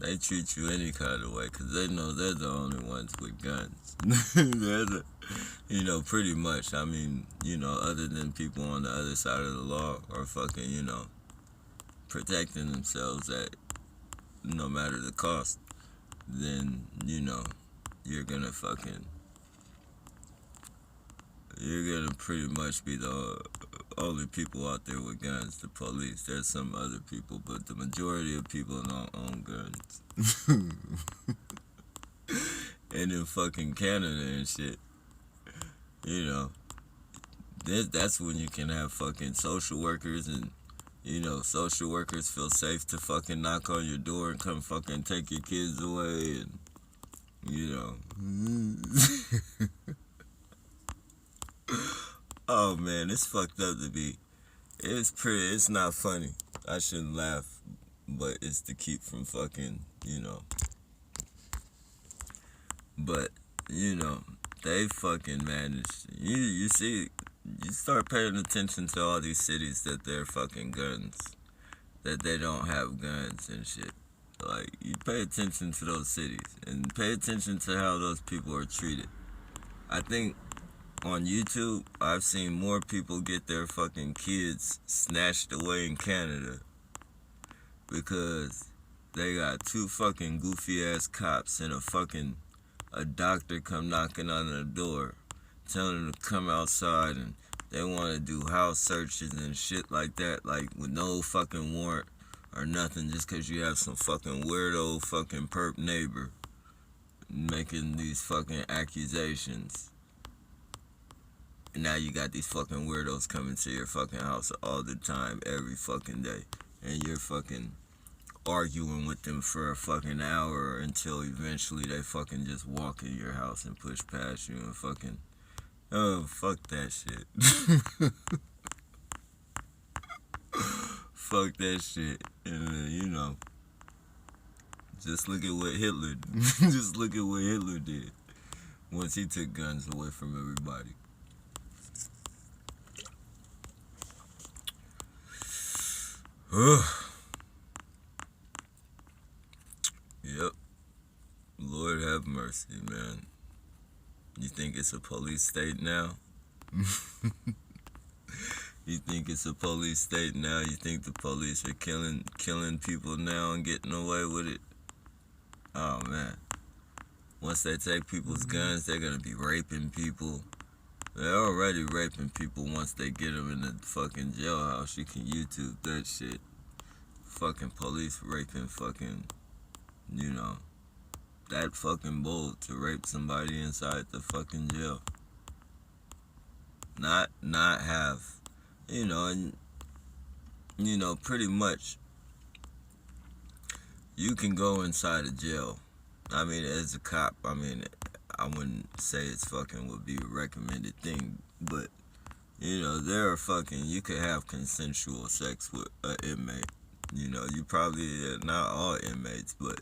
B: they treat you any kind of way because they know they're the only ones with guns. You know, pretty much. I mean, you know, other than people on the other side of the law are fucking, you know, protecting themselves at no matter the cost, then, you know, you're gonna pretty much be the only people out there with guns, the police. There's some other people, but the majority of people don't own guns. And in fucking Canada and shit, you know, that's when you can have fucking social workers, and you know, social workers feel safe to fucking knock on your door and come fucking take your kids away, and you know. Oh man, it's fucked up to be. It's not funny. I shouldn't laugh, but it's to keep from fucking, you know. But, you know, they fucking managed. You see, you start paying attention to all these cities that they're fucking guns, that they don't have guns and shit. Like, you pay attention to those cities and pay attention to how those people are treated. I think on YouTube, I've seen more people get their fucking kids snatched away in Canada because they got two fucking goofy ass cops and a doctor come knocking on their door telling them to come outside, and they want to do house searches and shit like that, like with no fucking warrant or nothing, just because you have some fucking weirdo fucking perp neighbor making these fucking accusations. And now you got these fucking weirdos coming to your fucking house all the time, every fucking day, and you're fucking arguing with them for a fucking hour until eventually they fucking just walk in your house and push past you and fucking, oh, fuck that shit. Fuck that shit. And you know, just look at what Hitler did once he took guns away from everybody. Yep. Lord have mercy, man. You think it's a police state now? You think it's a police state now? You think the police are killing people now and getting away with it? Oh, man. Once they take people's guns, they're gonna be raping people. They're already raping people once they get them in the fucking jailhouse. You can YouTube that shit. Fucking police raping fucking, you know, that fucking bold to rape somebody inside the fucking jail. Not have, you know, and, you know, pretty much, you can go inside a jail. I mean, as a cop, I mean, I wouldn't say it's fucking would be a recommended thing, but, you know, you could have consensual sex with an inmate. You know, you probably not all inmates, but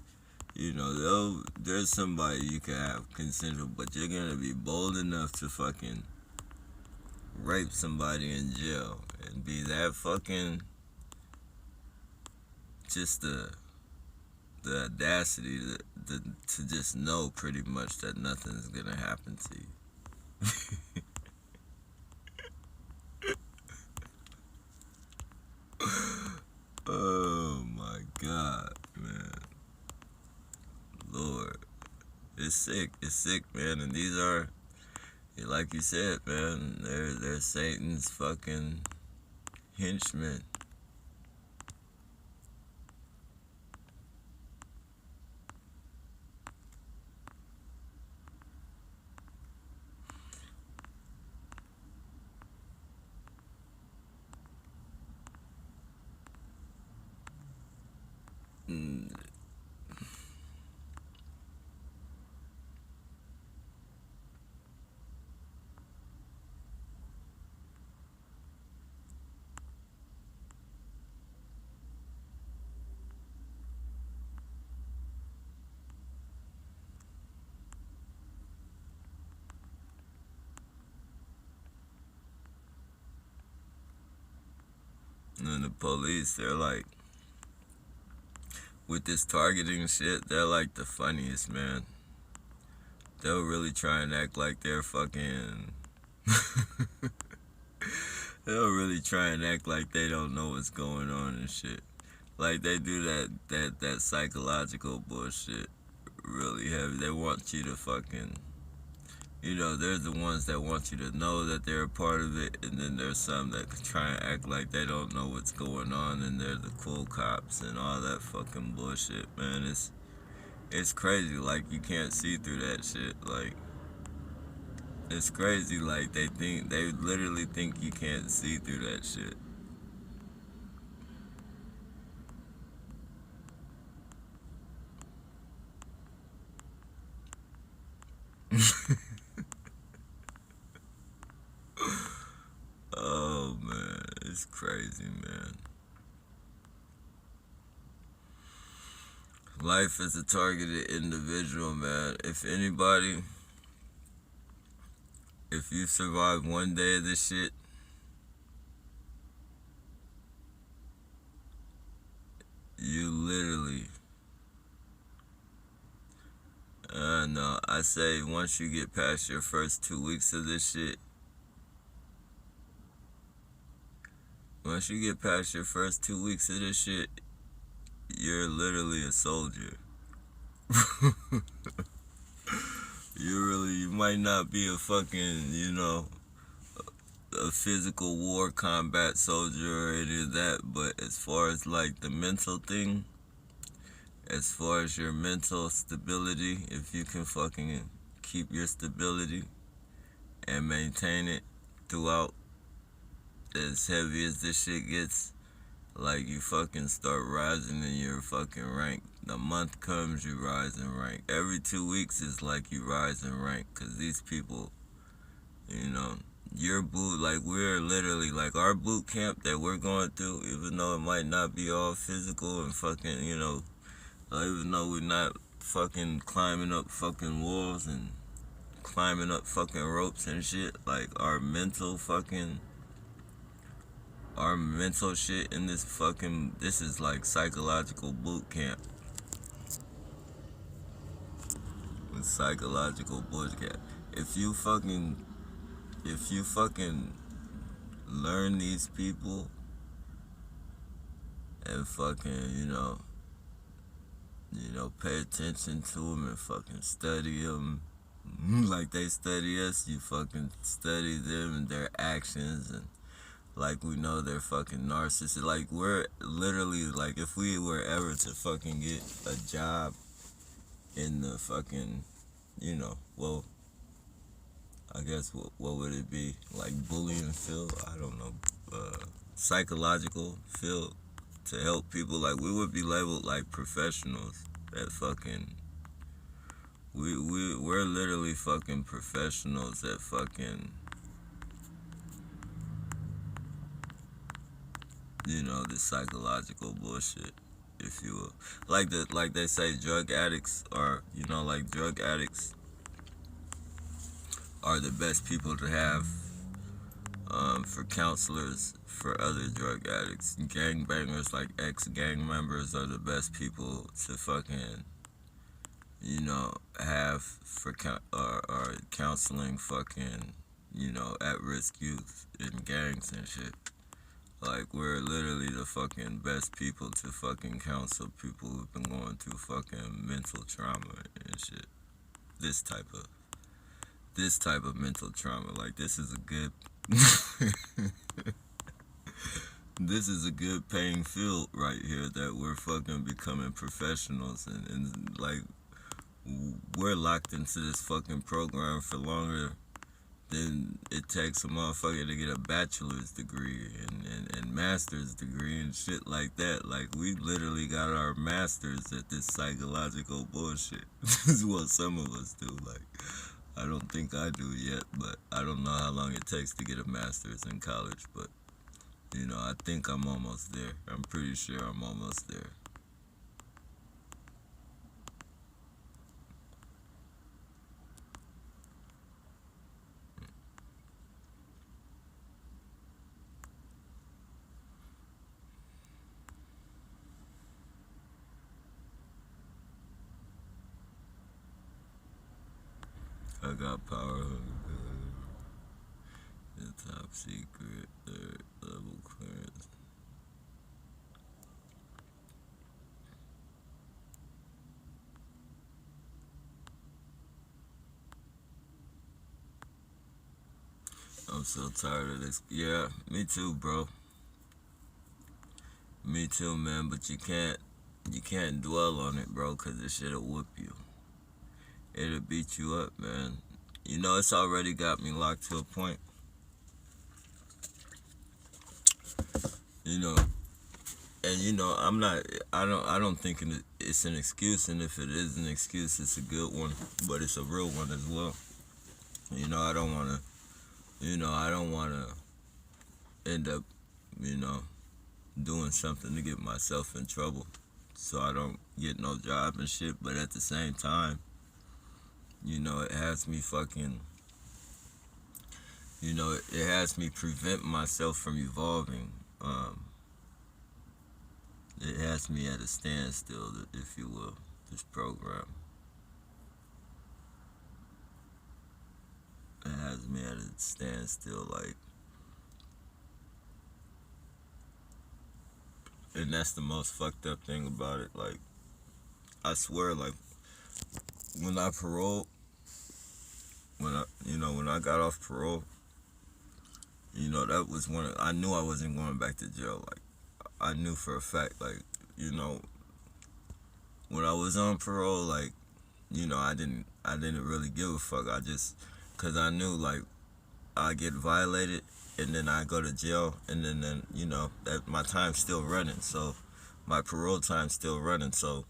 B: you know, there's somebody you can have consensual, but you're gonna be bold enough to fucking rape somebody in jail and be that fucking just the audacity to just know pretty much that nothing's gonna happen to you. Oh my God, man. Lord. It's sick, man. And these are, like you said, man, they're Satan's fucking henchmen. Mm. And the police, they're like, with this targeting shit, they're like the funniest, man. They'll really try and act like they're fucking. They'll really try and act like they don't know what's going on and shit. Like they do that psychological bullshit really heavy. They want you to fucking, you know, they're the ones that want you to know that they're a part of it, and then there's some that try and act like they don't know what's going on, and they're the cool cops and all that fucking bullshit, man. It's crazy. Like you can't see through that shit. Like it's crazy. Like they literally think you can't see through that shit. Oh man, it's crazy, man. Life is a targeted individual, man. If you survive one day of this shit, you literally, no, I say once you get past your first 2 weeks of this shit, once you get past your first 2 weeks of this shit, you're literally a soldier. You might not be a fucking, you know, a physical war combat soldier or any of that, but as far as like the mental thing, as far as your mental stability, if you can fucking keep your stability and maintain it throughout, as heavy as this shit gets, like you fucking start rising in your fucking rank. The month comes, you rise in rank. Every 2 weeks is like you rise in rank, cause these people, you know, like we're literally like our boot camp that we're going through, even though it might not be all physical and fucking, you know, even though we're not fucking climbing up fucking walls and climbing up fucking ropes and shit, like our mental shit in this is like psychological boot camp. It's psychological boot camp. If you fucking learn these people and fucking, pay attention to them and fucking study them like they study us, you fucking study them and their actions, and like we know they're fucking narcissists. Like we're literally, like if we were ever to fucking get a job in the fucking, well, I guess what would it be? Like bullying field? I don't know. Psychological field to help people. Like we would be labeled like professionals at fucking. We're literally fucking professionals at fucking you know, the psychological bullshit, if you will. Like they say, drug addicts are, you know, like drug addicts are the best people to have for counselors for other drug addicts. Gangbangers, like ex-gang members, are the best people to fucking, you know, have for or counseling fucking, you know, at-risk youth in gangs and shit. Like, we're literally the fucking best people to fucking counsel people who've been going through fucking mental trauma and shit. This type of mental trauma. Like, this is a good this is a good paying field right here that we're fucking becoming professionals and like we're locked into this fucking program for longer than it takes a motherfucker to get a bachelor's degree and master's degree and shit like that. Like, we literally got our masters at this psychological bullshit. This is what some of us do. Like, I don't think I do yet, but I don't know how long it takes to get a master's in college, but you know, I think I'm almost there. I'm pretty sure I'm almost there. I got power, the top secret, third level clearance. I'm so tired of this. Yeah, me too, bro. Me too, man. But you can't dwell on it, bro, cause this shit'll whoop you. It'll beat you up, man. You know, it's already got me locked to a point. You know, and you know, I don't think it's an excuse, and if it is an excuse, it's a good one, but it's a real one as well. You know, I don't want to end up, you know, doing something to get myself in trouble so I don't get no job and shit, but at the same time, you know, it has me fucking, you know, it has me prevent myself from evolving. It has me at a standstill, if you will, this program. It has me at a standstill, like, and that's the most fucked up thing about it. Like, I swear, like, when I paroled, when I got off parole, you know, that was I knew I wasn't going back to jail. Like, I knew for a fact, like, you know, when I was on parole, like, you know, I didn't really give a fuck. Cause I knew, like, I get violated and then I go to jail and then you know, that my time's still running. So my parole time's still running. So,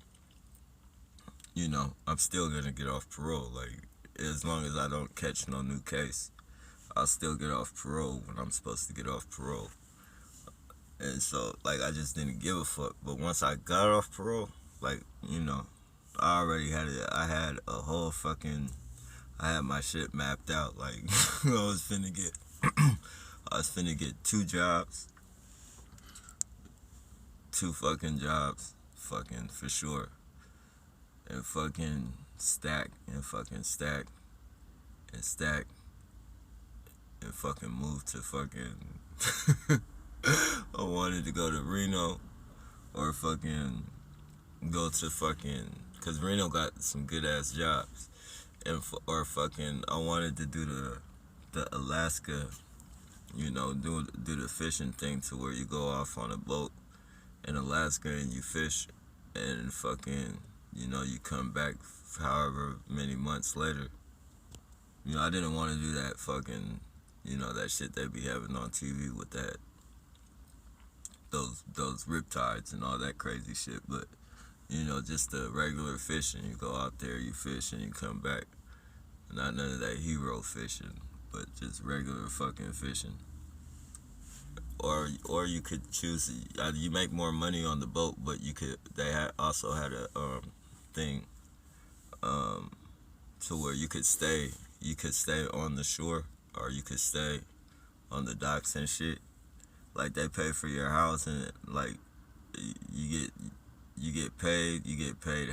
B: you know, I'm still gonna get off parole. Like, as long as I don't catch no new case, I'll still get off parole when I'm supposed to get off parole. And so, like, I just didn't give a fuck. But once I got off parole, like, you know, I already had it. I had a whole fucking, I had my shit mapped out. Like, I was finna get 2 jobs. 2 fucking jobs. Fucking, for sure. And fucking stack, and fucking stack, and stack, and fucking move to fucking, I wanted to go to Reno, or fucking go to fucking, cause Reno got some good ass jobs, and or fucking, I wanted to do the Alaska, you know, do the fishing thing to where you go off on a boat in Alaska and you fish, and fucking, you know, you come back however many months later. You know, I didn't want to do that fucking, you know, that shit they be having on TV with that, those riptides and all that crazy shit, but, you know, just the regular fishing. You go out there, you fish, and you come back. Not none of that hero fishing, but just regular fucking fishing. Or or you could choose. You make more money on the boat, but you could. They also had a thing to where you could stay. You could stay on the shore, or you could stay on the docks and shit. Like they pay for your house, and like you get paid. You get paid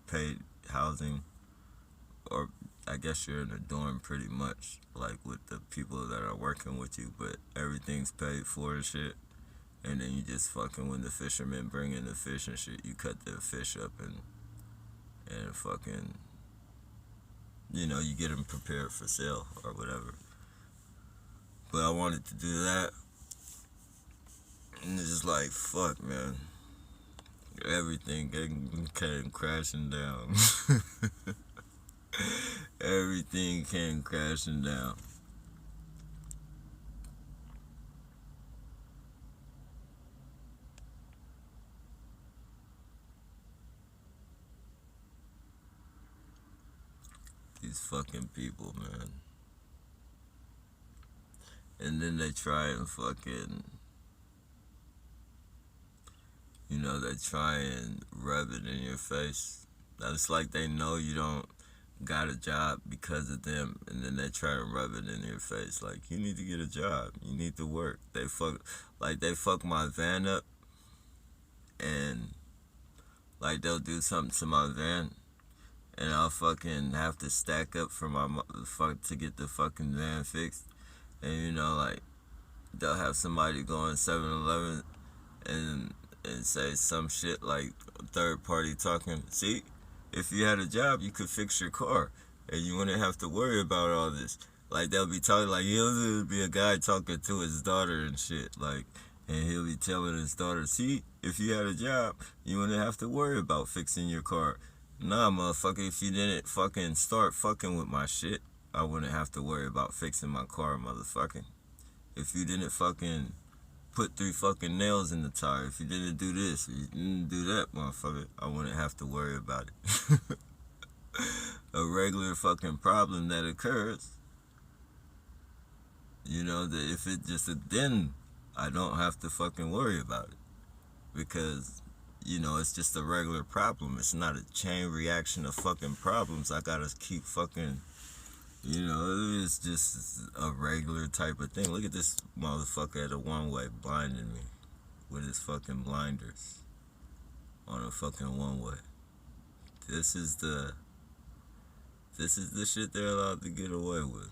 B: paid housing, or I guess you're in a dorm pretty much, like with the people that are working with you, but everything's paid for and shit. And then you just fucking, when the fishermen bring in the fish and shit, you cut the fish up and fucking, you get them prepared for sale or whatever. But I wanted to do that, and it's just like, fuck, man. Everything came crashing down. Everything came crashing down. These fucking people, man. And then they try and fucking, they try and rub it in your face. Now, it's like they know you don't got a job because of them, and then they try and rub it in your face. Like, you need to get a job. You need to work. They fuck my van up, and, like, they'll do something to my van, and I'll fucking have to stack up for to get the fucking van fixed. And, like, they'll have somebody go in 7-Eleven and say some shit like third party talking. See, if you had a job, you could fix your car, and you wouldn't have to worry about all this. Like, they'll be talking, like, he'll be a guy talking to his daughter and shit, like, and he'll be telling his daughter, see, if you had a job, you wouldn't have to worry about fixing your car. Nah, motherfucker, if you didn't fucking start fucking with my shit, I wouldn't have to worry about fixing my car, motherfucker. If you didn't fucking put 3 fucking nails in the tire, if you didn't do this, if you didn't do that, motherfucker, I wouldn't have to worry about it. A regular fucking problem that occurs, that if it just, then I don't have to fucking worry about it. Because, it's just a regular problem. It's not a chain reaction of fucking problems. I gotta keep fucking, it's just a regular type of thing. Look at this motherfucker at a one-way blinding me with his fucking blinders on a fucking one-way. This is the shit they're allowed to get away with.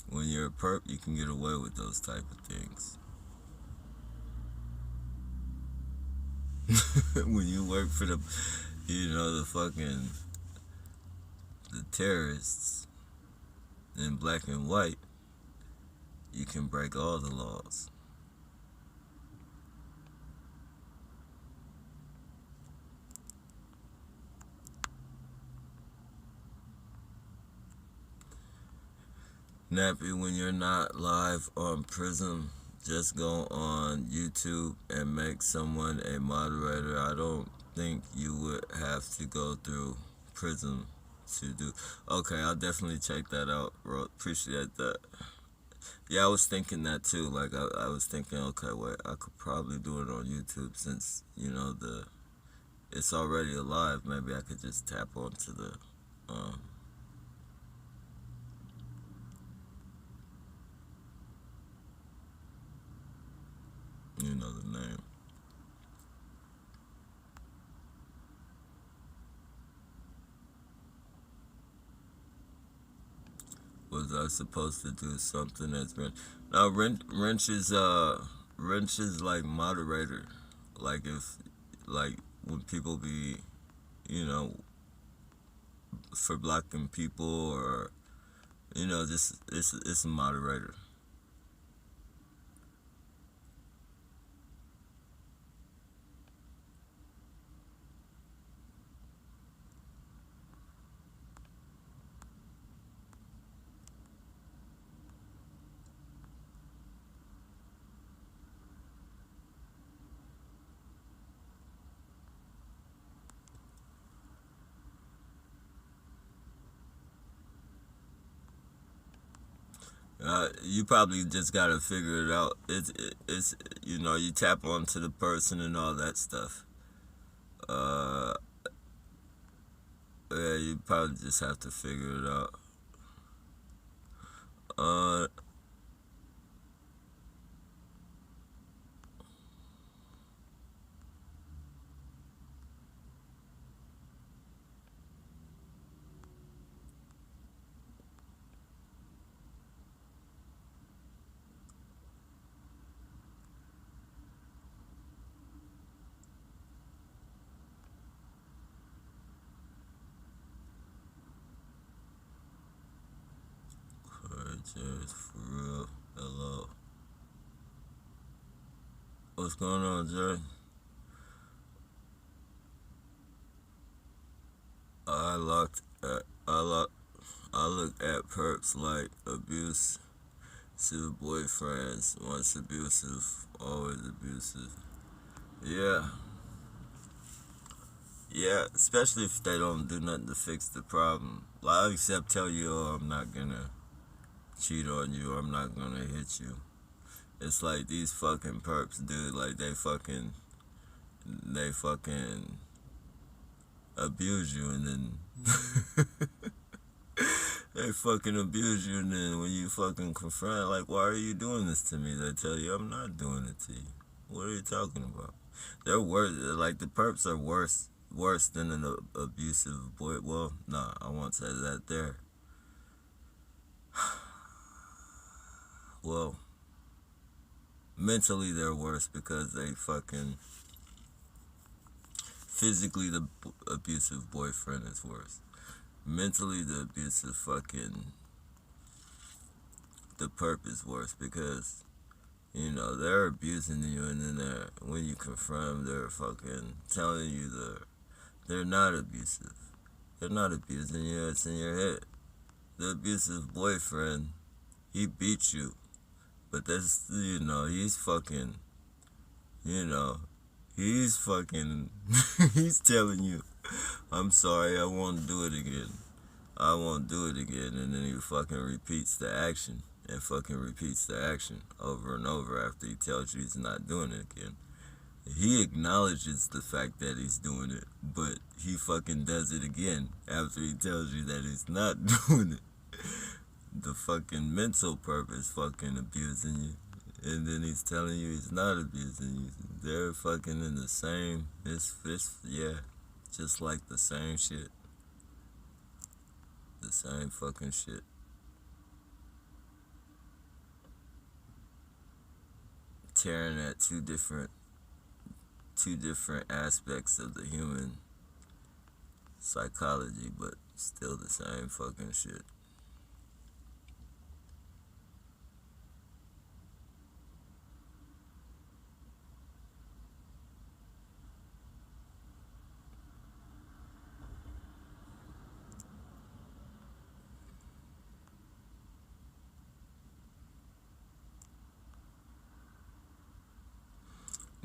B: When you're a perp, you can get away with those type of things. When you work for the terrorists in black and white, you can break all the laws. Nappy, when you're not live on Prism, just go on YouTube and make someone a moderator. I don't think you would have to go through Prism to do. Okay, I'll definitely check that out, bro. Appreciate that. Yeah, I was thinking that too. Like, I was thinking, okay, wait, I could probably do it on YouTube since, it's already alive. Maybe I could just tap onto the, the name. Was I supposed to do something as Wrench? No, Wrench is like moderator. Like, if, like, when people be, for blocking people, or, just, it's a moderator. you probably just gotta figure it out. It's you know, you tap onto the person and all that stuff. Uh, yeah, you probably just have to figure it out. Uh, Cheers, for real. Hello. What's going on, Jerry? I look at perps like abusive boyfriends. Once abusive, always abusive. Yeah. Yeah, especially if they don't do nothing to fix the problem. Like, except tell you, oh, I'm not gonna cheat on you, or I'm not gonna hit you. It's like these fucking perps, dude, like they fucking abuse you, and then they fucking abuse you, and then when you fucking confront, like, why are you doing this to me? They tell you, I'm not doing it to you. What are you talking about? They're worse. Like, the perps are worse than an abusive boy. Well, nah, I won't say that there. Well, mentally they're worse because they fucking physically the abusive boyfriend is worse. Mentally the abusive fucking the perp is worse because you know they're abusing you, and then when you confront them, they're fucking telling you they're not abusive. They're not abusing you. It's in your head. The abusive boyfriend, he beat you, but that's he's fucking he's fucking he's telling you, I'm sorry, I won't do it again. I won't do it again, and then he fucking repeats the action and fucking repeats the action over and over after he tells you he's not doing it again. He acknowledges the fact that he's doing it, but he fucking does it again after he tells you that he's not doing it. The fucking mental purpose fucking abusing you, and then he's telling you he's not abusing you. They're fucking in the same, it's just like the same shit. The same fucking shit. Tearing at two different aspects of the human psychology, but still the same fucking shit.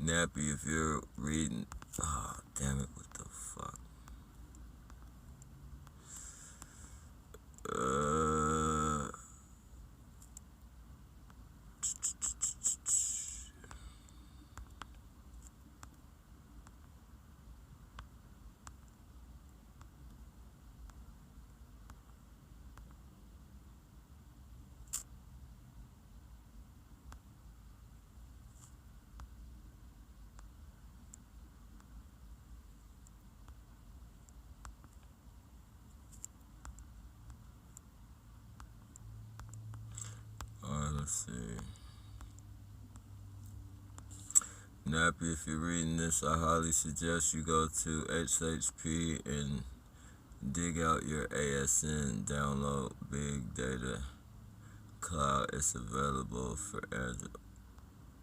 B: Nappy, if you're reading, oh damn it, what the fuck? Let's see. Nappy, if you're reading this, I highly suggest you go to HHP and dig out your ASN, download Big Data Cloud. It's available for Android.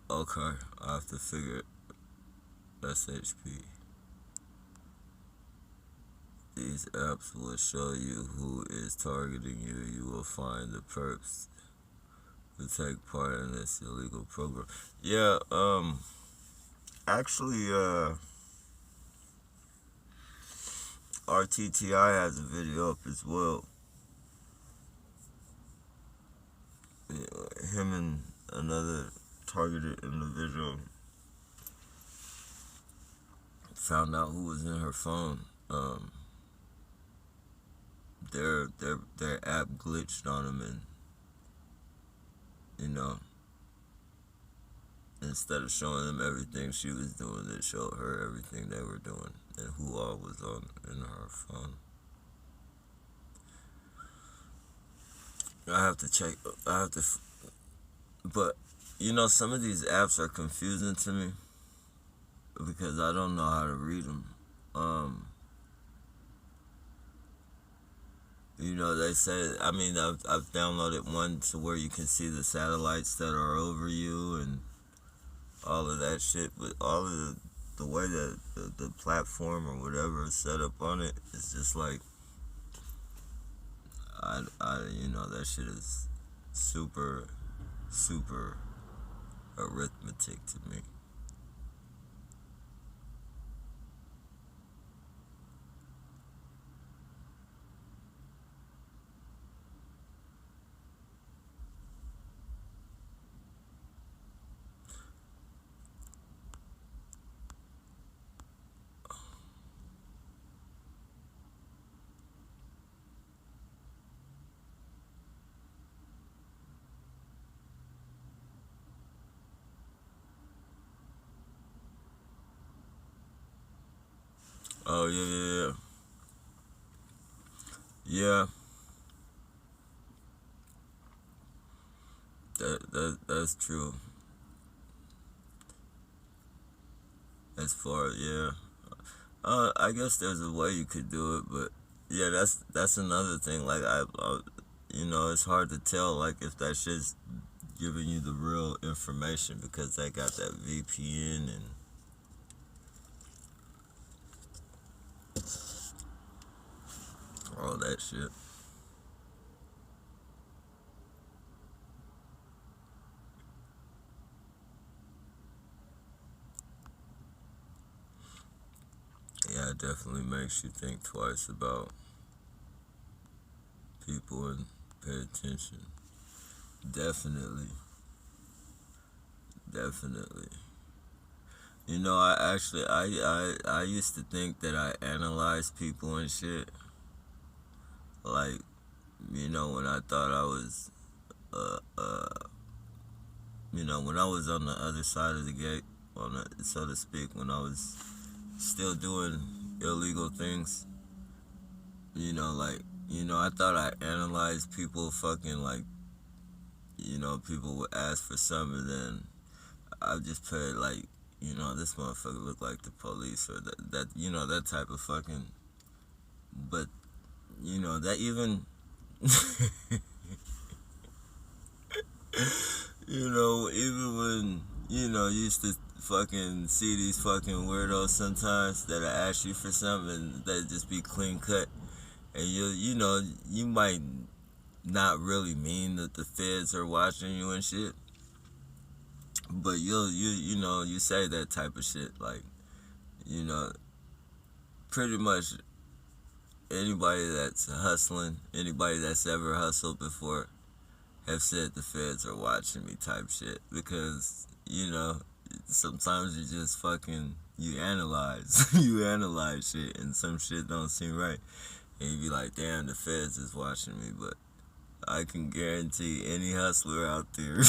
B: Okay, I have to figure SHP. These apps will show you who is targeting you. You will find the perps to take part in this illegal program. Yeah, actually, RTTI has a video up as well. him and another targeted individual found out who was in her phone. Their app glitched on him, and you know, instead of showing them everything she was doing, it showed her everything they were doing and who all was on in her phone. I have to check. But you know, some of these apps are confusing to me because I don't know how to read them. You know, they say, I mean, I've downloaded one to where you can see the satellites that are over you and all of that shit, but all of the way that the platform or whatever is set up on it, it's just like, you know, that shit is super arithmetic to me. Oh yeah. That's true. As far, yeah. I guess there's a way you could do it, but yeah, that's another thing. Like you know, it's hard to tell like if that shit's giving you the real information because they got that VPN and all that shit. Yeah, it definitely makes you think twice about people and pay attention. Definitely. You know, I used to think that I analyzed people and shit. Like, you know, when I thought I was, you know, when I was on the other side of the gate, so to speak, when I was still doing illegal things, you know, like, you know, I thought I analyzed people fucking like, you know, people would ask for something and then I just put it like, you know, this motherfucker look like the police or that you know, that type of fucking, but, you know, that even, you know, even when, you know, you used to fucking see these fucking weirdos sometimes that ask you for something that just be clean cut, and you know, you might not really mean that the feds are watching you and shit, but you know, you say that type of shit, like, you know, pretty much anybody that's hustling, anybody that's ever hustled before have said the feds are watching me type shit, because, you know, sometimes you just fucking, you analyze shit and some shit don't seem right and you be like, damn, the feds is watching me, but I can guarantee any hustler out there,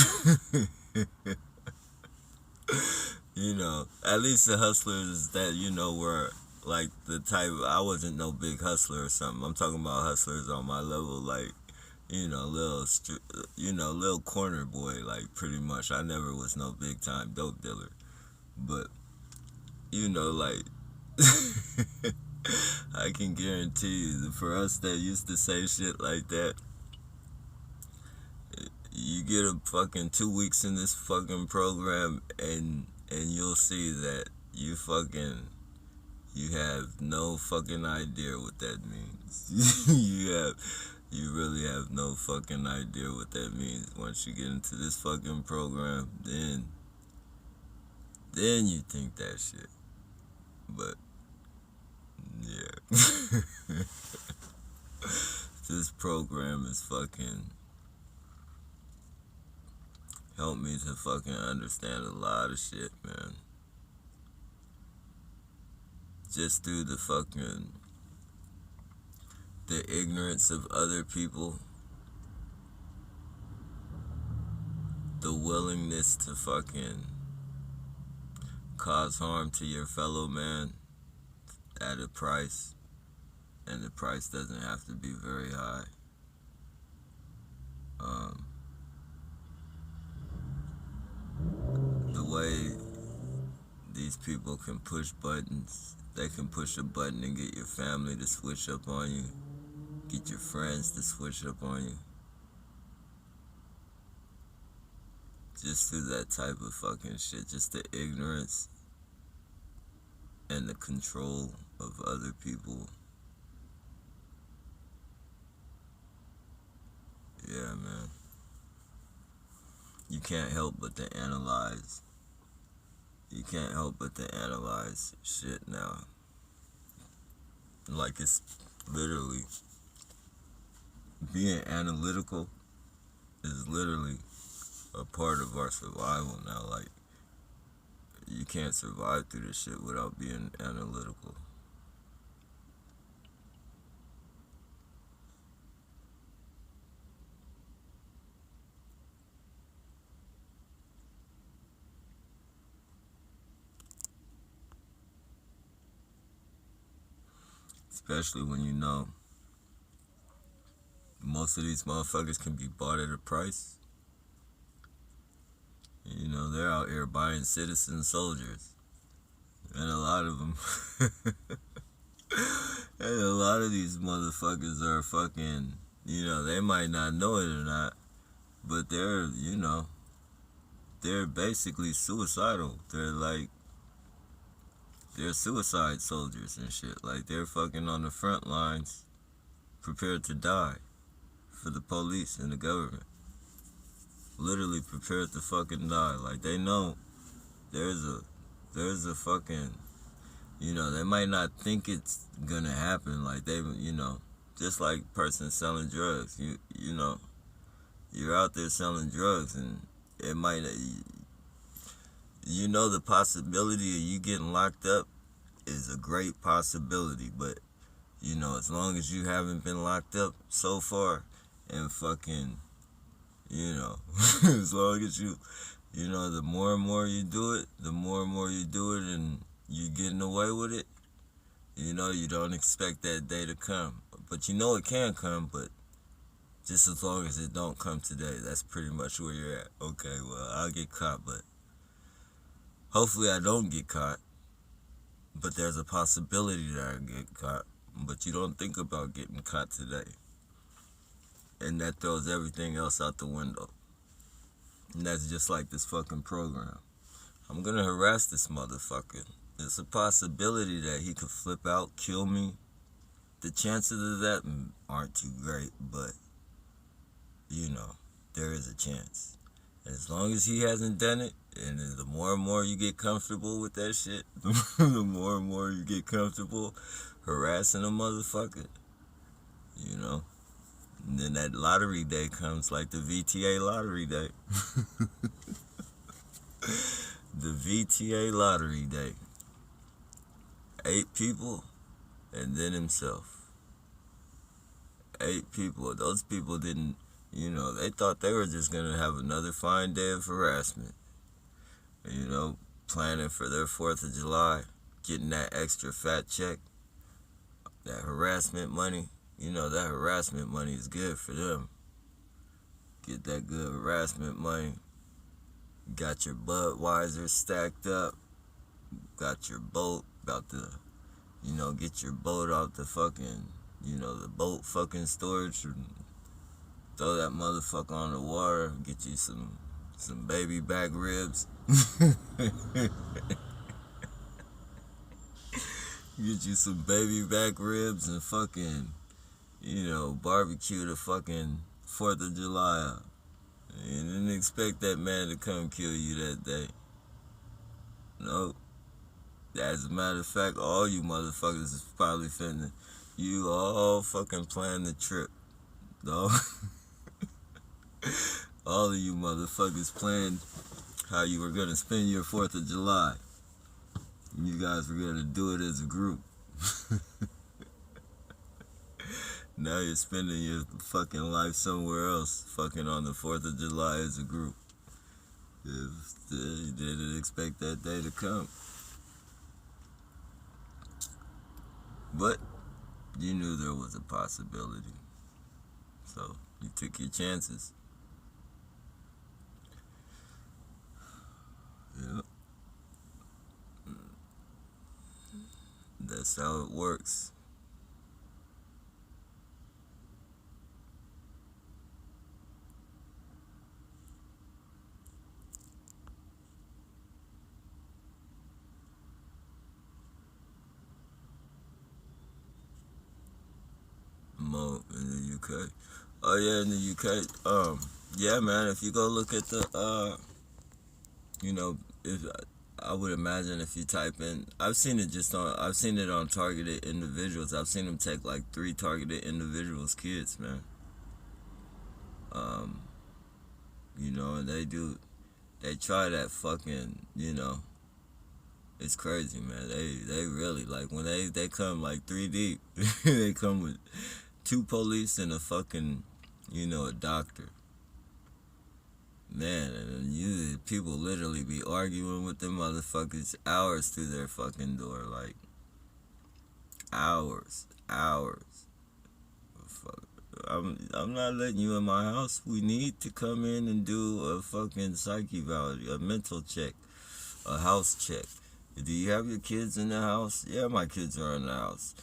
B: you know, at least the hustlers that, you know, were like the type, I wasn't no big hustler or something. I'm talking about hustlers on my level, like, you know, little corner boy, like, pretty much. I never was no big time dope dealer, but, you know, like, I can guarantee you, for us that used to say shit like that, you get a fucking 2 weeks in this fucking program and you'll see that you have no fucking idea what that means. You really have no fucking idea what that means. Once you get into this fucking program, then you think that shit. But yeah. This program is fucking, helped me to fucking understand a lot of shit, man. Just through the ignorance of other people, the willingness to fucking cause harm to your fellow man at a price, and the price doesn't have to be very high. The way these people can push buttons, they can push a button and get your family to switch up on you, get your friends to switch up on you. Just through that type of fucking shit, just the ignorance and the control of other people. Yeah, man. You can't help but to analyze. You can't help but to analyze shit now. Like, it's literally, being analytical is literally a part of our survival now. Like, you can't survive through this shit without being analytical. Especially when you know most of these motherfuckers can be bought at a price. You know, they're out here buying citizen soldiers. And a lot of them, and a lot of these motherfuckers are fucking, you know, they might not know it or not, but they're, you know, they're basically suicidal. They're suicide soldiers and shit. Like, they're fucking on the front lines, prepared to die for the police and the government. Literally prepared to fucking die. Like, they know there's a fucking, you know, they might not think it's gonna happen. Like, they, you know, just like person selling drugs. You know, you're out there selling drugs, and it might, you know, the possibility of you getting locked up is a great possibility, but, you know, as long as you haven't been locked up so far, and fucking, you know, as long as you know, the more and more you do it, and you're getting away with it, you know, you don't expect that day to come. But you know it can come, but just as long as it don't come today, that's pretty much where you're at. Okay, well, I'll get caught, but hopefully I don't get caught. But there's a possibility that I get caught. But you don't think about getting caught today. And that throws everything else out the window. And that's just like this fucking program. I'm gonna harass this motherfucker. There's a possibility that he could flip out, kill me. The chances of that aren't too great, but, you know, there is a chance. And as long as he hasn't done it, and the more and more you get comfortable with that shit, the more and more you get comfortable harassing a motherfucker, you know. And then that lottery day comes, like the VTA lottery day. The VTA lottery day. 8 people, and then himself. 8 people. Those people didn't, you know, they thought they were just gonna have another fine day of harassment. You know, planning for their 4th of July, getting that extra fat check, that harassment money. You know, that harassment money is good for them. Get that good harassment money. Got your Budweiser stacked up. Got your boat. About to, you know, get your boat out the fucking, you know, the boat fucking storage. Throw that motherfucker on the water. Get you some baby back ribs. Get you some baby back ribs and fucking, you know, barbecue the fucking 4th of July. You didn't expect that man to come kill you that day. Nope. As a matter of fact, all you motherfuckers is probably finna, you all fucking plan the trip. No. All of you motherfuckers planned how you were gonna spend your 4th of July. You guys were gonna do it as a group. Now you're spending your fucking life somewhere else, fucking on the 4th of July as a group. You didn't expect that day to come. But you knew there was a possibility. So you took your chances. Yep. That's how it works. Mo in the UK. Oh yeah, in the UK. Yeah, man. If you go look at the, if I would imagine if you type in, I've seen it on targeted individuals. I've seen them take like 3 targeted individuals' kids, man. And they try that fucking, it's crazy, man. They really, like, when they come like 3 deep, they come with 2 police and a fucking, a doctor. Man, and people literally be arguing with them motherfuckers hours through their fucking door, like, hours. Fuck. I'm not letting you in my house. We need to come in and do a fucking psyche value, a mental check, a house check. Do you have your kids in the house? Yeah, my kids are in the house.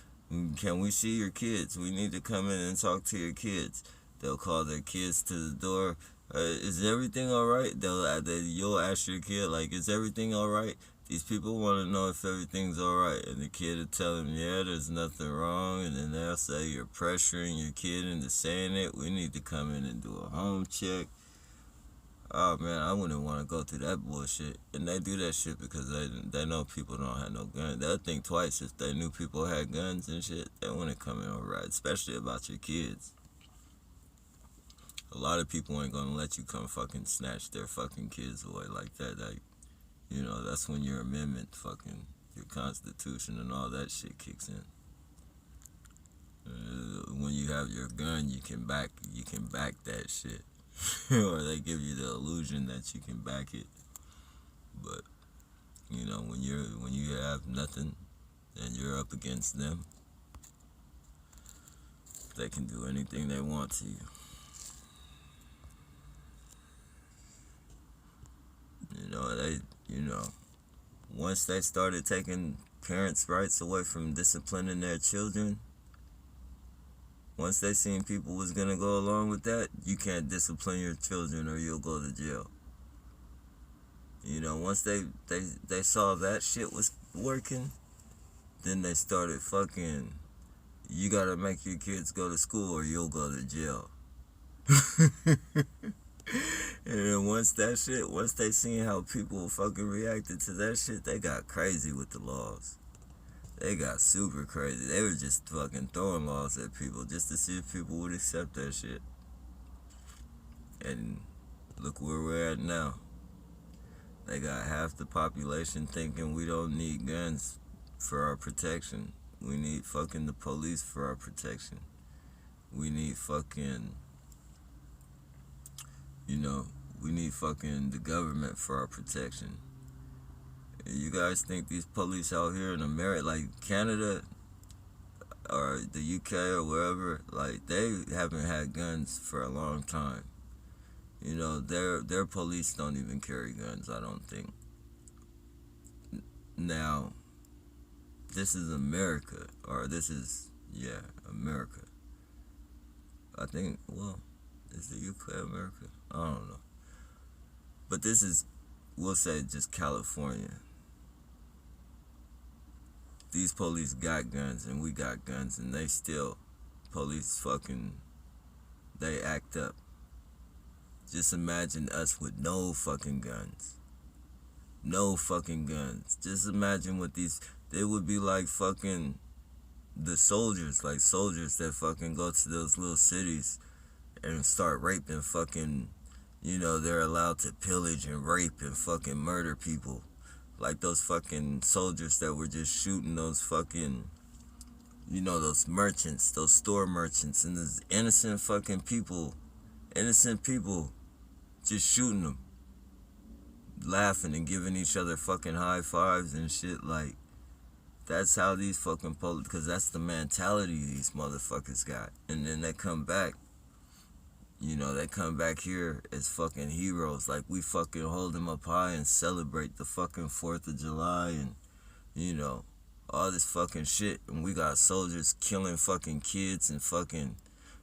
B: Can we see your kids? We need to come in and talk to your kids. They'll call their kids to the door. Is everything all right? You'll ask your kid, like, is everything all right? These people want to know if everything's all right. And the kid will tell them, yeah, there's nothing wrong. And then they'll say, you're pressuring your kid into saying it. We need to come in and do a home check. Oh, man, I wouldn't want to go through that bullshit. And they do that shit because they know people don't have no guns. They'll think twice if they knew people had guns and shit. They wouldn't come in over right, especially about your kids. A lot of people ain't gonna let you come fucking snatch their fucking kids away like that. Like, that's when your amendment, fucking, your constitution and all that shit kicks in. When you have your gun, you can back that shit. Or they give you the illusion that you can back it. But, when you have nothing and you're up against them, they can do anything they want to you. Once they started taking parents' rights away from disciplining their children, once they seen people was gonna go along with that, you can't discipline your children or you'll go to jail. Once they saw that shit was working, then they started fucking, you gotta make your kids go to school or you'll go to jail. And then once they seen how people fucking reacted to that shit, they got crazy with the laws. They got super crazy. They were just fucking throwing laws at people just to see if people would accept that shit. And look where we're at now. They got half the population thinking we don't need guns for our protection. We need fucking the police for our protection. We need fucking, we need fucking the government for our protection. You guys think these police out here in America, like Canada or the UK or wherever, like, they haven't had guns for a long time. Their police don't even carry guns, I don't think. Now, this is America, or this is, America. I think, is the UK America? I don't know. But this is, we'll say, just California. These police got guns and we got guns, and they still, police fucking, they act up. Just imagine us with no fucking guns. No fucking guns. Just imagine what they would be like fucking the soldiers, like soldiers that fucking go to those little cities and start raping fucking You know, they're allowed to pillage and rape and fucking murder people. Like those fucking soldiers that were just shooting those fucking, you know, those merchants, those store merchants, and those innocent people, just shooting them, laughing and giving each other fucking high fives and shit. Like, that's how these fucking police, because that's the mentality these motherfuckers got. And then they come back, you know, they come back here as fucking heroes. Like, we fucking hold them up high and celebrate the fucking 4th of July and, you know, all this fucking shit. And we got soldiers killing fucking kids and fucking,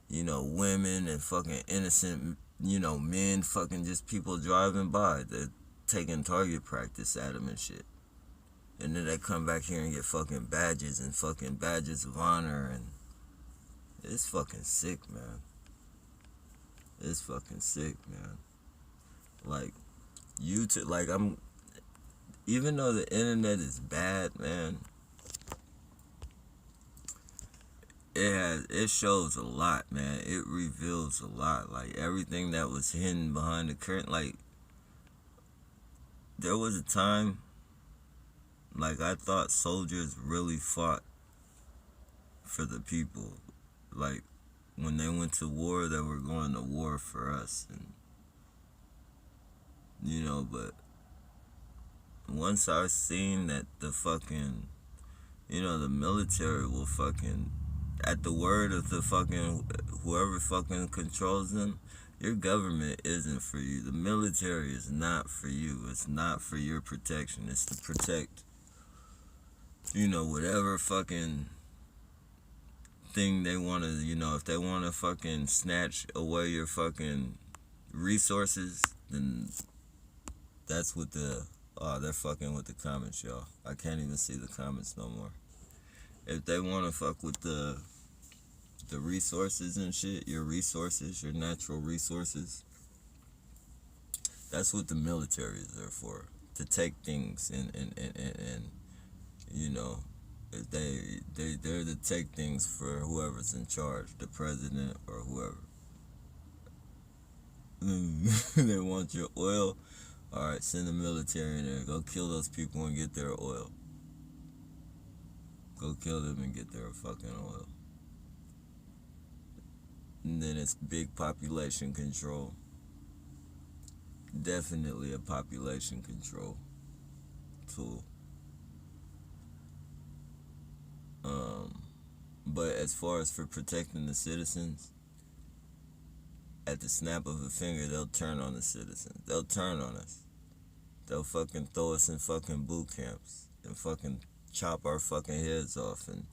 B: you know, women and fucking innocent, you know, men, fucking just people driving by. They're taking target practice at them and shit. And then they come back here and get fucking badges and fucking badges of honor. And it's fucking sick, man. It's fucking sick, man. Like, even though the internet is bad, man, it shows a lot, man. It reveals a lot. Like, everything that was hidden behind the curtain. Like, there was a time, like, I thought soldiers really fought for the people. Like, when they went to war, they were going to war for us. And, you know, but once I seen that the fucking, you know, the military will fucking, at the word of the fucking, whoever fucking controls them, your government isn't for you. The military is not for you. It's not for your protection. It's to protect, you know, whatever fucking thing they want to, you know, if they want to fucking snatch away your fucking resources, then that's what they're fucking with the comments, y'all. I can't even see the comments no more. If they want to fuck with the resources and shit, your resources, your natural resources, that's what the military is there for. To take things and you know, they're to take things for whoever's in charge, the president or whoever. They want your oil. All right, send the military in there. Go kill those people and get their oil. Go kill them and get their fucking oil. And then it's big population control. Definitely a population control tool. But as far as for protecting the citizens, at the snap of a finger, they'll turn on the citizens. They'll turn on us. They'll fucking throw us in fucking boot camps and fucking chop our fucking heads off. And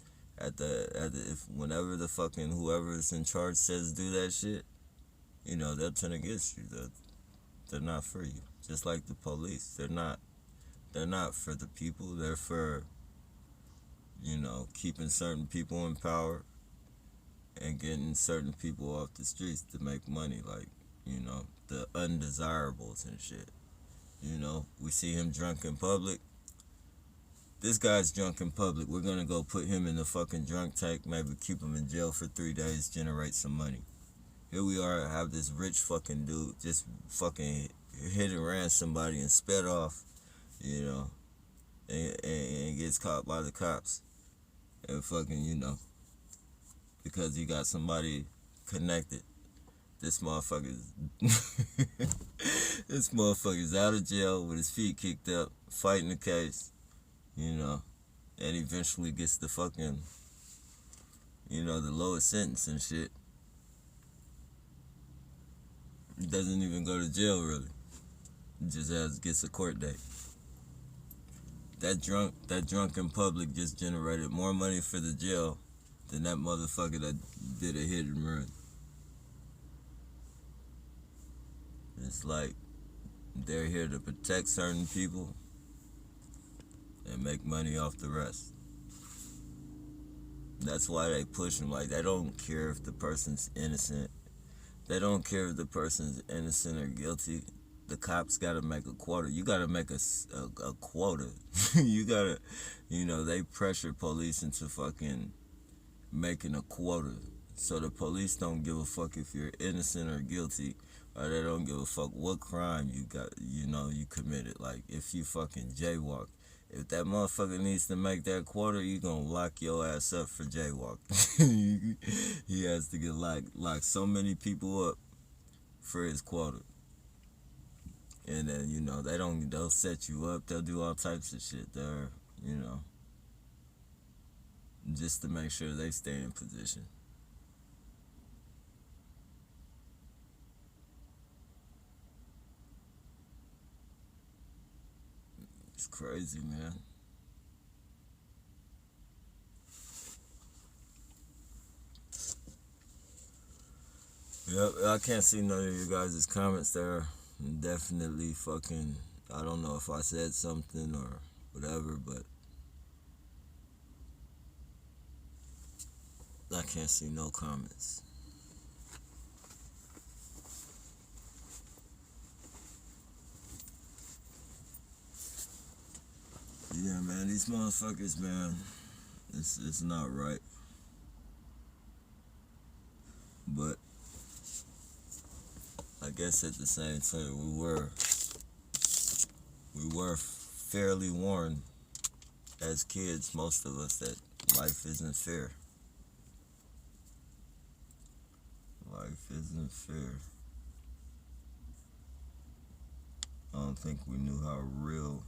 B: whenever the fucking whoever's in charge says do that shit, you know, they'll turn against you. They're not for you. Just like the police. They're not for the people. They're for, you know, keeping certain people in power and getting certain people off the streets to make money, like, you know, the undesirables and shit. You know, we see him drunk in public. This guy's drunk in public. We're gonna go put him in the fucking drunk tank, maybe keep him in jail for 3 days, generate some money. Here we are, have this rich fucking dude just fucking hit and ran somebody and sped off, you know, and gets caught by the cops. And fucking, you know, because he got somebody connected. This motherfucker's out of jail with his feet kicked up, fighting the case, you know, and eventually gets the fucking, you know, the lowest sentence and shit. Doesn't even go to jail really. Just gets a court date. That drunk in public just generated more money for the jail than that motherfucker that did a hit and run. It's like they're here to protect certain people and make money off the rest. That's why they push them. Like, they don't care if the person's innocent. They don't care if the person's innocent or guilty. The cops gotta make a quota. You gotta make a quota. You gotta, you know, they pressure police into fucking making a quota. So the police don't give a fuck if you're innocent or guilty. or they don't give a fuck what crime you got, you committed. Like, if you fucking jaywalk, if that motherfucker needs to make that quarter, you gonna lock your ass up for jaywalk. He has to get lock so many people up for his quarter. And then, they'll set you up, they'll do all types of shit there, just to make sure they stay in position. It's crazy, man. Yep, I can't see none of you guys' comments there. Definitely fucking, I don't know if I said something or whatever, but I can't see no comments. Yeah, man, these motherfuckers, man, it's not right. But I guess at the same time, we were fairly warned as kids, most of us, that life isn't fair. Life isn't fair. I don't think we knew how real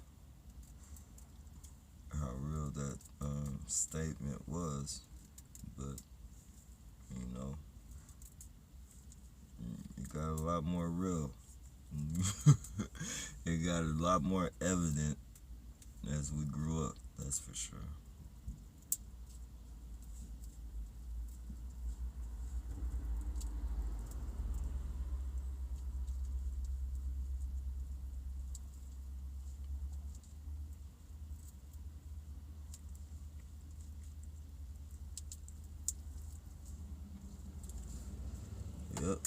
B: that statement was, but it got a lot more real. It got a lot more evident as we grew up, that's for sure. Yep.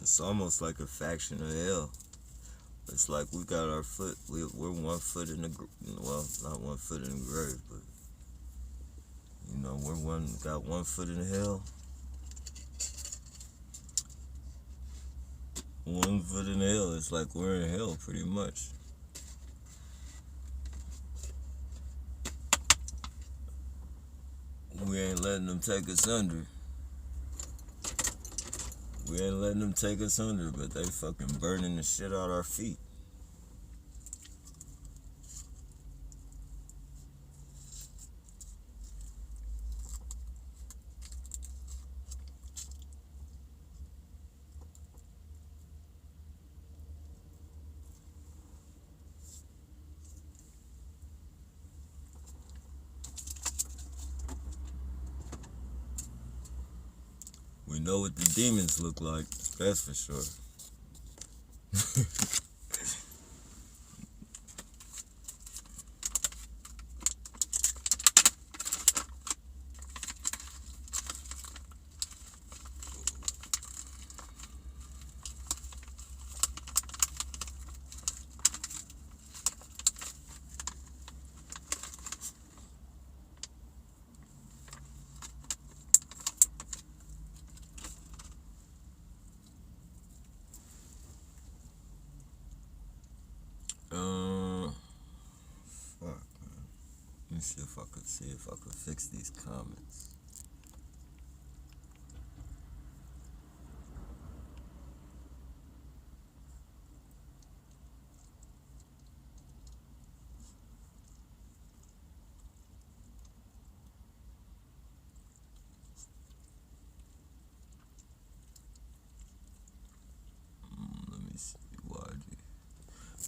B: It's almost like a faction of hell. It's like we got our foot, we're 1 foot in the, well, not 1 foot in the grave, but, got 1 foot in hell, 1 foot in hell. It's like we're in hell pretty much. We ain't letting them take us under. We ain't letting them take us under, but they fucking burning the shit out our feet. We know what the demons look like, that's for sure. Fuck, man. Let me see if I could fix these comments. Let me see.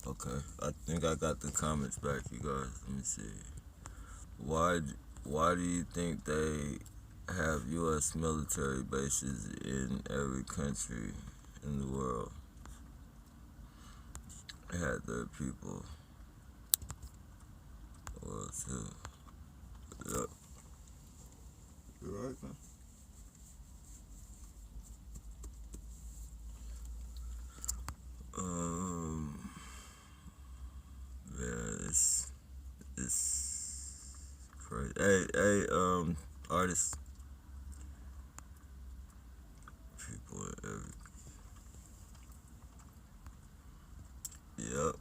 B: Okay, I think I got the comments back, you guys. Let me see. Why do you think they have U.S. military bases in every country in the world? Had their people. Well, too. Yep. You're right, man. Yeah, it's artists. People in every. Yep.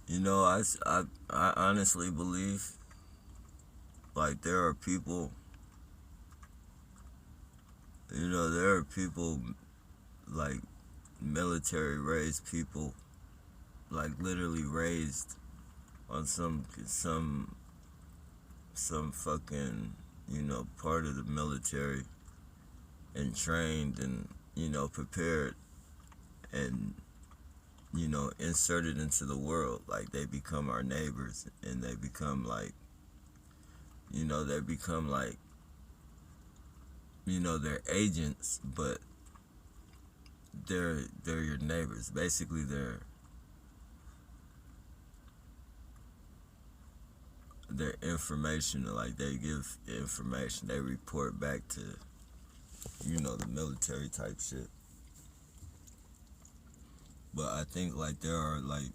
B: You know, I honestly believe, like, there are people, like, military raised people, like, literally raised on some fucking, part of the military, and trained and, prepared and, inserted into the world. Like, they become our neighbors, and they become like, they're agents, but they're your neighbors. Basically, they're information. Like, they give information. They report back to, the military type shit. But I think, like, there are, like,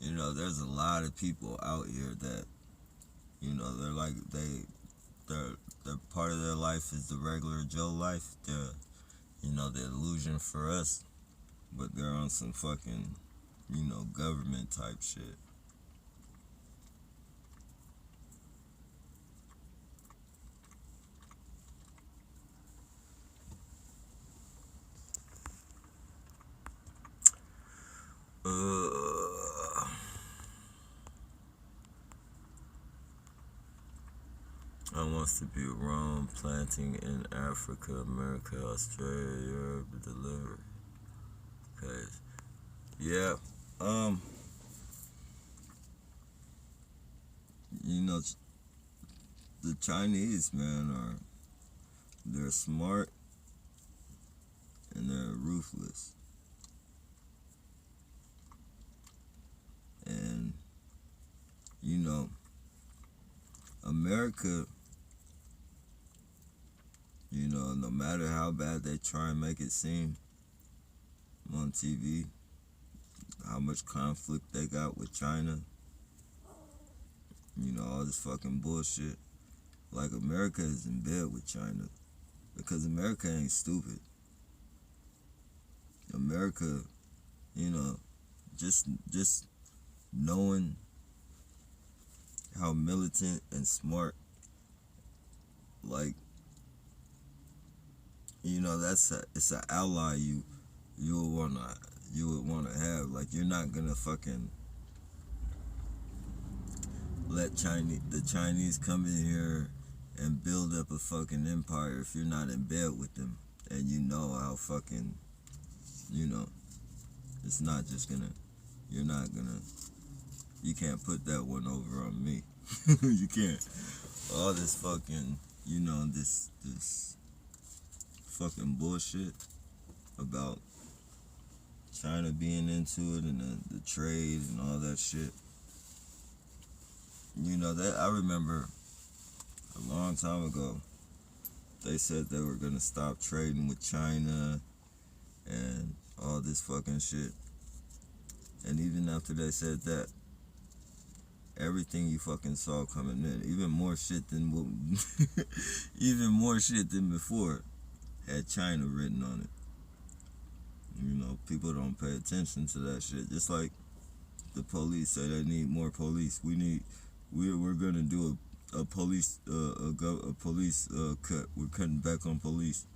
B: there's a lot of people out here that, they're like, they're part of their life is the regular Joe life. They're, the illusion for us, but they're on some fucking, government type shit. I wants to be Rome, planting in Africa, America, Australia, Europe, delivery. Okay. Yeah. The Chinese, man, they're smart and they're ruthless. And, America, no matter how bad they try and make it seem on TV, how much conflict they got with China, all this fucking bullshit. Like, America is in bed with China because America ain't stupid. America, just knowing how militant and smart, like, it's an ally you would wanna have. Like, you're not gonna fucking let the Chinese come in here and build up a fucking empire if you're not in bed with them, and how fucking, it's not just gonna, you can't put that one over on me. You can't. All this fucking, this fucking bullshit about China being into it and the trade and all that shit. That I remember a long time ago, they said they were gonna stop trading with China and all this fucking shit. And even after they said that, everything you fucking saw coming in, even more shit than before, had China written on it. People don't pay attention to that shit. Just like the police say they need more police. We're gonna do a police cut. We're cutting back on police.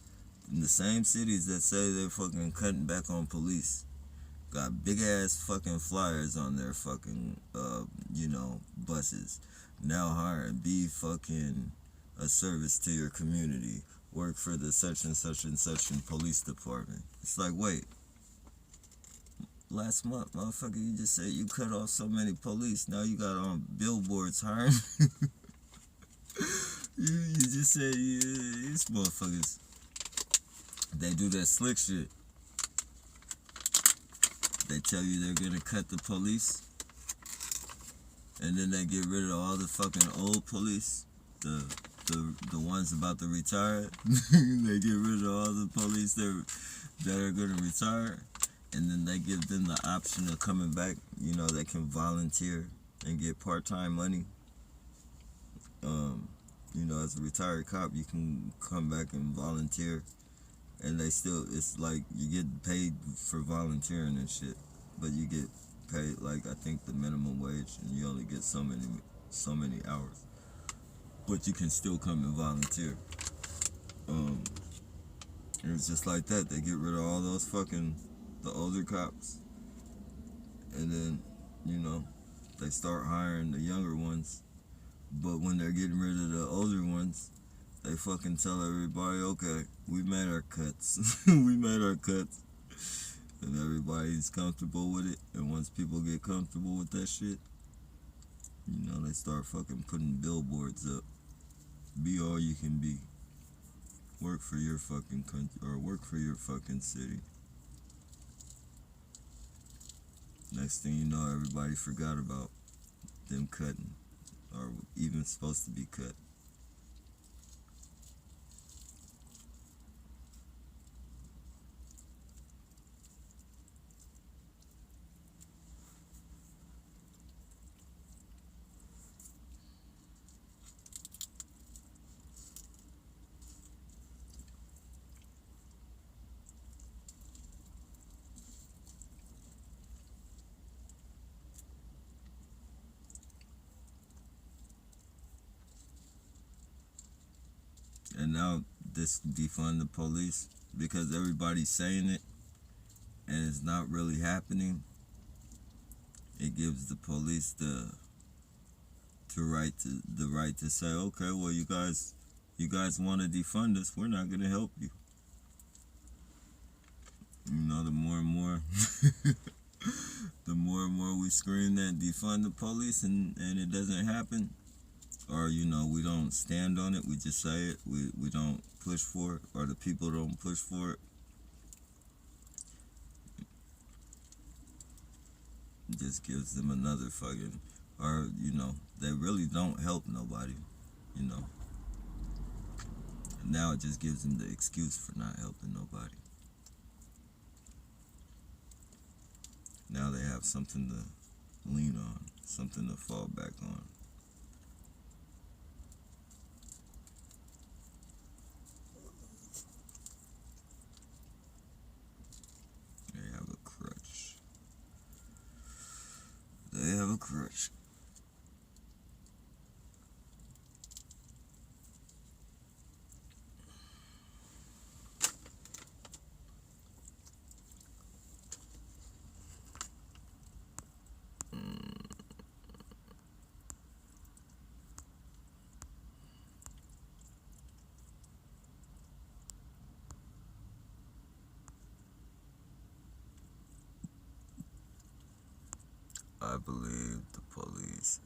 B: In the same cities that say they're fucking cutting back on police, got big ass fucking flyers on their fucking buses. Now hiring, be fucking a service to your community. Work for the such and such and such and police department. It's like, wait. Last month, motherfucker, you just said you cut off so many police. Now you got on billboards hiring. you just said, yeah, these motherfuckers, they do that slick shit. They tell you they're gonna cut the police, and then they get rid of all the fucking old police, the ones about to retire. They get rid of all the police that are gonna retire, and then they give them the option of coming back. They can volunteer and get part-time money. as a retired cop, you can come back and volunteer, and they still, it's like you get paid for volunteering and shit, but you get paid like I think the minimum wage, and you only get so many hours, but you can still come and volunteer. And it's just like that. They get rid of all those the older cops, and then, you know, they start hiring the younger ones. But when they're getting rid of the older ones, they fucking tell everybody, okay, we made our cuts. We made our cuts. And everybody's comfortable with it. And once people get comfortable with that shit, you know, they start fucking putting billboards up. Be all you can be. Work for your fucking country, or work for your fucking city. Next thing you know, everybody forgot about them cutting, or even supposed to be cut. And now this defund the police, because everybody's saying it and it's not really happening. It gives the police the right to say, okay, well, you guys want to defund us, we're not gonna help you. You know, the more and more the more and more we scream that defund the police, and it doesn't happen, or, you know, we don't stand on it, we just say it, we don't push for it, or the people don't push for it, it just gives them another fucking, or, you know, they really don't help nobody, you know. Now it just gives them the excuse for not helping nobody. Now they have something to lean on, something to fall back on. They have a crutch. They have a crutch. I believe the police